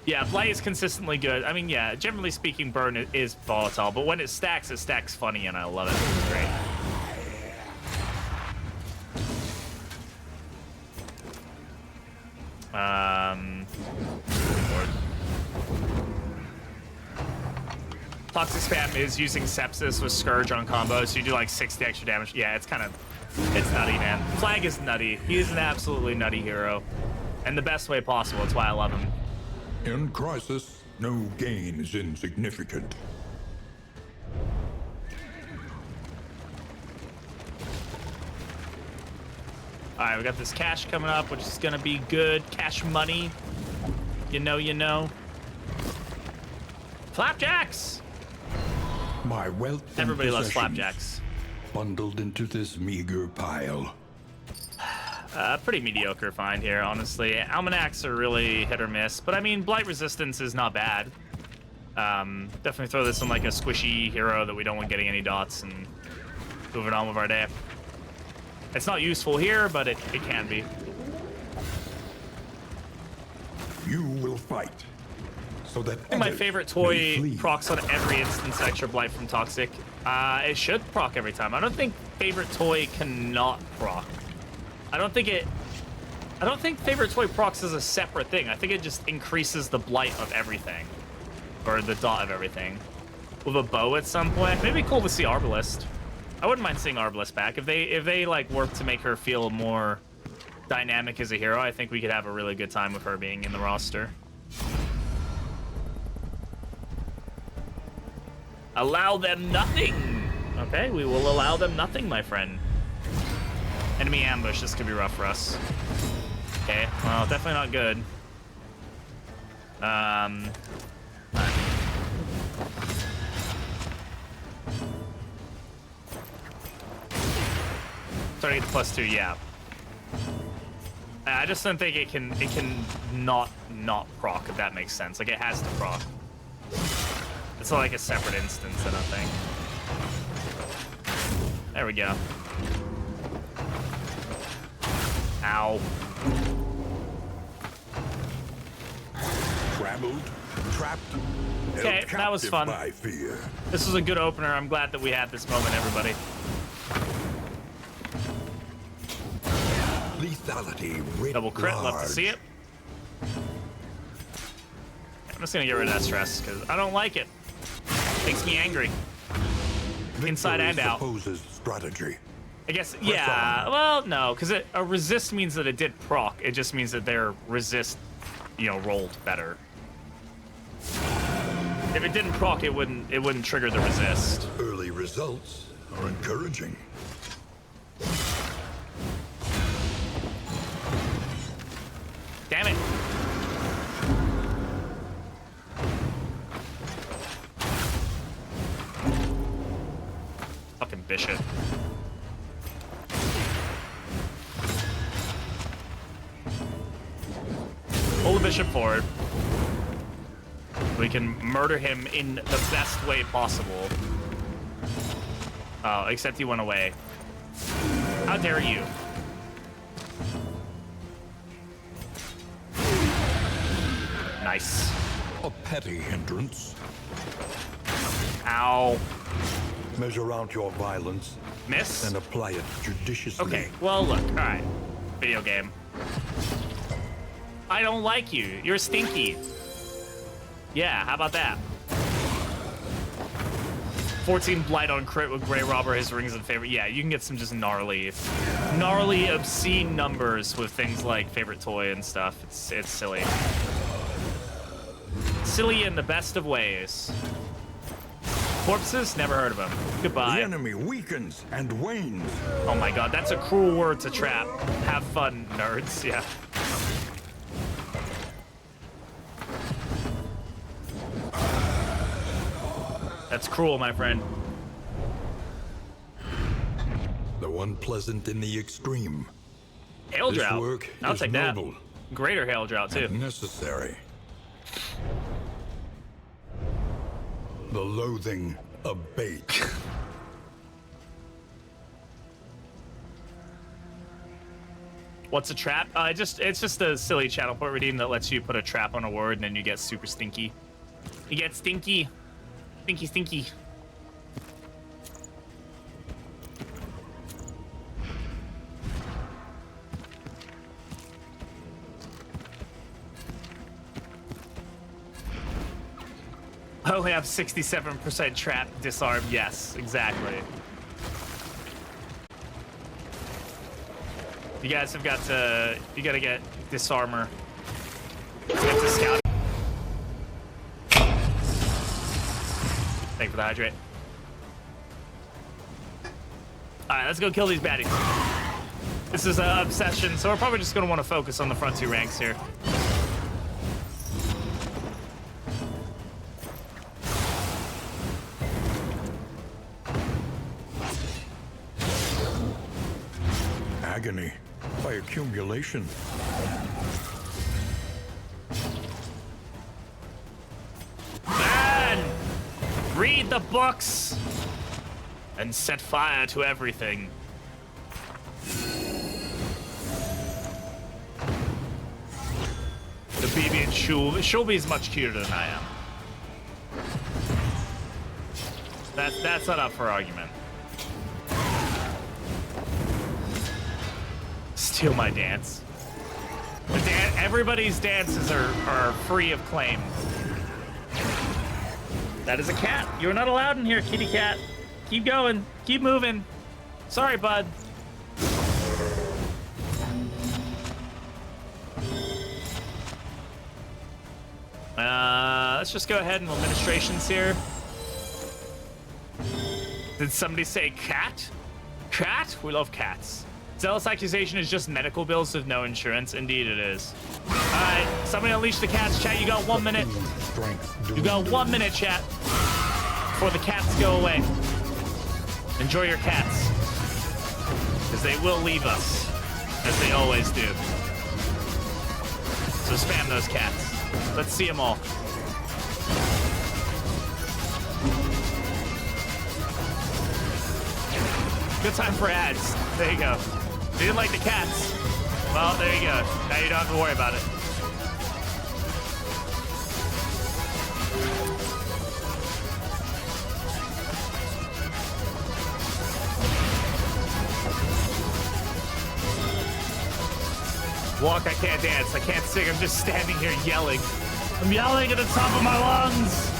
Yeah, Blight is consistently good. I mean, yeah, generally speaking, burn is volatile, but when it stacks funny, and I love it. It's great. Toxic spam is using Sepsis with Scourge on combos, so you do like 60 extra damage. Yeah, it's nutty, man. Flag is nutty. He is an absolutely nutty hero. And the best way possible. That's why I love him. In crisis, no gain is insignificant. Alright, we got this cash coming up, which is gonna be good. Cash money. You know. Flapjacks! My wealth and Everybody loves possessions flapjacks. bundled into this meager pile. Pretty mediocre find here, honestly. Almanacs are really hit or miss, but I mean, Blight Resistance is not bad. Definitely throw this in like a squishy hero that we don't want getting any dots and moving on with our day. It's not useful here, but it can be. You will fight, so that I think my others favorite may toy flee. procs on every instance extra Blight from Toxic. It should proc every time. I don't think favorite toy cannot proc. I don't think favorite toy procs is a separate thing. I think it just increases the blight of everything, or the dot of everything. With a bow at some point, maybe cool to see Arbalist. I wouldn't mind seeing Arbalist back if they like work to make her feel more dynamic as a hero. I think we could have a really good time with her being in the roster. Allow them nothing. Okay, we will allow them nothing, my friend. Enemy ambush. This could be rough for us. Okay, well, definitely not good. Starting at the +2, yeah. I just don't think it can not proc, if that makes sense. Like, it has to proc. It's not like a separate instance, I don't think. There we go. Ow. Trampled, trapped, Okay, held that was captive fun. by fear. This was a good opener. I'm glad that we had this moment, everybody. Lethality writ Double crit, love to large. see it. I'm just gonna get rid of that stress, because I don't like it. Makes me angry. Inside Victory and out. supposes strategy. I guess, yeah, well, no, because a resist means that it did proc. It just means that their resist, rolled better. If it didn't proc, it wouldn't trigger the resist. Early results are encouraging. Damn it. bishop forward. We can murder him in the best way possible. Oh, except he went away. How dare you? Nice. A petty hindrance. Ow. Measure out your violence Miss? and apply it judiciously. Okay, well, look. All right. Video game. I don't like you. You're stinky. Yeah, how about that? 14 blight on crit with Grey Robber, his rings in favor. Yeah, you can get some just gnarly, obscene numbers with things like favorite toy and stuff. It's silly. Silly in the best of ways. Corpses? Never heard of them. Goodbye. The enemy weakens and wanes. Oh my god, that's a cruel word to trap. Have fun, nerds. Yeah. That's cruel, my friend. Though unpleasant in the extreme. Hail This drought. work I'll is take that. noble. Greater hail drought, too. Necessary. The loathing of bait. What's a trap? It's just a silly channel point redeem that lets you put a trap on a word and then you get super stinky. You get stinky. Stinky, stinky. I only have 67% trap disarm. Yes, exactly. You guys have got to. You gotta get disarmor. Get to scout. Thank you for the hydrate. All right, let's go kill these baddies. This is an obsession, so we're probably just gonna want to focus on the front two ranks here. Agony by accumulation. Man! Read the books! And set fire to everything. The BB and Shulby is much cuter than I am. That's not up for argument. Steal my dance. Everybody's dances are free of claim. That is a cat. You're not allowed in here, kitty cat. Keep going. Keep moving. Sorry, bud. Let's just go ahead and administrations here. Did somebody say cat? Cat? We love cats. Zealous accusation is just medical bills with no insurance. Indeed it is. All right, somebody unleash the cats, chat. You got 1 minute. You got 1 minute, chat, before the cats go away. Enjoy your cats, because they will leave us, as they always do. So spam those cats. Let's see them all. Good time for ads. There you go. You didn't like the cats. Well, there you go. Now you don't have to worry about it. Walk, I can't dance. I can't sing. I'm just standing here yelling. I'm yelling at the top of my lungs.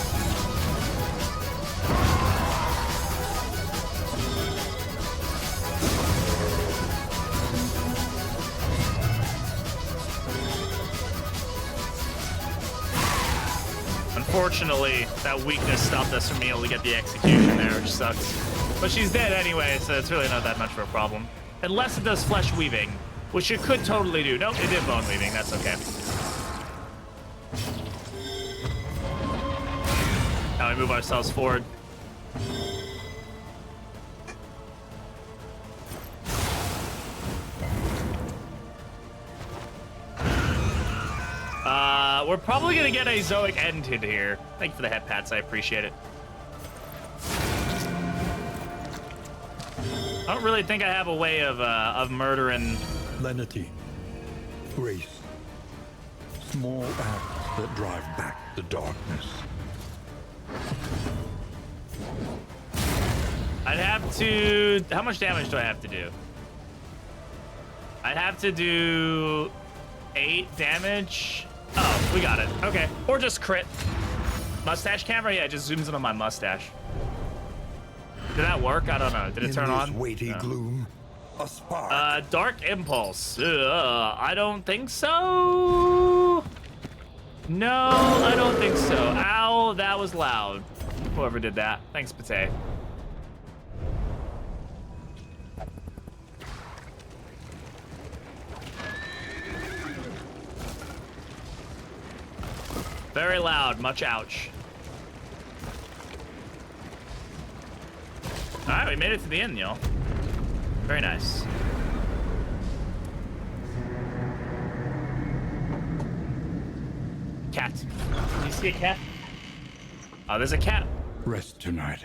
Unfortunately, that weakness stopped us from being able to get the execution there, which sucks. But she's dead anyway, so it's really not that much of a problem. Unless it does flesh weaving, which it could totally do. Nope, it did bone weaving. That's okay. Now we move ourselves forward. We're probably gonna get a Zoic ended here. Thank you for the head pats. I appreciate it. I don't really think I have a way of murdering. Lenity, grace, small acts that drive back the darkness. I'd have to. How much damage do I have to do? I'd have to do 8 damage. Oh, we got it. Okay. Or just crit. Mustache camera? Yeah, it just zooms in on my mustache. Did that work? I don't know. Did it turn on? In this weighty No. gloom, a spark. Dark Impulse. I don't think so. No, I don't think so. Ow, that was loud. Whoever did that. Thanks, Pate. Very loud, much ouch. All right, we made it to the end, y'all. Very nice. Cat. Do you see a cat? Oh, there's a cat Rest tonight.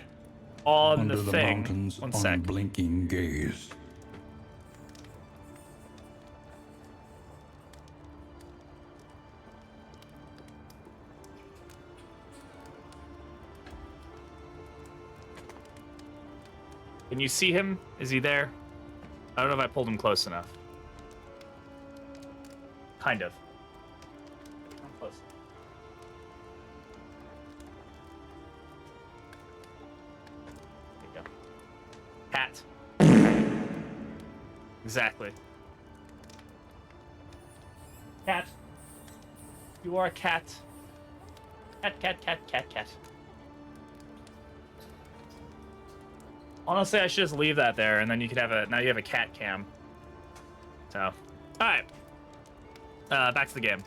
on Under the the thing. mountains, One sec. unblinking gaze. Can you see him? Is he there? I don't know if I pulled him close enough. Kind of. I'm close. There you go. Cat. Exactly. Cat. You are a cat. Cat, cat, cat, cat, cat. Honestly, I should just leave that there, and then you could have now you have a cat cam. So, all right. Back to the game.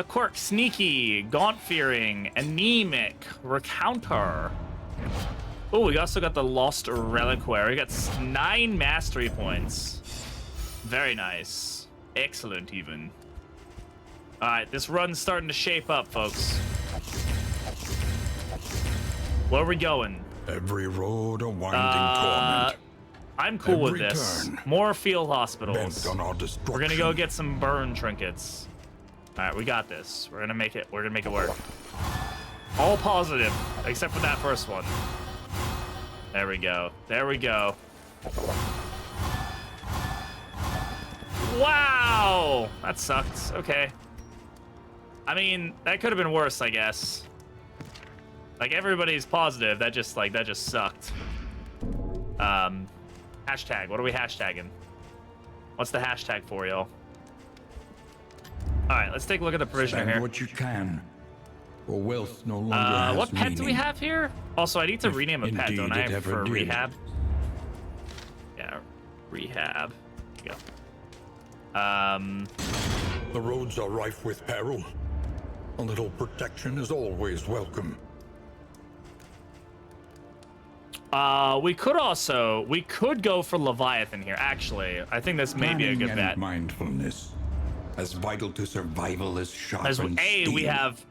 Quirk, Sneaky, Gaunt-Fearing, Anemic, Recounter. Oh, we also got the Lost Reliquary. We got 9 mastery points. Very nice. Excellent, even. All right, this run's starting to shape up, folks. Where are we going? Every road a winding torment. I'm cool with Every this. turn. More field hospitals. Bent on our destruction. We're gonna go get some burn trinkets. All right, we got this. We're gonna make it. We're gonna make it work. All positive, except for that first one. There we go. There we go. Wow, that sucked. Okay. I mean, that could have been worse, I guess. Like, everybody's positive. That just sucked. Hashtag. What are we hashtagging? What's the hashtag for, y'all? All right, let's take a look at the provisioner Spend here. what you can, for wealth no longer has What pet do we meaning. have here? Also, I need to If rename a pet, indeed don't I, it ever for did. rehab? Yeah, rehab. Here we go. The roads are rife with peril. A little protection is always welcome. We could go for Leviathan here, actually. I think this may be a good Planning bet. and mindfulness, as vital to survival as sharp As and we have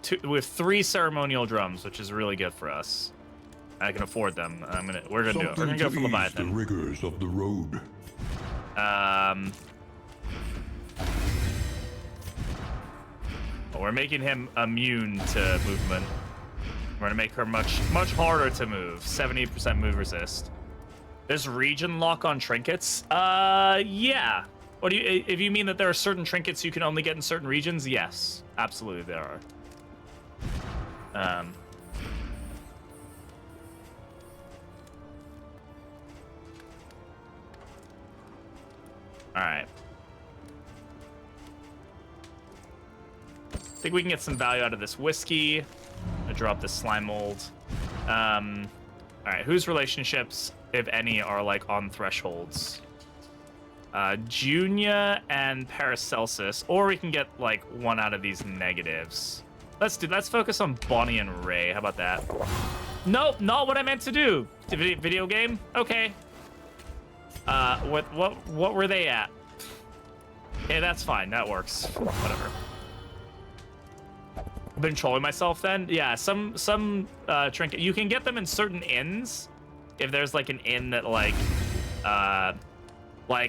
3 ceremonial drums, which is really good for us. I can afford them. We're gonna do it. We're gonna go for the Leviathan. rigors of the road. We're making him immune to movement. We're gonna make her much harder to move. 70% move resist. There's region lock on trinkets. Yeah. What do you? If you mean that there are certain trinkets you can only get in certain regions, yes, absolutely there are. All right. I think we can get some value out of this whiskey. I drop this slime mold. All right, whose relationships, if any, are like on thresholds? Junia and Paracelsus, or we can get like one out of these negatives. Let's focus on Bonnie and Ray. How about that? Nope, not what I meant to do. Video game? Okay. What were they at? Yeah, that's fine. That works. Whatever. I've been trolling myself then. Yeah, some trinket. You can get them in certain inns. If there's like an inn that like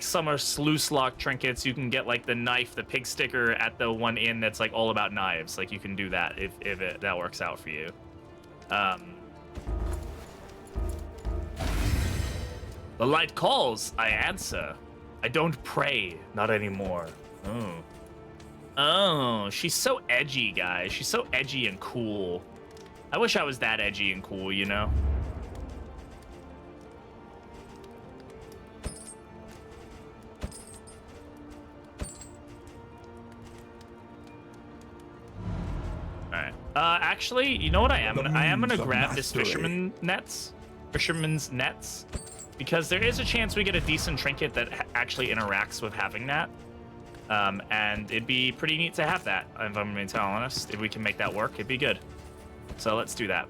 some are sluice lock trinkets, you can get like the knife, the pig sticker at the one inn that's like all about knives. Like you can do that if that works out for you. The light calls, I answer. I don't pray, not anymore. Oh, she's so edgy, guys. She's so edgy and cool. I wish I was that edgy and cool, you know? Alright. Actually, you know what I am gonna grab this fisherman's nets, because there is a chance we get a decent trinket that actually interacts with having that. And it'd be pretty neat to have that, if I'm being totally honest. If we can make that work, it'd be good. So let's do that.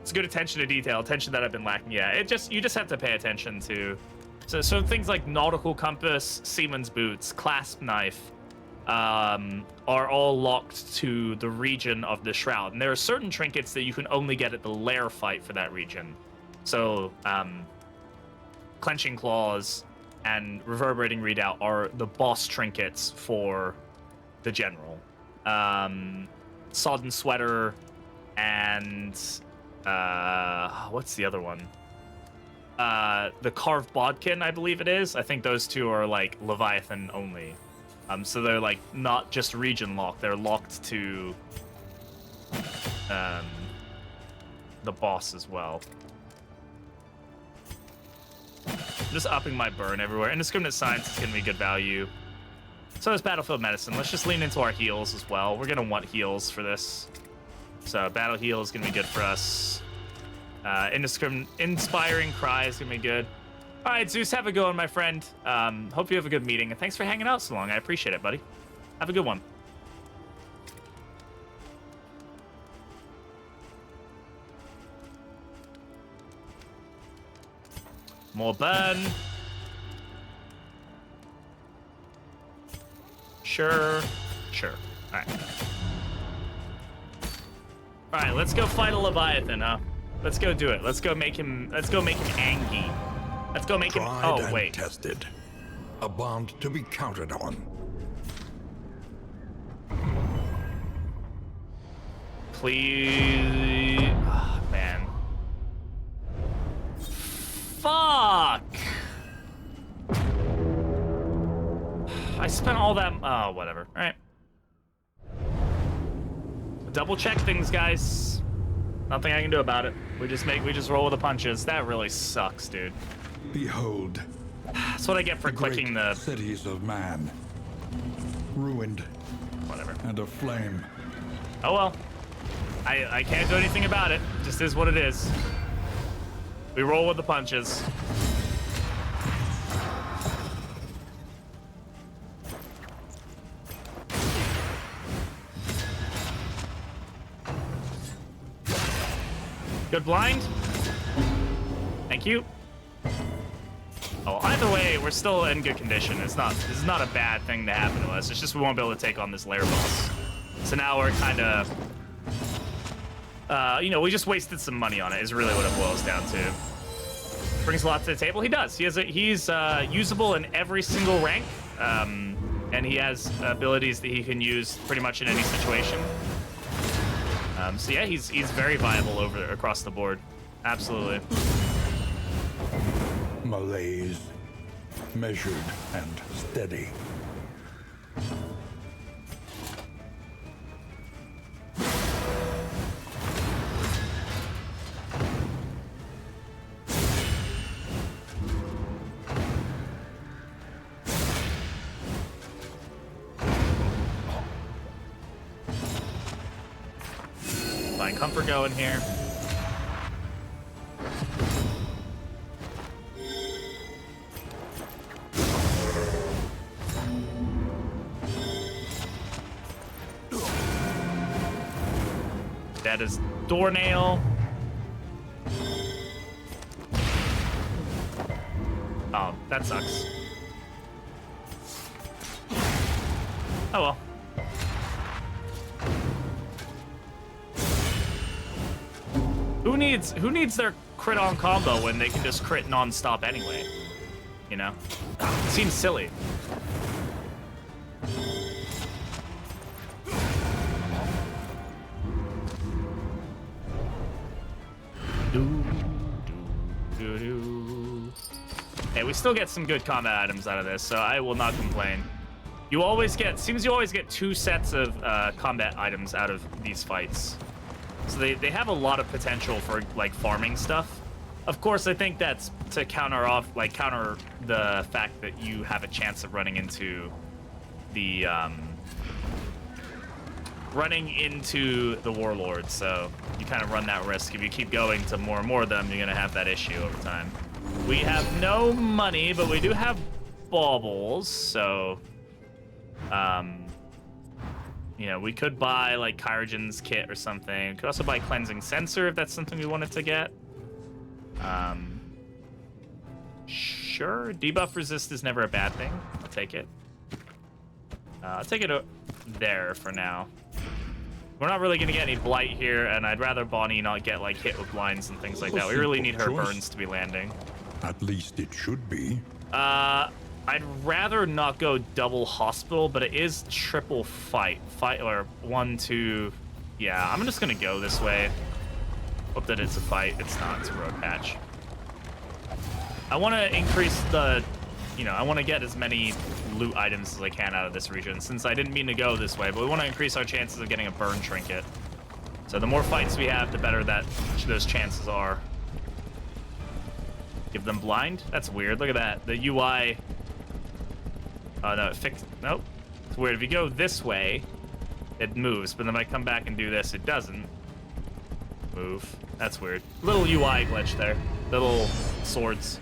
It's good attention to detail, attention that I've been lacking. Yeah, you just have to pay attention to. So things like nautical compass, seaman's boots, clasp knife, are all locked to the region of the shroud. And there are certain trinkets that you can only get at the lair fight for that region. So, clenching claws and reverberating redoubt are the boss trinkets for the general. Sodden sweater and what's the other one? The carved bodkin, I believe it is. I think those two are like Leviathan only. So they're like not just region locked, they're locked to the boss as well. I'm just upping my burn everywhere. Indiscriminate science is gonna be good value. So is battlefield medicine. Let's just lean into our heals as well. We're gonna want heals for this. So battle heal is gonna be good for us. Inspiring cry is gonna be good. All right, Zeus, have a good one, my friend. Hope you have a good meeting, and thanks for hanging out so long. I appreciate it, buddy. Have a good one. More burn. Sure. All right. All right, let's go fight a Leviathan, huh? Let's go do it. Let's go make him angry. Let's go make him. Oh, wait. Tested. A bond to be counted on. Please. Oh, man. Fuck. I spent all that. Oh, whatever. All right. Double check things, guys. Nothing I can do about it. We just roll with the punches. That really sucks, dude. Behold. That's what I get for clicking the cities of man, ruined, whatever, and aflame. Oh well, I can't do anything about it. It just is what it is. We roll with the punches. Good blind. Thank you. Oh, either way, we're still in good condition. This is not a bad thing to happen to us. It's just we won't be able to take on this lair boss. So now we're kind of, we just wasted some money on it. Is really what it boils down to. Brings a lot to the table. He does. He's usable in every single rank, and he has abilities that he can use pretty much in any situation. So yeah, he's very viable across the board. Absolutely. Malaise, measured and steady. Find comfort going here. That is doornail. Oh, that sucks. Oh well. Who needs their crit on combo when they can just crit non-stop anyway? You know? Seems silly. Hey, we still get some good combat items out of this, so I will not complain. You always get 2 sets of combat items out of these fights. So they have a lot of potential for like farming stuff. Of course, I think that's to counter the fact that you have a chance of running into the warlords. So you kind of run that risk. If you keep going to more and more of them, you're gonna have that issue over time. We have no money, but we do have baubles, so you know, we could buy like Kyrogen's kit or something. We could also buy cleansing sensor if that's something we wanted to get. Sure, debuff resist is never a bad thing. I'll take it. I'll take it there for now. We're not really gonna get any blight here, and I'd rather Bonnie not get like hit with blinds and things like that. We really need her burns to be landing. At least it should be. I'd rather not go double hospital, but it is triple fight or 1, 2. Yeah, I'm just gonna go this way. Hope that it's a fight. It's not. It's a road patch. I want to increase the, you know, I want to get as many loot items as I can out of this region, since I didn't mean to go this way, but we want to increase our chances of getting a burn trinket. So the more fights we have, the better that those chances are. Give them blind? That's weird. Look at that. The UI. Oh, no, it fixed. Nope. It's weird. If you go this way, it moves, but then if I come back and do this, it doesn't move. That's weird. Little UI glitch there. Little swords.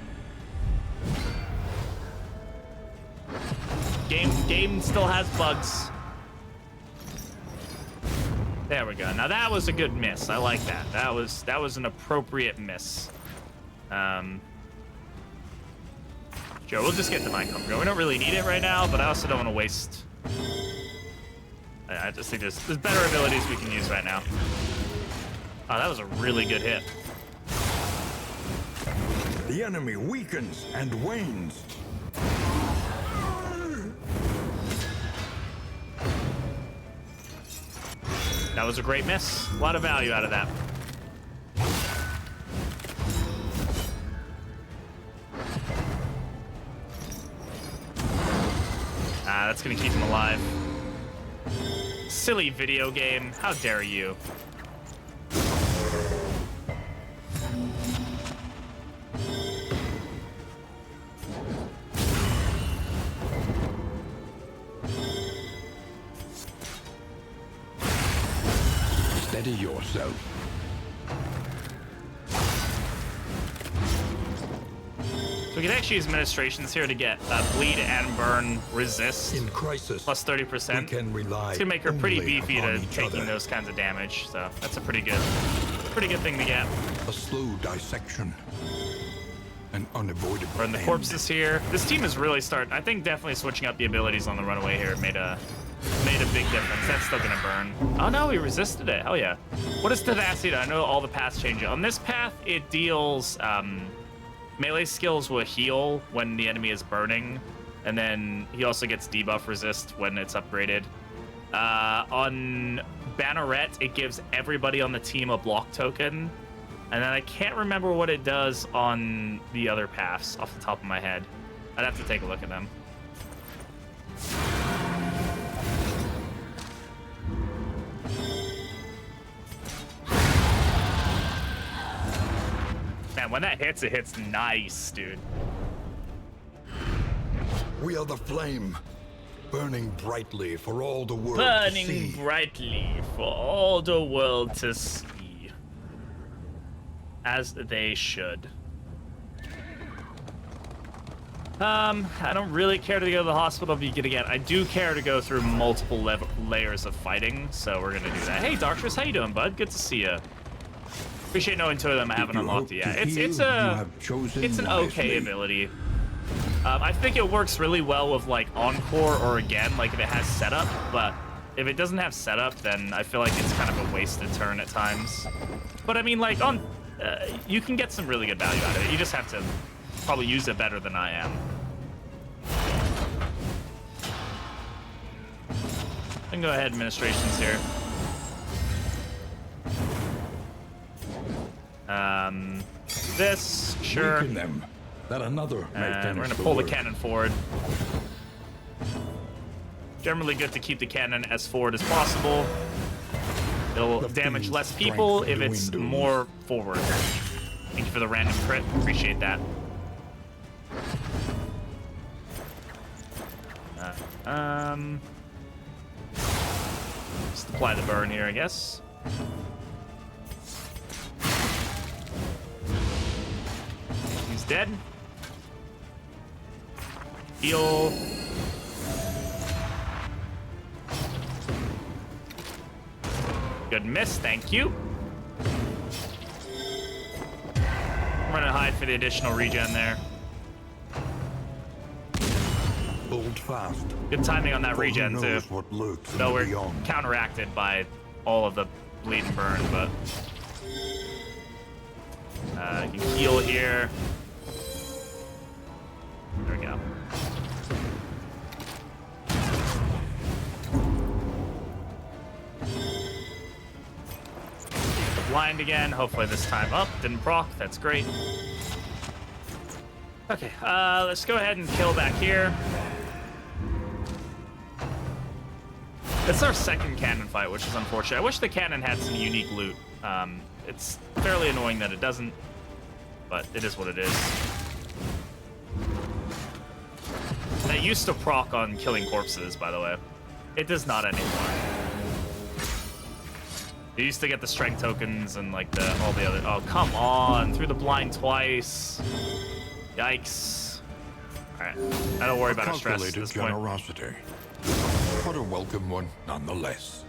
Game still has bugs. There we go. Now that was a good miss. I like that. That was an appropriate miss. Joe, we'll just get the Mind Conqueror. We don't really need it right now, but I also don't want to waste. I just think there's better abilities we can use right now. Oh, that was a really good hit. The enemy weakens and wanes. That was a great miss. A lot of value out of that. That's gonna keep him alive. Silly video game. How dare you? Steady yourself. So we can actually use ministrations here to get bleed and burn resist. In crisis, plus 30%. we can rely. It's gonna make her pretty only beefy to upon each taking other. those kinds of damage. So that's a pretty good thing to get. A slow dissection. An unavoidable Burn the end. corpses here. This team is really starting. I think definitely switching up the abilities on the Runaway here made a big difference. That's still gonna burn. Oh no, he resisted it. Hell yeah. What is tenacity? I know all the paths change. On this path, it deals melee skills will heal when the enemy is burning, and then he also gets debuff resist when it's upgraded. On Banneret, it gives everybody on the team a block token, and then I can't remember what it does on the other paths off the top of my head. I'd have to take a look at them. Man, when that hits, it hits nice, dude. We are the flame, burning brightly for all the world to Burning see. brightly for all the world to see. As they should. I don't really care to go to the hospital again. I do care to go through multiple layers of fighting, so we're gonna do that. Hey, Darkness, how you doing, bud? Good to see you. Appreciate knowing two of them I haven't unlocked it yet. It's an okay ability. I think it works really well with like Encore or Again, like if it has setup, but if it doesn't have setup, then I feel like it's kind of a wasted turn at times. But I mean, like you can get some really good value out of it. You just have to probably use it better than I am. I can go ahead, administrations here. This, sure. Weaken them, that another may And we're finish gonna pull the work. cannon forward. Generally good to keep the cannon as forward as possible. It'll The damage fiend's less people strength if it's dwindles. more forward. Thank you for the random crit. Appreciate that. Just apply the burn here, I guess. He's dead. Heal. Good miss, thank you. I'm gonna hide for the additional regen there. Hold fast. Good timing on that For who regen too. knows what lurks in Though the we're beyond. counteracted by all of the bleed and burn, but you can heal here. There we go. Blind again. Hopefully this time up. Didn't proc. That's great. Okay, let's go ahead and kill back here. It's our second cannon fight, which is unfortunate. I wish the cannon had some unique loot. It's fairly annoying that it doesn't, but it is what it is. And it used to proc on killing corpses, by the way. It does not anymore. You used to get the strength tokens and like all the other. Oh, come on! Through the blind twice. Yikes! All right, I don't worry about our stress at Calculated this point. generosity, but a welcome one nonetheless.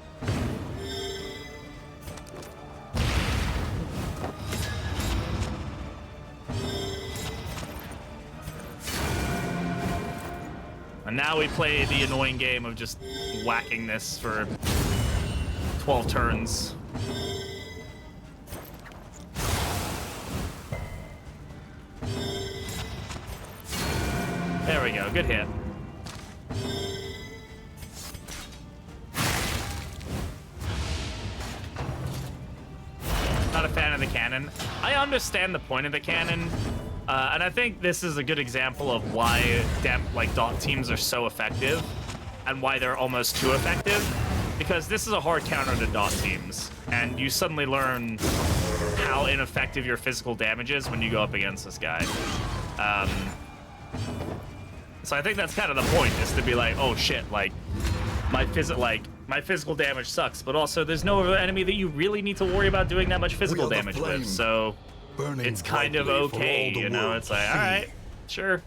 And now we play the annoying game of just whacking this for 12 turns. There we go, good hit. Not a fan of the cannon. I understand the point of the cannon, and I think this is a good example of why dot teams are so effective, and why they're almost too effective. Because this is a hard counter to dot teams, and you suddenly learn how ineffective your physical damage is when you go up against this guy. So I think that's kind of the point, is to be like, oh shit, like my physical damage sucks, but also there's no other enemy that you really need to worry about doing that much physical We are the damage flame, with. So burning it's kind of brightly for okay, all the you know. world It's to like, all see. right, sure.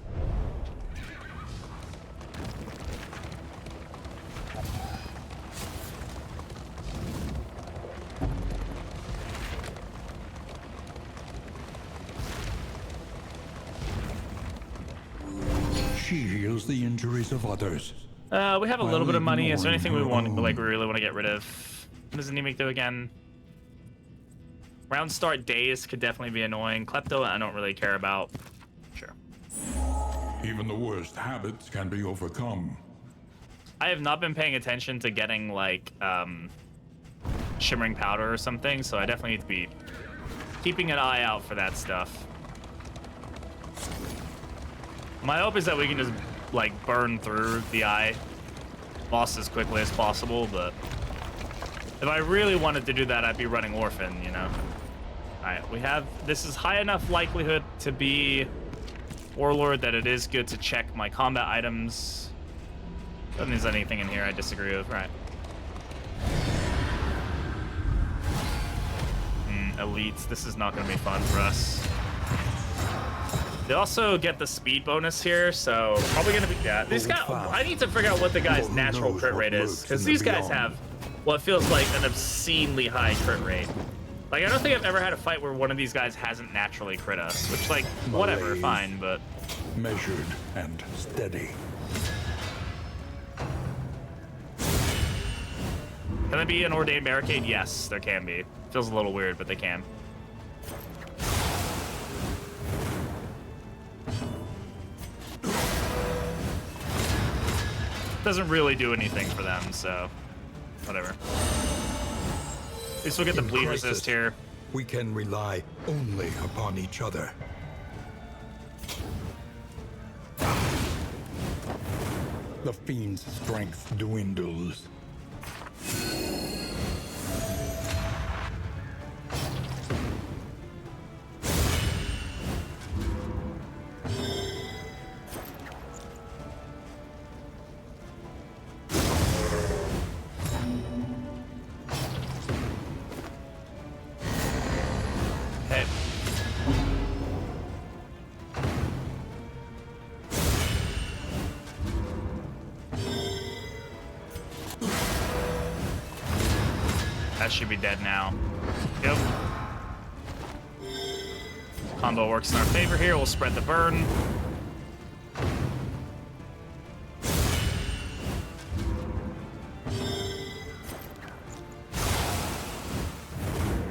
She heals the injuries of others. We have a little bit of money. Is there anything we want, Own. like, we really want to get rid of? What does Anemic do again? Round start days could definitely be annoying. Klepto, I don't really care about. Sure. Even the worst habits can be overcome. I have not been paying attention to getting, like, shimmering powder or something, so I definitely need to be keeping an eye out for that stuff. My hope is that we can just, like, burn through the eye boss as quickly as possible, but if I really wanted to do that, I'd be running Orphan, you know? Alright, we have... This is high enough likelihood to be Warlord that it is good to check my combat items. I don't think there's anything in here I disagree with. Right. Elites. This is not going to be fun for us. They also get the speed bonus here, so probably going to be... Yeah, these guys... I need to figure out what the guy's Who natural knows crit what rate is, lurks because in the these guys beyond. have what feels like an obscenely high crit rate. Like, I don't think I've ever had a fight where one of these guys hasn't naturally crit us, which, like, whatever, Malaise. fine, but... Measured and steady. Can there be an ordained barricade? Yes, there can be. Feels a little weird, but they can. Doesn't really do anything for them, so whatever. At least we'll get the In bleed crisis, resist here. We can rely only upon each other. The fiend's strength dwindles. Okay. That should be dead now. Yep. Combo works in our favor here. We'll spread the burn.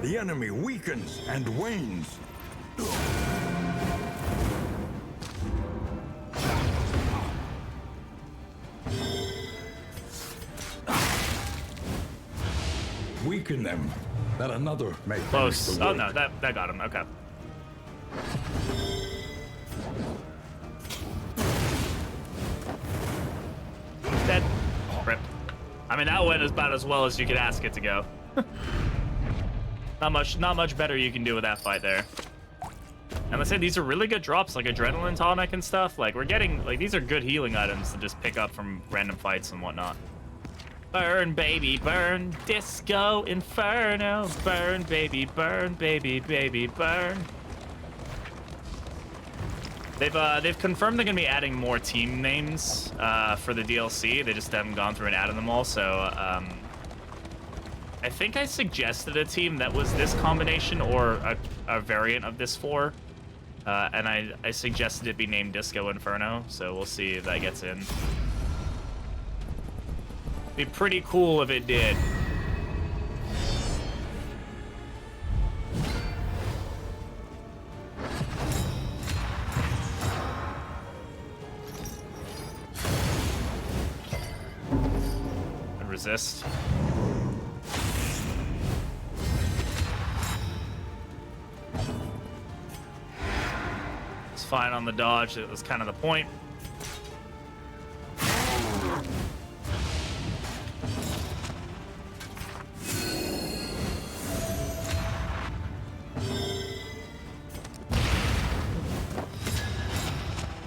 The enemy weakens and wanes. Weaken them, that another may finish Close. the Oh work. no, that got him. Okay. Dead. Rip. I mean, that went about as well as you could ask it to go. Not much better you can do with that fight there. And let's say these are really good drops, like adrenaline tonic and stuff. Like, we're getting, like, these are good healing items to just pick up from random fights and whatnot. Burn, baby, burn. Disco Inferno. Burn, baby, burn, baby, baby, burn. They've confirmed they're gonna be adding more team names for the DLC. They just haven't gone through and added them all. So I think I suggested a team that was this combination or a variant of this four, and I suggested it be named Disco Inferno. So we'll see if that gets in. Be pretty cool if it did. And resist. It's fine on the dodge. It was kind of the point.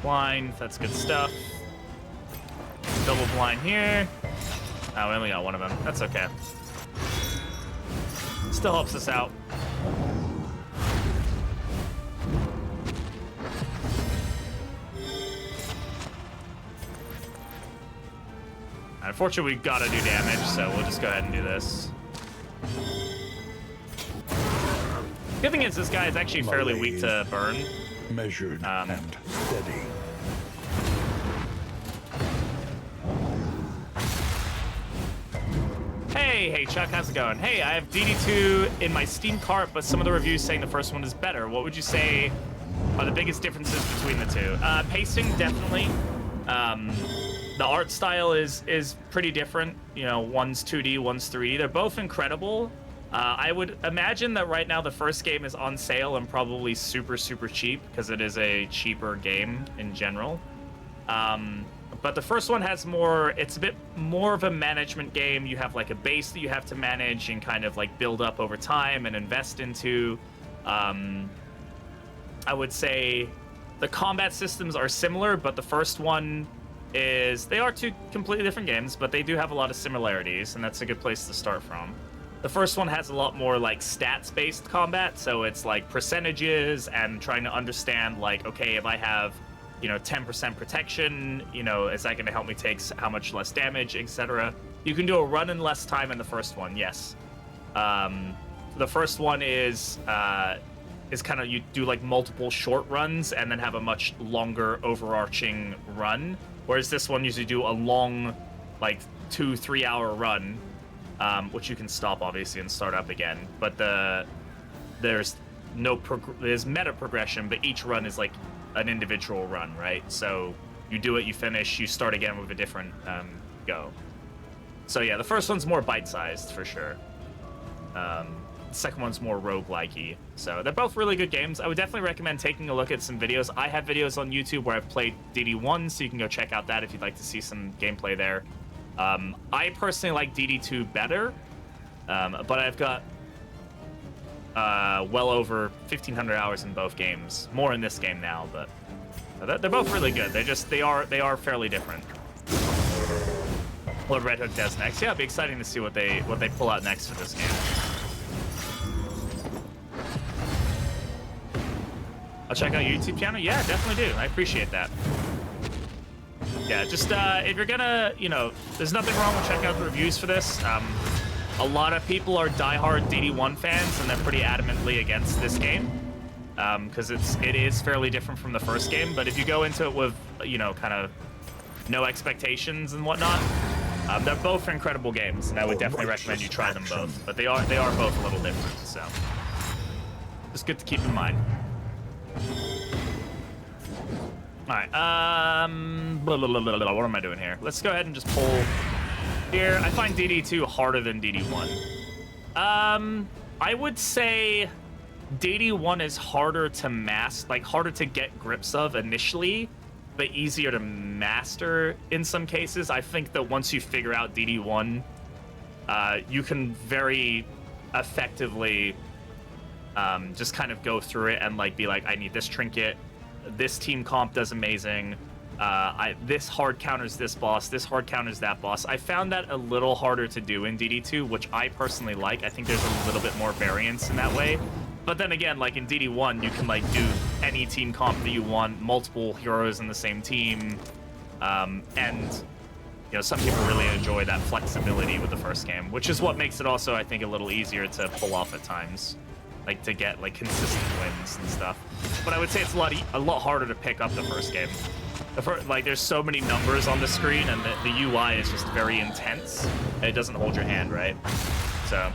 Blind, that's good stuff. Double blind here. Oh, we only got one of them. That's okay. Still helps us out. Unfortunately, we gotta do damage, so we'll just go ahead and do this. Good thing is this guy is actually fairly weak to burn. Measured and steady. Hey Chuck, how's it going? Hey, I have DD2 in my Steam cart, but some of the reviews saying the first one is better. What would you say are the biggest differences between the two? Pacing, definitely. The art style is pretty different. You know, one's 2D, one's 3D. They're both incredible. I would imagine that right now the first game is on sale and probably super cheap because it is a cheaper game in general. But the first one has more, it's a bit more of a management game. You have like a base that you have to manage and kind of like build up over time and invest into. I would say the combat systems are similar, but the first one is, they are two completely different games, but they do have a lot of similarities, and that's a good place to start from. The first one has a lot more like stats-based combat, so it's like percentages and trying to understand like, okay, if I have, you know, 10% protection, you know, is that going to help me take how much less damage, etc. You can do a run in less time in the first one, yes. the first one is kind of, you do like multiple short runs and then have a much longer overarching run, whereas this one usually do a long, like 2-3 hour run, which you can stop obviously and start up again. But there's meta progression, but each run is like an individual run, right? So you do it, you finish, you start again with a different go. So yeah, the first one's more bite-sized for sure. The second one's more roguelike-y. So they're both really good games. I would definitely recommend taking a look at some videos. I have videos on YouTube where I've played DD1, so you can go check out that if you'd like to see some gameplay there. I personally like DD2 better, but I've got well over 1,500 hours in both games. More in this game now, but they're both really good. They are fairly different. What Red Hook does next. Yeah, it'll be exciting to see what they pull out next for this game. I'll check out your YouTube channel. Yeah, definitely do. I appreciate that. Yeah, just if you're gonna, there's nothing wrong with checking out the reviews for this. A lot of people are diehard DD1 fans, and they're pretty adamantly against this game because it is fairly different from the first game. But if you go into it with, kind of no expectations and whatnot, they're both incredible games, and I would definitely recommend you try them both. But they are both a little different, so just good to keep in mind. All right, what am I doing here? Let's go ahead and just pull here. I find DD2 harder than DD1. I would say DD1 is harder to harder to get grips of initially, but easier to master in some cases. I think that once you figure out DD1, you can very effectively just kind of go through it and be like, I need this trinket, this team comp does amazing, this hard counters this boss, this hard counters that boss. I found that a little harder to do in DD2, which I personally like. I think there's a little bit more variance in that way. But then again, in DD1, you can do any team comp that you want, multiple heroes in the same team, and some people really enjoy that flexibility with the first game, which is what makes it also, I think, a little easier to pull off at times, to get consistent wins and stuff. But I would say it's a lot harder to pick up the first game. There's so many numbers on the screen, and the UI is just very intense, and it doesn't hold your hand right. So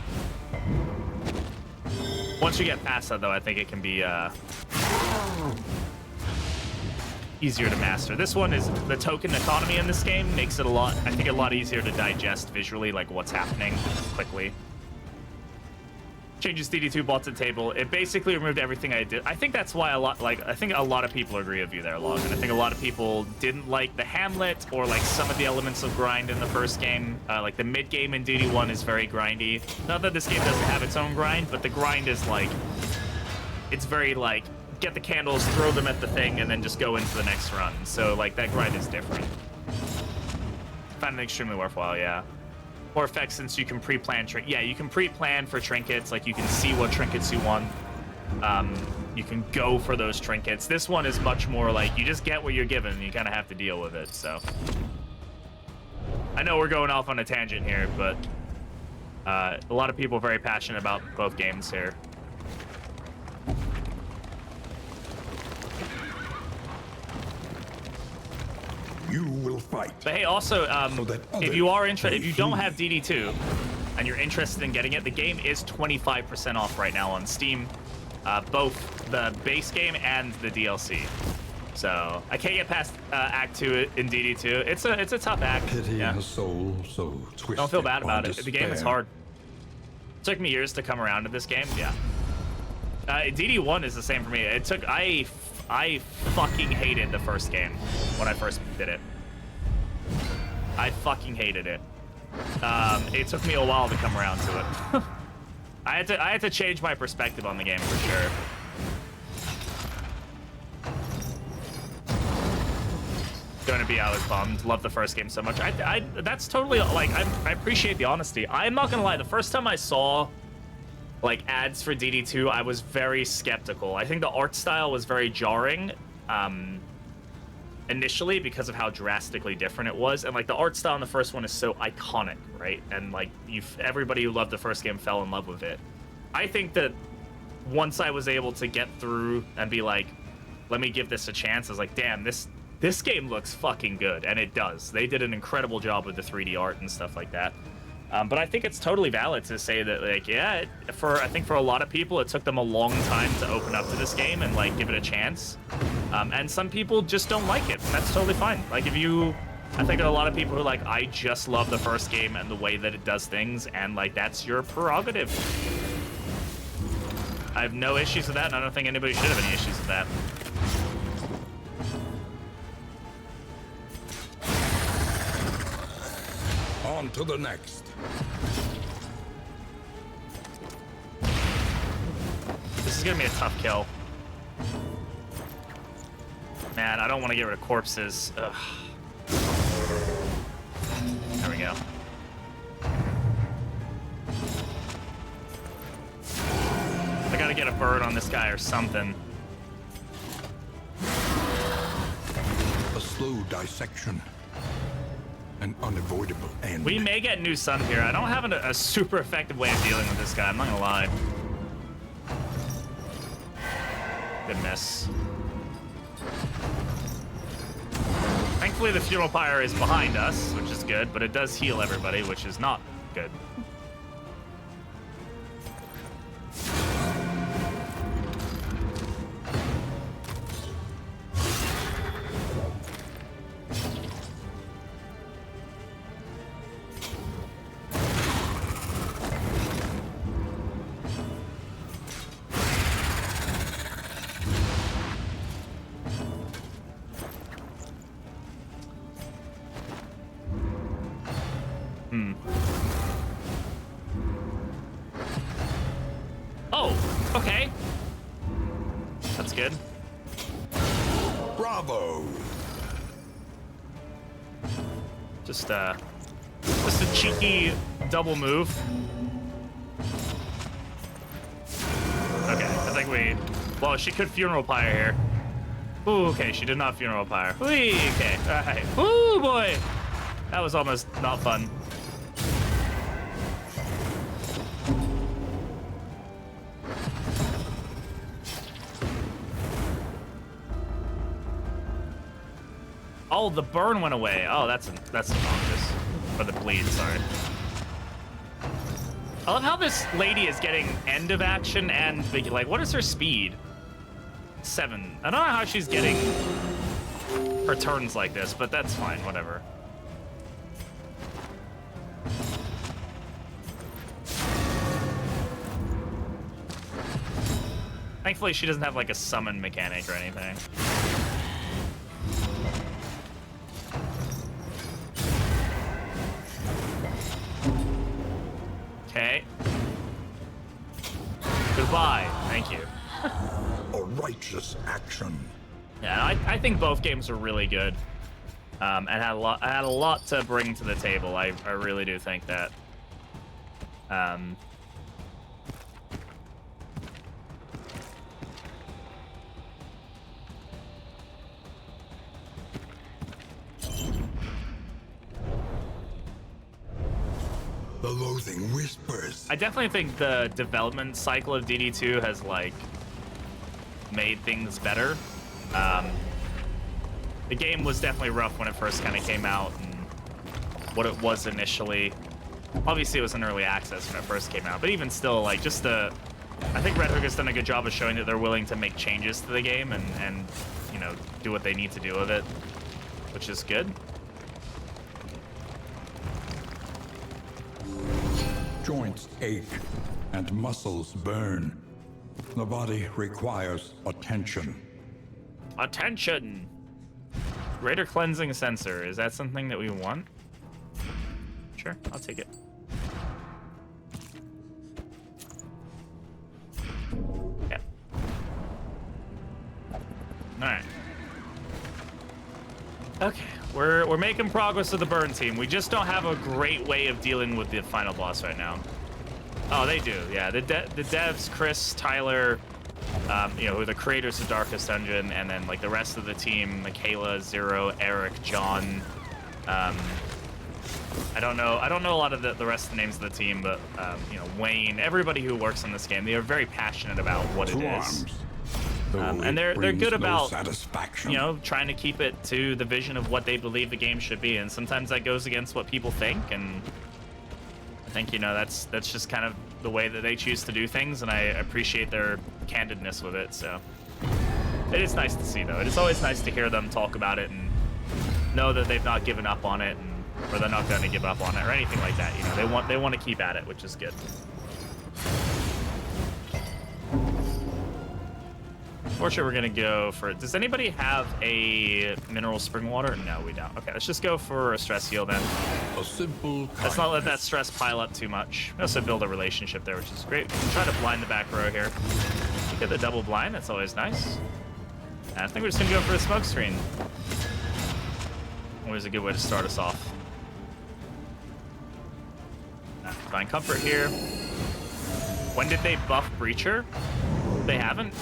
once you get past that, though, I think it can be easier to master. This one is the token economy in this game makes it a lot easier to digest visually, what's happening quickly. Changes DD2 brought to the table. It basically removed everything I did. I think that's why I think a lot of people agree with you there, Log. And I think a lot of people didn't like the Hamlet or some of the elements of grind in the first game. The mid game in DD1 is very grindy. Not that this game doesn't have its own grind, but the grind is it's very get the candles, throw them at the thing, and then just go into the next run. So that grind is different. Found it extremely worthwhile, yeah. More effects since you can pre-plan you can pre-plan for trinkets. You can see what trinkets you want. You can go for those trinkets. This one is much more you just get what you're given and you kind of have to deal with it. So I know we're going off on a tangent here, but a lot of people are very passionate about both games here. You will fight. But hey, also, if you are interested, if you don't have DD2 and you're interested in getting it, the game is 25% off right now on Steam, both the base game and the DLC. So I can't get past Act 2 in DD2. It's a tough act. Pity yeah. a soul so twisted. Don't feel bad about it. Despair. The game is hard. It took me years to come around to this game. Yeah. DD1 is the same for me. I fucking hated the first game when I first did it. I fucking hated it. It took me a while to come around to it. I had to change my perspective on the game for sure. Gonna be, I was bummed. Love the first game so much. That's totally I appreciate the honesty. I'm not gonna lie. The first time I saw ads for DD2, I was very skeptical. I think the art style was very jarring initially because of how drastically different it was, and the art style in the first one is so iconic, right? And everybody who loved the first game fell in love with it. I think that once I was able to get through and be like, let me give this a chance, I was like, damn, this game looks fucking good, and it does. They did an incredible job with the 3D art and stuff like that. But I think it's totally valid to say that, like, yeah, I think for a lot of people, it took them a long time to open up to this game and, like, give it a chance. And some people just don't like it. That's totally fine. Like, I think there are a lot of people who are like, I just love the first game and the way that it does things, and, like, that's your prerogative. I have no issues with that, and I don't think anybody should have any issues with that. On to the next. This is gonna be a tough kill. Man, I don't want to get rid of corpses. Ugh. There we go. I gotta get a bird on this guy or something. A slow dissection. An unavoidable end. We may get new sun here. I don't have a super effective way of dealing with this guy. I'm not gonna lie. Good miss. Thankfully, the funeral pyre is behind us, which is good, but it does heal everybody, which is not good. Oh, okay. That's good. Bravo! Just a cheeky double move. Okay, I think well, she could funeral pyre here. Ooh, okay, she did not funeral pyre. Whee, okay, all right. Ooh, boy. That was almost not fun. Oh, the burn went away. Oh, that's obnoxious. Or the bleed, sorry. I love how this lady is getting end of action and, like, what is her speed? 7. I don't know how she's getting her turns like this, but that's fine, whatever. Thankfully, she doesn't have, like, a summon mechanic or anything. Okay. Goodbye. Thank you. A righteous action. Yeah, I think both games are really good. And had a lot to bring to the table. I really do think that. The loathing whispers. I definitely think the development cycle of DD2 has, like, made things better. The game was definitely rough when it first kind of came out, and what it was initially. Obviously, it was in early access when it first came out, but even still, like, just I think Red Hook has done a good job of showing that they're willing to make changes to the game and you know, do what they need to do with it, which is good. Joints ache and muscles burn. The body requires attention. Attention! Greater cleansing sensor. Is that something that we want? Sure, I'll take it. Yeah. Alright. Okay, we're making progress with the burn team. We just don't have a great way of dealing with the final boss right now. Oh, they do. Yeah, the devs, Chris, Tyler, you know, who are the creators of Darkest Dungeon, and then, like, the rest of the team, Michaela, Zero, Eric, John, I don't know a lot of the rest of the names of the team, but you know, Wayne, everybody who works on this game, they are very passionate about what it is. And they're good about, you know, trying to keep it to the vision of what they believe the game should be, and sometimes that goes against what people think, and I think, you know, that's just kind of the way that they choose to do things, and I appreciate their candidness with it. So it is nice to see, though. It is always nice to hear them talk about it and know that they've not given up on it, or they're not going to give up on it or anything like that. You know, they want to keep at it, which is good. Fortunately, we're going to go for it. Does anybody have a mineral spring water? No, we don't. Okay, let's just go for a stress heal then. A simple Let's not let that stress pile up too much. We also build a relationship there, which is great. We can try to blind the back row here. Get the double blind. That's always nice. And I think we're just going to go for a smoke screen. Always a good way to start us off. Find comfort here. When did they buff Breacher? They haven't.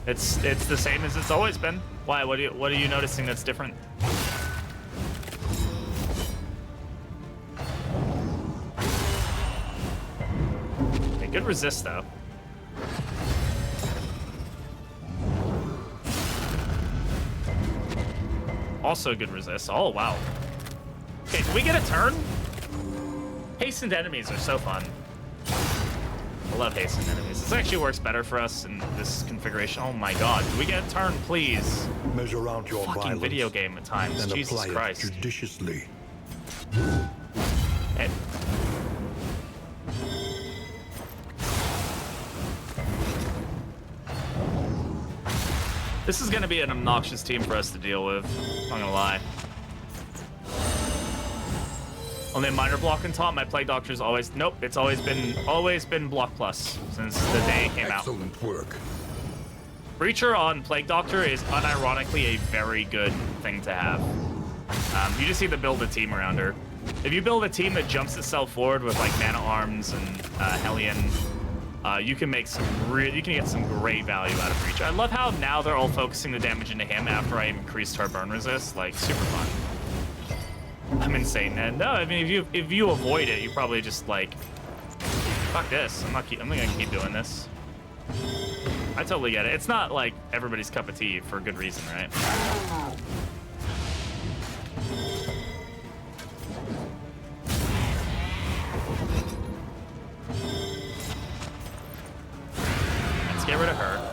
It's the same as it's always been. Why? What are you noticing that's different? Okay, good resist though. Also good resist. Oh wow. Okay, can we get a turn? Hastened enemies are so fun. I love hastened enemies. This actually works better for us in this configuration. Oh my god, can we get a turn, please? Measure out your Fucking video game at times. and Jesus apply Christ. it judiciously. Hey. This is gonna be an obnoxious team for us to deal with. I'm not gonna lie. Only a minor block on top. My Plague Doctor's always... Nope, it's always been block plus since the day it came out. excellent work. Breacher on Plague Doctor is unironically a very good thing to have. You just need to build a team around her. If you build a team that jumps itself forward with like Mana Arms and Hellion, you can make you can get some great value out of Breacher. I love how now they're all focusing the damage into him after I increased her burn resist. Like, super fun. I'm insane. And no, I mean, if you avoid it, you probably just like, fuck this. I'm not gonna keep doing this. I totally get it. It's not like everybody's cup of tea for a good reason, right? Let's get rid of her.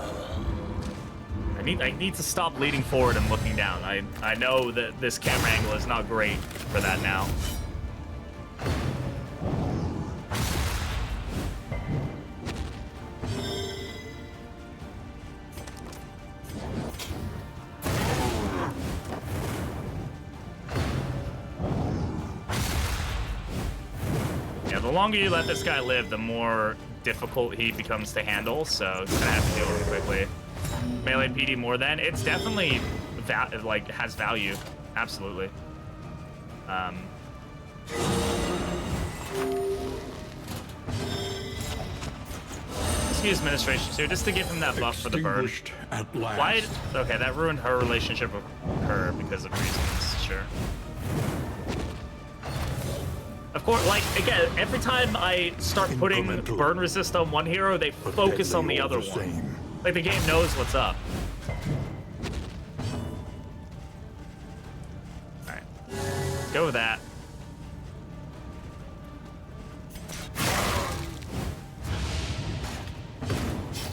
I need to stop leaning forward and looking down. I know that this camera angle is not great for that now. Yeah, the longer you let this guy live, the more difficult he becomes to handle, so it's gonna have to deal with him quickly. Melee PD more than it's definitely has value, absolutely. Let's use administration too, just to give him that buff for the burn. At last. Why? Okay, that ruined her relationship with her because of reasons. Sure. Of course, like, again, every time I start putting burn resist on one hero, they focus on the other one. Like, the game knows what's up. Alright. Go with that.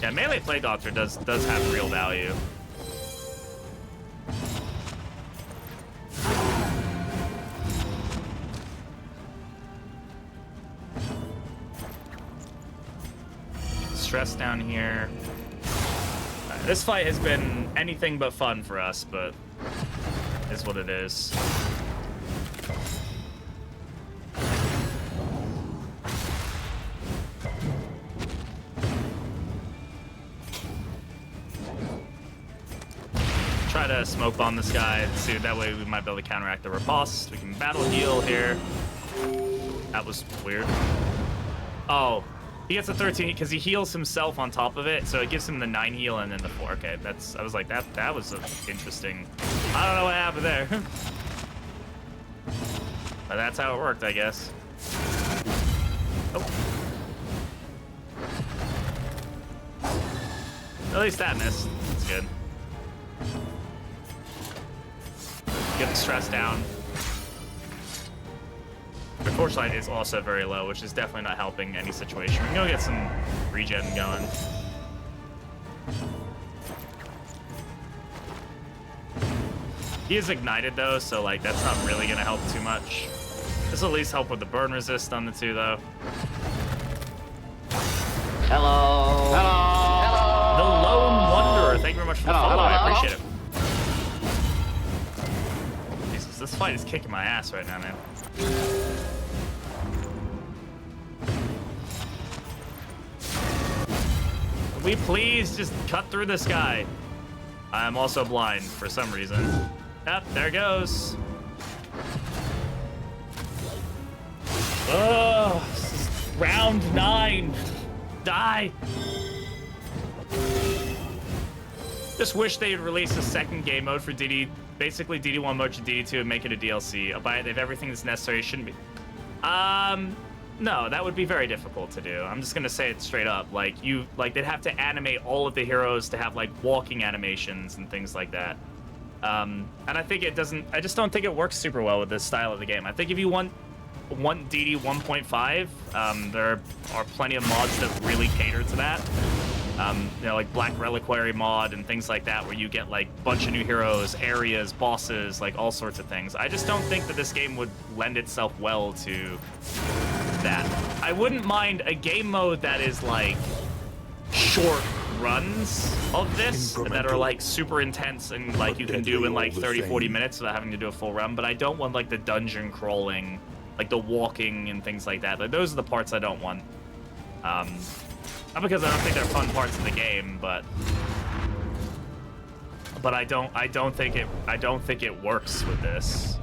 Yeah, melee Plague Doctor does have real value. Stress down here. This fight has been anything but fun for us, but is what it is. Try to smoke bomb this guy, see, that way we might be able to counteract the riposte. We can battle heal here. That was weird. Oh. He gets a 13 because he heals himself on top of it, so it gives him the 9 heal and then the 4. Okay, I was like, that was interesting. I don't know what happened there. But that's how it worked, I guess. Oh. At least that missed. That's good. Get the stress down. The torchlight is also very low, which is definitely not helping any situation. We can go get some regen going. He is ignited though, so like that's not really gonna help too much. This will at least help with the burn resist on the two though. Hello. Hello. Hello. The Lone Wanderer, thank you very much for the follow. I appreciate it. Jesus, this fight is kicking my ass right now, man. Can we please just cut through this guy? I'm also blind for some reason. Yep, there goes. Oh, this is round 9. Die. Just wish they'd release a second game mode for DD, basically DD1 mode to DD2 and make it a DLC. I'll buy it. They have everything that's necessary. It shouldn't be. No, that would be very difficult to do. I'm just gonna say it straight up. Like they'd have to animate all of the heroes to have like walking animations and things like that. And I think it doesn't. I just don't think it works super well with this style of the game. I think if you want DD 1.5, there are plenty of mods that really cater to that. You know, like Black Reliquary mod and things like that, where you get like a bunch of new heroes, areas, bosses, like all sorts of things. I just don't think that this game would lend itself well to that. I wouldn't mind a game mode that is like short runs of this that are like super intense and like you can do in like 30-40 minutes without having to do a full run, but I don't want like the dungeon crawling, like the walking and things like that. Like, those are the parts I don't want. Not because I don't think they're fun parts of the game, but I don't think it works with this.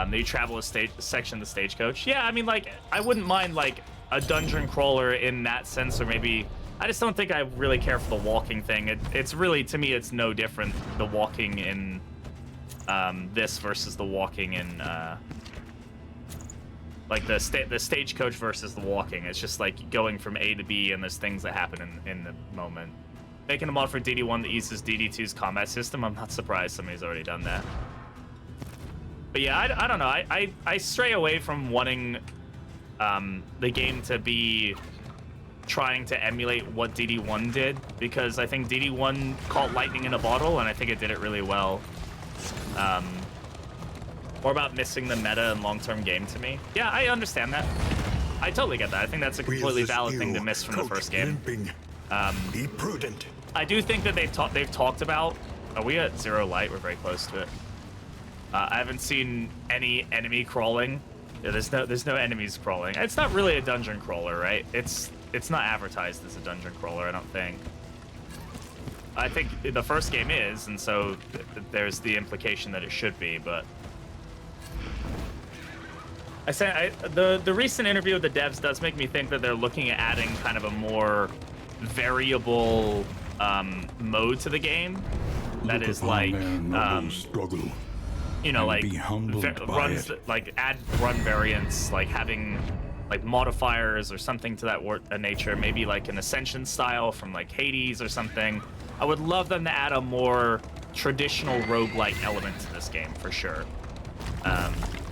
They travel a section of the stagecoach. Yeah, I mean, like, I wouldn't mind like a dungeon crawler in that sense, or maybe I just don't think I really care for the walking thing. It's really, to me, it's no different, the walking in this versus the walking in like the stagecoach versus the walking. It's just like going from A to B, and there's things that happen in the moment. Making a mod for DD1 that uses DD2's combat system, I'm not surprised somebody's already done that. But yeah, I don't know. I stray away from wanting the game to be trying to emulate what DD1 did, because I think DD1 caught lightning in a bottle, and I think it did it really well. More about missing the meta and long-term game to me. Yeah, I understand that. I totally get that. I think that's a completely valid thing to miss from the first game. Be prudent. I do think that they've talked about. Are we at 0 light? We're very close to it. I haven't seen any enemy crawling. Yeah, there's no enemies crawling. It's not really a dungeon crawler, right? It's not advertised as a dungeon crawler, I don't think. I think the first game is, and so there's the implication that it should be, but the recent interview with the devs does make me think that they're looking at adding kind of a more variable mode to the game. That is like struggle, you know, like runs like add run variants, like having like modifiers or something to that nature. Maybe like an Ascension style from like Hades or something. I would love them to add a more traditional roguelike element to this game for sure.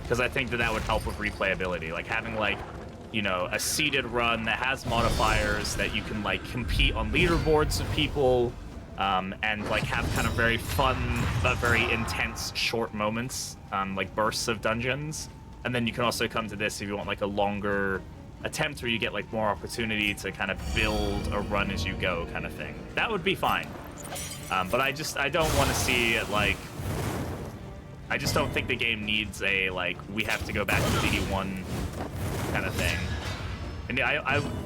Because I think that would help with replayability, like having like, you know, a seeded run that has modifiers that you can like compete on leaderboards with people, and like have kind of very fun but very intense short moments, like bursts of dungeons. And then you can also come to this if you want like a longer attempt where you get like more opportunity to kind of build a run as you go kind of thing. That would be fine. But I don't want to see it like. I just don't think the game needs a, like, we have to go back to DD1 kind of thing. And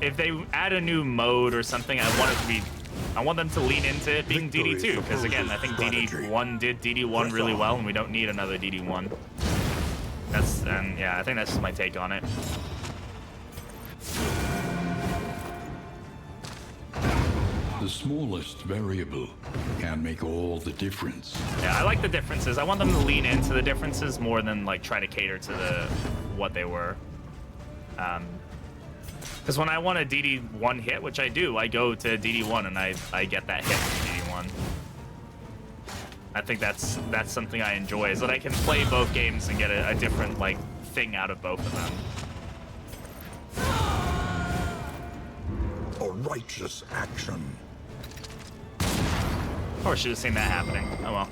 if they add a new mode or something, I want them to lean into it being DD2, because again, I think DD1 did DD1 really well, and we don't need another DD1. Yeah, I think that's just my take on it. The smallest variable can make all the difference. Yeah, I like the differences. I want them to lean into the differences more than like try to cater to what they were. Because when I want a DD1 hit, which I do, I go to DD1 and I get that hit from DD1. I think that's something I enjoy, is that I can play both games and get a different like thing out of both of them. A righteous action. Of course, should have seen that happening. Oh well.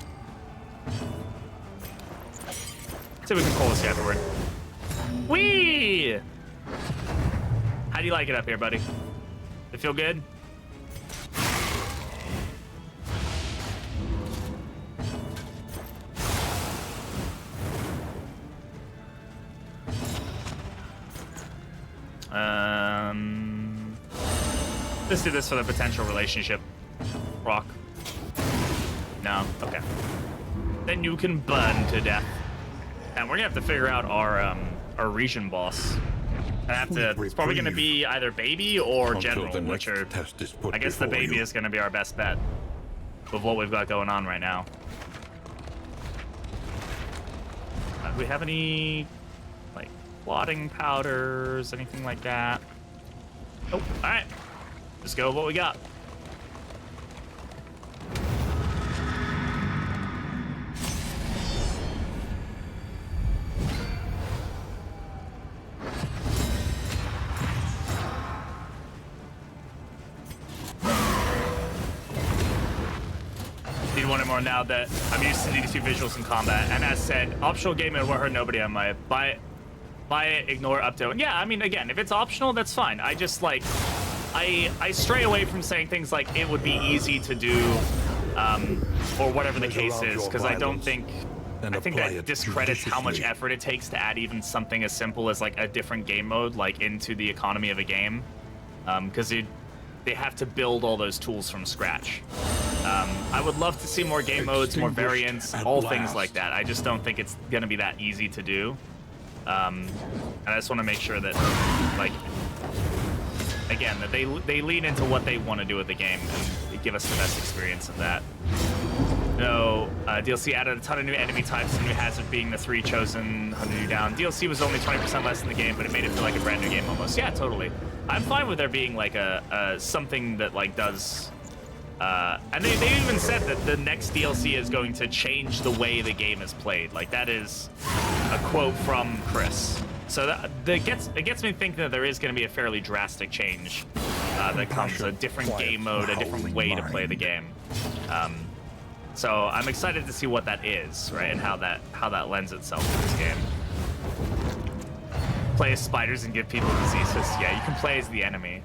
Let's see if we can pull this guy forward. Whee! How do you like it up here, buddy? It feel good? Let's do this for the potential relationship. Rock. No? Okay. Then you can burn to death. And we're gonna have to figure out our region boss. It's probably gonna be either baby or general, which are, I guess the baby is gonna be our best bet with what we've got going on right now. Do we have any, like, clotting powders, anything like that? Oh, all right. Let's go with what we got. Need one more now that I'm used to DD2 visuals in combat. And as said, optional game it won't hurt nobody on my buy it, ignore up to. Yeah, I mean, again, if it's optional, that's fine. I just like I stray away from saying things like it would be easy to do, or whatever the case is, because I don't think. I think that discredits how much effort it takes to add even something as simple as like a different game mode like into the economy of a game, because they have to build all those tools from scratch. I would love to see more game modes, more variants, all things like that. I just don't think it's gonna be that easy to do. And I just want to make sure that, like, again, that they lean into what they want to do with the game and give us the best experience of that. No, DLC added a ton of new enemy types and new hazard being the 3 chosen, 100 you down. DLC was only 20% less in the game, but it made it feel like a brand new game almost. Yeah, totally. I'm fine with there being like a something that like does. And they even said that the next DLC is going to change the way the game is played. Like, that is a quote from Chris. So it gets me thinking that there is going to be a fairly drastic change that comes, a different game mode, a different way to play the game. So I'm excited to see what that is, right, and how that lends itself to this game. Play as spiders and give people diseases. Yeah, you can play as the enemy.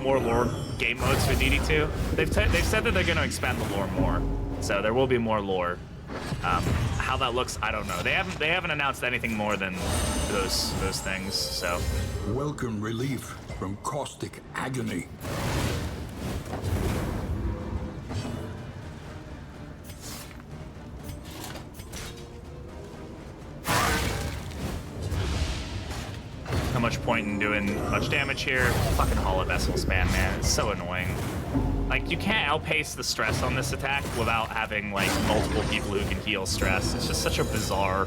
More lore game modes for DD2. They've said that they're going to expand the lore more, so there will be more lore. How that looks, I don't know. They haven't announced anything more than those things. So welcome relief from caustic agony. How much point in doing much damage here? Fucking Hall of Vestal spam, man. It's so annoying. Like, you can't outpace the stress on this attack without having, like, multiple people who can heal stress. It's just such a bizarre...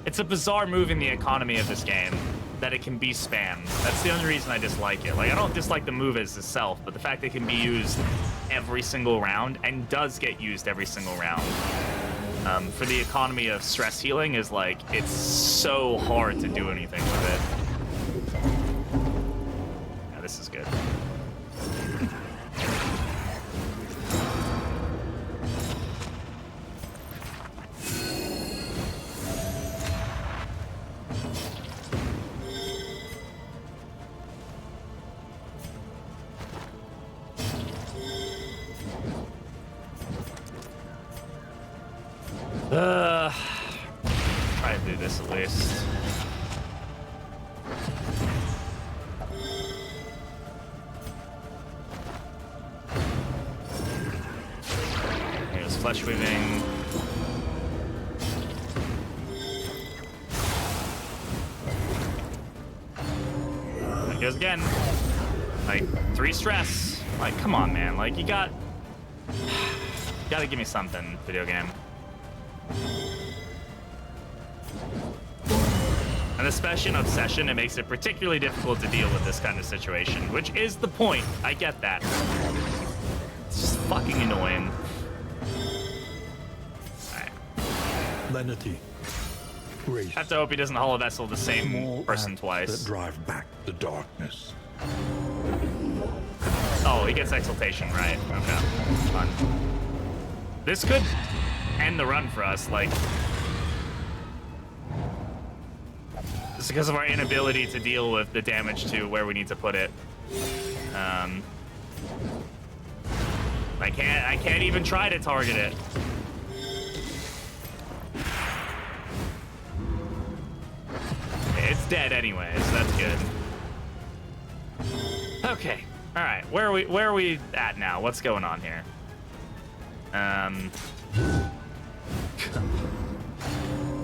It's a bizarre move in the economy of this game that it can be spammed. That's the only reason I dislike it. Like, I don't dislike the move as itself, but the fact that it can be used every single round, and does get used every single round, for the economy of stress healing is, like, it's so hard to do anything with it. Yeah, this is good. Try to do this at least. Here's flesh weaving. There it goes again. Like, 3 stress. Like, come on, man. Like, you gotta give me something, video game. And especially in Obsession, it makes it particularly difficult to deal with this kind of situation, which is the point. I get that. It's just fucking annoying. Alright. Lenity. Grace. Have to hope he doesn't hollow vessel the same Small person acts twice. that drive back the darkness. Oh, he gets exaltation, right? Okay, fun. This could end the run for us, like. Just because of our inability to deal with the damage to where we need to put it. I can't even try to target it. It's dead anyway, so that's good. Okay. All right. Where are we at now? What's going on here?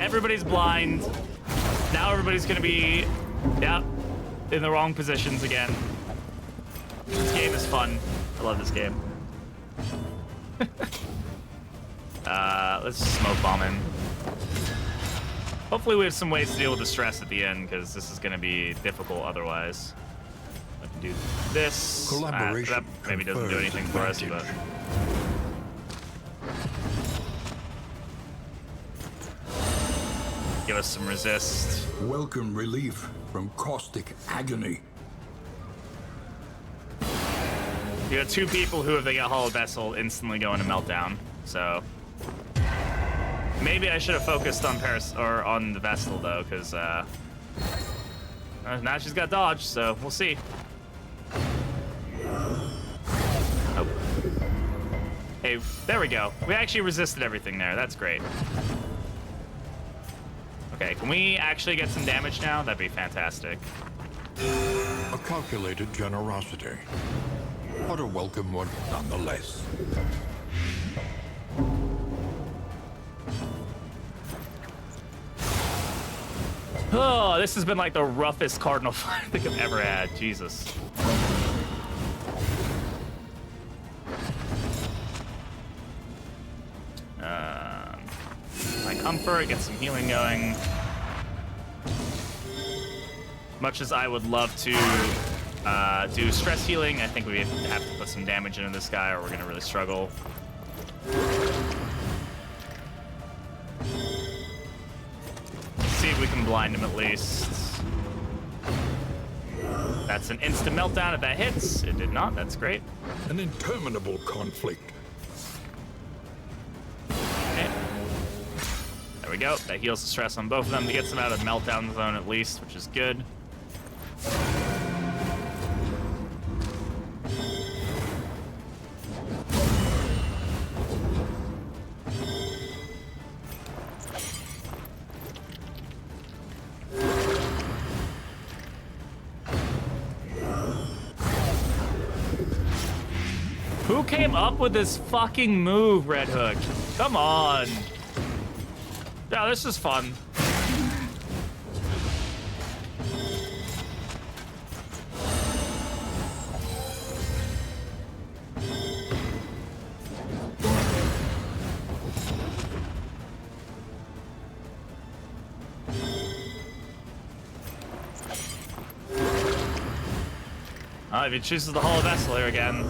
Everybody's blind. Now everybody's gonna be, in the wrong positions again. This game is fun. I love this game. Let's smoke bomb him. Hopefully we have some ways to deal with the stress at the end, because this is gonna be difficult otherwise. I can do this. Collaboration That maybe doesn't do anything for us, but. Give us some resist. Welcome relief from caustic agony. You got two people who, if they get Hollow Vessel, instantly go into meltdown. So maybe I should have focused on Paris or on the Vestal though, because now she's got dodge, so we'll see. Oh. Hey, there we go. We actually resisted everything there. That's great. Okay, can we actually get some damage now? That'd be fantastic. A calculated generosity, but a welcome one nonetheless. Oh, this has been like the roughest Cardinal fight I think I've ever had. Jesus. My comfort, get some healing going. Much as I would love to do stress healing, I think we have to put some damage into this guy or we're gonna really struggle. See if we can blind him at least. That's an instant meltdown if that hits. It did not, that's great. An interminable conflict. Okay. There we go. That heals the stress on both of them to get them out of the meltdown zone at least, which is good. Who came up with this fucking move, Red Hook? Come on. Yeah, this is fun. If he chooses the Hollow Vessel here again.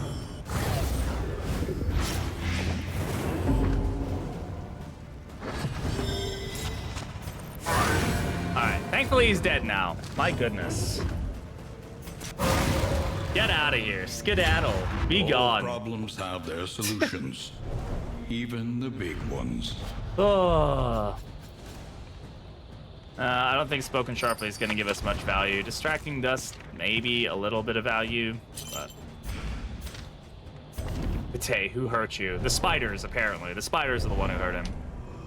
Alright, thankfully he's dead now. My goodness. Get out of here. Skedaddle. Be All gone. problems have their solutions, even the big ones. Oh. I don't think Spoken Sharply is going to give us much value. Distracting Dust, maybe a little bit of value, but... Pate, who hurt you? The spiders, apparently. The spiders are the one who hurt him.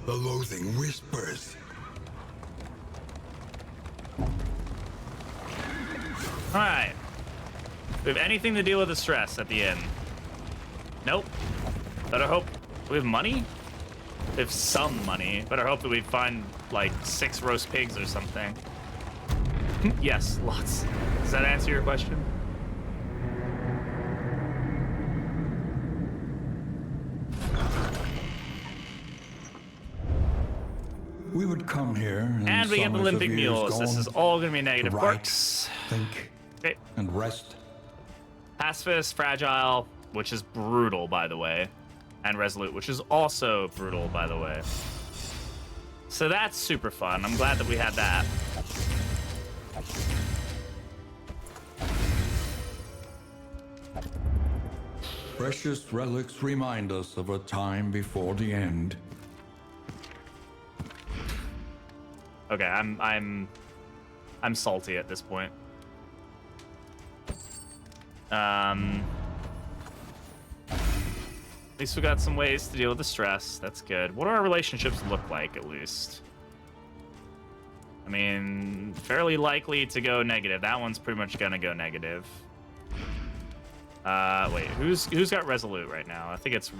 The loathing whispers. Alright. We have anything to deal with the stress at the end? Nope. Better hope we have money? We have some money. Better hope that we find, like, 6 roast pigs or something. Yes, lots. Does that answer your question? We would come here, And we get the summers of Limbic years Mules. This gone is all going to be a to negative write, quirks. think, Okay. and rest. Pacifist, Fragile, which is brutal, by the way. And Resolute, which is also brutal, by the way. So that's super fun. I'm glad that we had that. Precious relics remind us of a time before the end. Okay, I'm salty at this point. At least we got some ways to deal with the stress. That's good. What do our relationships look like, at least? I mean, fairly likely to go negative. That one's pretty much gonna go negative. Wait, who's got Resolute right now? I think it's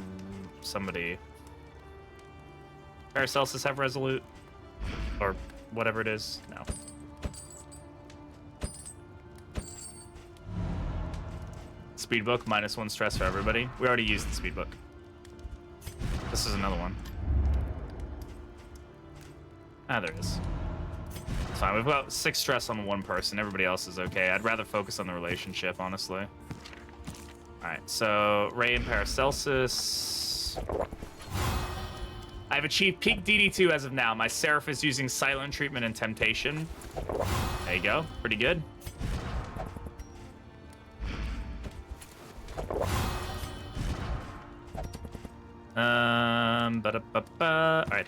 somebody. Paracelsus have Resolute? Or whatever it is? No. Speedbook, -1 stress for everybody. We already used the speedbook. This is another one. Ah, there it is. It's fine. We've got 6 stress on one person. Everybody else is okay. I'd rather focus on the relationship, honestly. Alright, so Ray and Paracelsus. I've achieved peak DD2 as of now. My Seraph is using Silent Treatment and Temptation. There you go. Pretty good. Alright,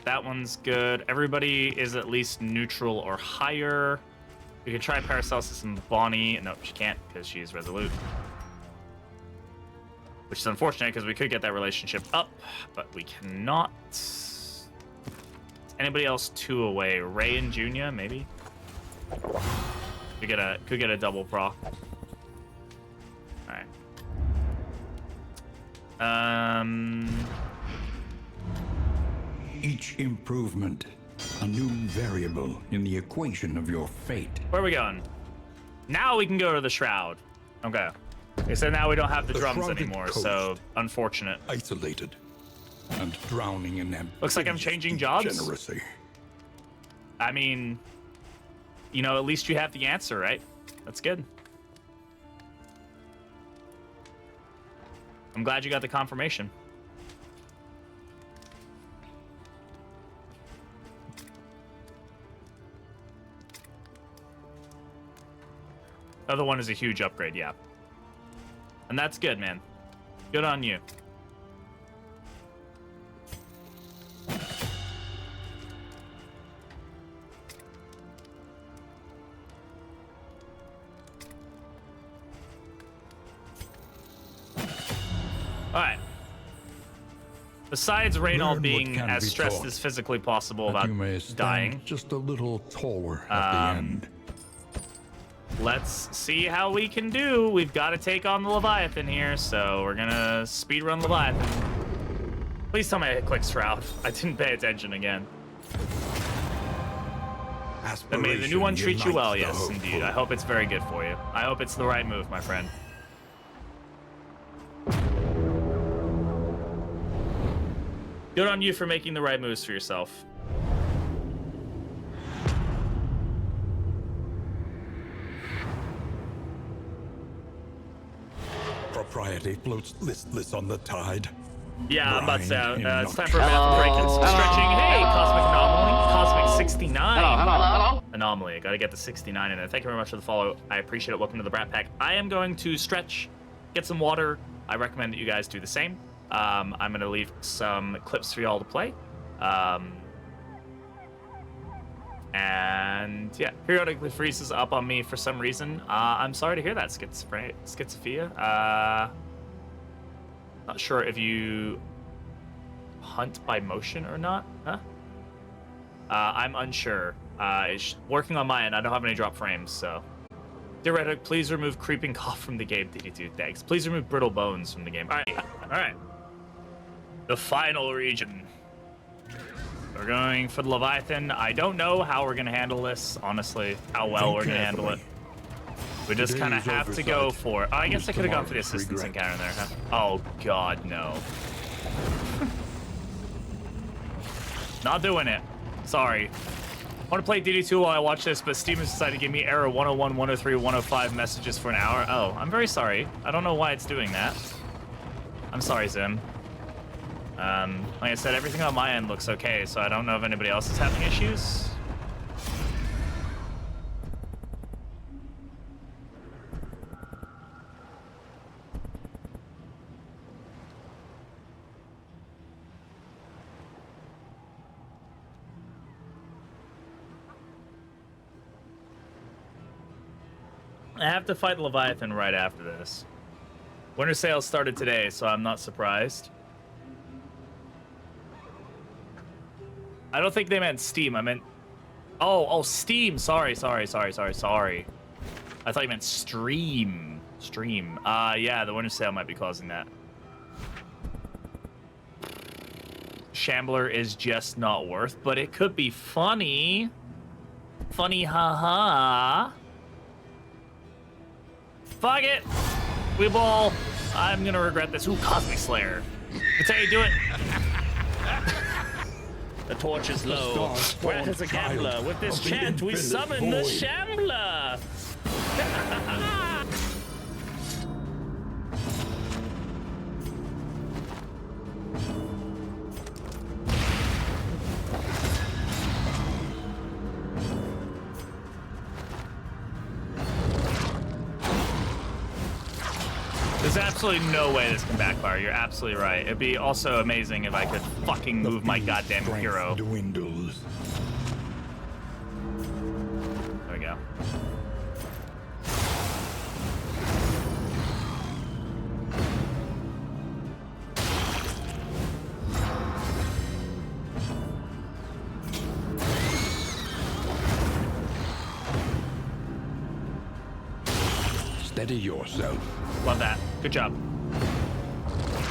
that one's good. Everybody is at least neutral or higher. We could try Paracelsus and Bonnie. No, she can't because she's Resolute. Which is unfortunate because we could get that relationship up, but we cannot. Is anybody else 2 away? Ray and Junia, maybe? Could get a double proc. Alright. Each improvement, a new variable in the equation of your fate. Where are we going? Now we can go to the Shroud. Okay. Okay, so now we don't have the drums shrouded anymore, coast. so unfortunate. Isolated. And drowning in them. Looks like I'm changing jobs. Degeneracy. I mean, you know, at least you have the answer, right? That's good. I'm glad you got the confirmation. Other one is a huge upgrade, yeah. And that's good, man. Good on you. Alright. Besides Learn Reynald what being can as be stressed taught, as physically possible that about you may stand dying, just a little taller at the end. let's see how we can do. We've got to take on the Leviathan here, so we're gonna speedrun Leviathan. Please tell me I hit click Shroud. I didn't pay attention again. But may the new one treat you well, yes, indeed. I hope it's very good for you. I hope it's the right move, my friend. Good on you for making the right moves for yourself. Propriety floats listless on the tide. Yeah, I'm about to say, Brine in it's time for a bath break and some stretching. Hey, Cosmic Anomaly. Cosmic 69. Hello. Anomaly. I gotta get the 69 in there. Thank you very much for the follow. I appreciate it. Welcome to the Brat Pack. I am going to stretch, get some water. I recommend that you guys do the same. I'm gonna leave some clips for y'all to play. And yeah, periodically freezes up on me for some reason. I'm sorry to hear that, Schizophia. Not sure if you hunt by motion or not, huh? I'm unsure. It's working on my end. I don't have any drop frames, so. Theoretic, please remove creeping cough from the game. DD2, thanks. Please remove brittle bones from the game. All right. The final region. We're going for the Leviathan. I don't know how we're gonna handle this, honestly. How well we're gonna handle it. We just kind of have to go for it. Oh, I guess I could have gone for the assistance encounter there, huh? Oh, God, no. Not doing it. Sorry. I want to play DD2 while I watch this, but Steam has decided to give me error 101, 103, 105 messages for an hour. Oh, I'm very sorry. I don't know why it's doing that. I'm sorry, Zim. Like I said, everything on my end looks okay, so I don't know if anybody else is having issues. I have to fight Leviathan right after this. Winter sale started today, so I'm not surprised. I don't think they meant Steam. I meant... Oh, Steam. Sorry. I thought you meant stream. Stream. Yeah, the winter sale might be causing that. Shambler is just not worth, but it could be funny. Funny, haha. Fuck it. We ball. I'm gonna regret this. Ooh, Cosmic Slayer. That's how you do it. The torch is low. Wrath is a gambler. With this chant, we summon the Shambler. There's absolutely no way this can backfire. You're absolutely right. It'd be also amazing if I could fucking move my goddamn hero. Dwindles. There we go. Steady yourself. Love that. Good job.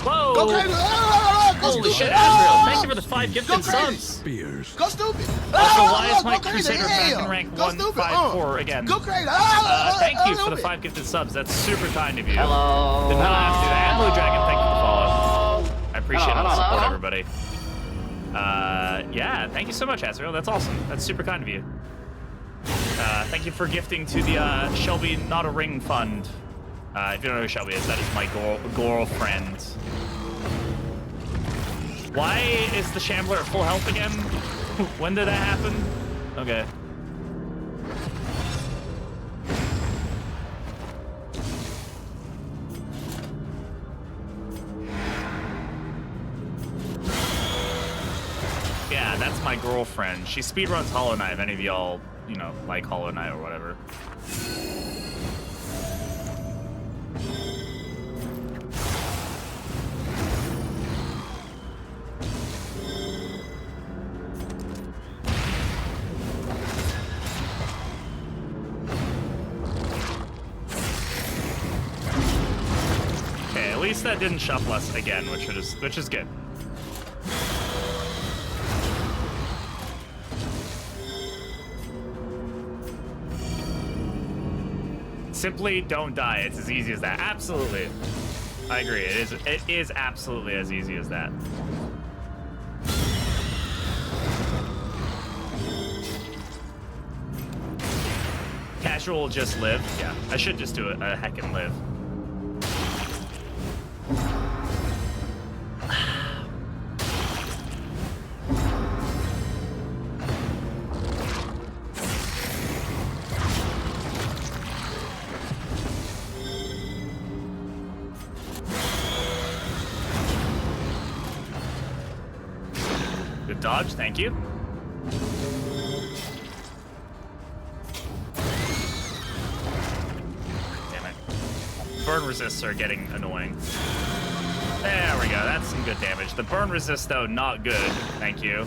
Whoa! Go crazy! Holy shit, Azrael! Thank you for the 5 gifted subs. Spears. Go stupid! Also, why is my Go crazy, Crusader back in rank Go stupid, 154 again? Go crazy! Thank you for the 5 gifted subs. That's super kind of you. Hello. Did not have to do that. And Blue Dragon, thank you for the follow. I appreciate all the support, everybody. Yeah, thank you so much, Azrael. That's awesome. That's super kind of you. Thank you for gifting to the Shelby Not a Ring Fund. If you don't know who Shelby is, that is my girlfriend. Why is the Shambler at full health again? When did that happen? Okay. Yeah, that's my girlfriend. She speedruns Hollow Knight, if any of y'all, you know, like Hollow Knight or whatever. Okay, at least that didn't shuffle us again, which is good. Simply don't die. It's as easy as that. Absolutely. I agree. It is absolutely as easy as that. Casual just live. Yeah, I should just do a heckin' live. Good dodge, thank you. Damn it. Burn resists are getting annoying. There we go, that's some good damage. The burn resist, though, not good. Thank you.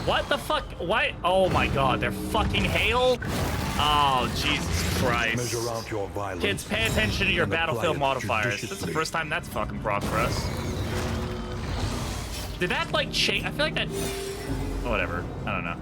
What the fuck? Why? Oh my god, they're fucking hail? Oh, Jesus Christ. Measure out your violence. Kids, pay attention to your and apply battlefield it modifiers. This is the judiciously. first time that's fucking proc for us. Did that, like, change? I feel like that... Whatever. I don't know.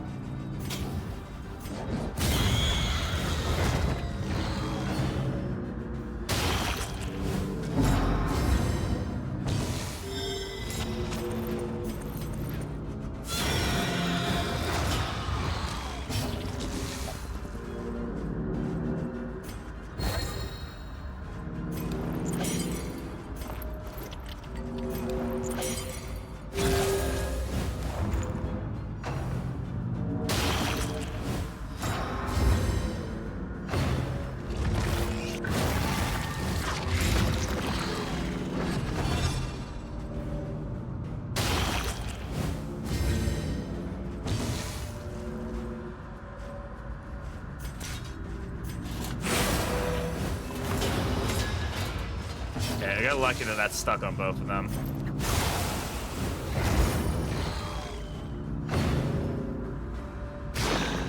Okay, I got lucky that that's stuck on both of them.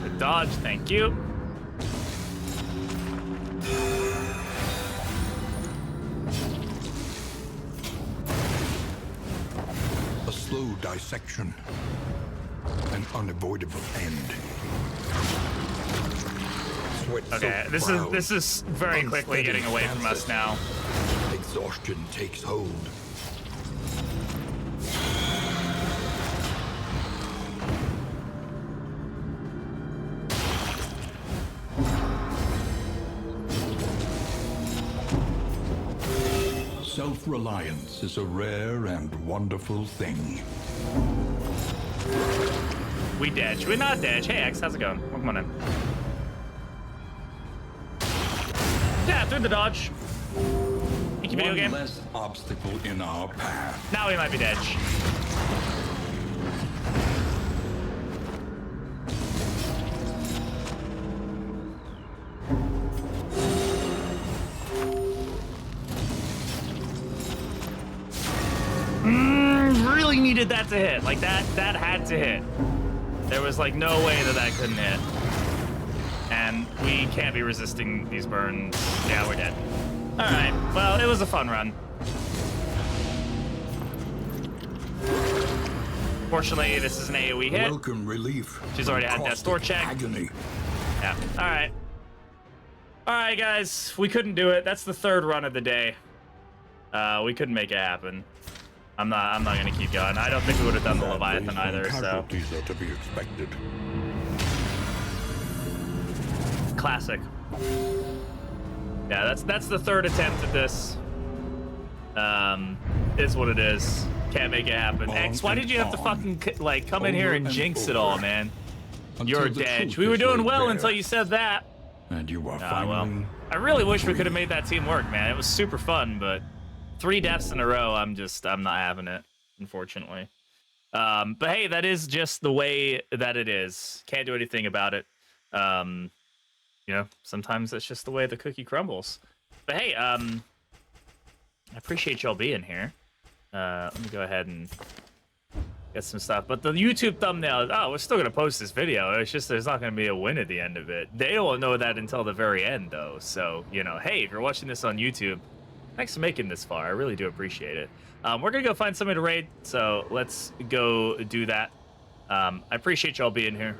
Good dodge, thank you. A slow dissection. An unavoidable end. Sweat Okay, this is very quickly getting away from us now. Exhaustion takes hold. Self-reliance is a rare and wonderful thing. We dead. Should we not dead? Hey, X, how's it going? Come on in. Yeah, through the dodge. Thank you, video game. One less obstacle in our path. Now we might be dead. Really needed that to hit. Like that had to hit. There was like no way that couldn't hit. And we can't be resisting these burns. Yeah, we're dead. All right, well, it was a fun run. Fortunately, this is an AoE hit. Welcome relief. She's already had that Caustic store check. Agony. Yeah, all right. All right, guys, we couldn't do it. That's the third run of the day. We couldn't make it happen. I'm not gonna keep going. I don't think we would have done the Leviathan either, so. Casualties are to be expected. Classic. Yeah, that's the third attempt at this. Is what it is. Can't make it happen. X, why did you have to fucking like come in here and jinx it all, man? You're dead. We were doing well until you said that. And you are Well, finally. I really wish we could have made that team work, man. It was super fun, but 3 deaths in a row, I'm not having it, unfortunately. But hey, that is just the way that it is. Can't do anything about it. You know, sometimes it's just the way the cookie crumbles. But hey, I appreciate y'all being here. Let me go ahead and get some stuff. But the YouTube thumbnail, we're still going to post this video. It's just there's not going to be a win at the end of it. They don't know that until the very end, though. So, you know, hey, if you're watching this on YouTube, thanks for making this far. I really do appreciate it. We're going to go find somebody to raid, so let's go do that. I appreciate y'all being here.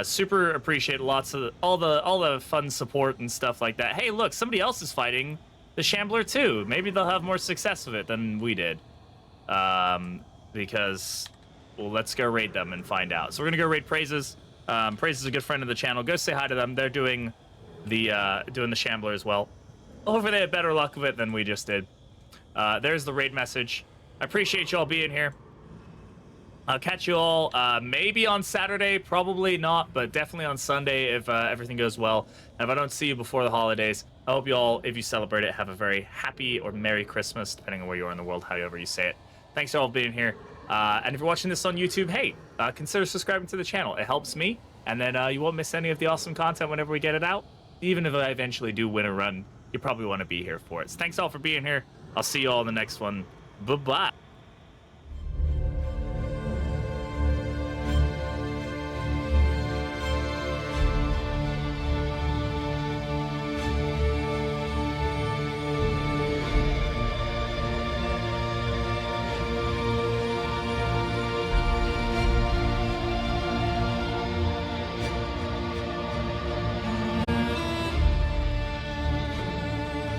Super appreciate lots of all the fun support and stuff like that. Hey, look, somebody else is fighting the Shambler too. Maybe they'll have more success with it than we did. Because, well, let's go raid them and find out. So we're gonna go raid Praises. Praises is a good friend of the channel. Go say hi to them. They're doing the Shambler as well. Hopefully they have better luck with it than we just did. There's the raid message. I appreciate y'all being here. I'll catch you all maybe on Saturday, probably not, but definitely on Sunday if everything goes well. And if I don't see you before the holidays, I hope you all, if you celebrate it, have a very happy or Merry Christmas, depending on where you are in the world, however you say it. Thanks all for being here. And if you're watching this on YouTube, hey, consider subscribing to the channel. It helps me, and then you won't miss any of the awesome content whenever we get it out. Even if I eventually do win a run, you probably want to be here for it. So thanks all for being here. I'll see you all in the next one. Bye-bye.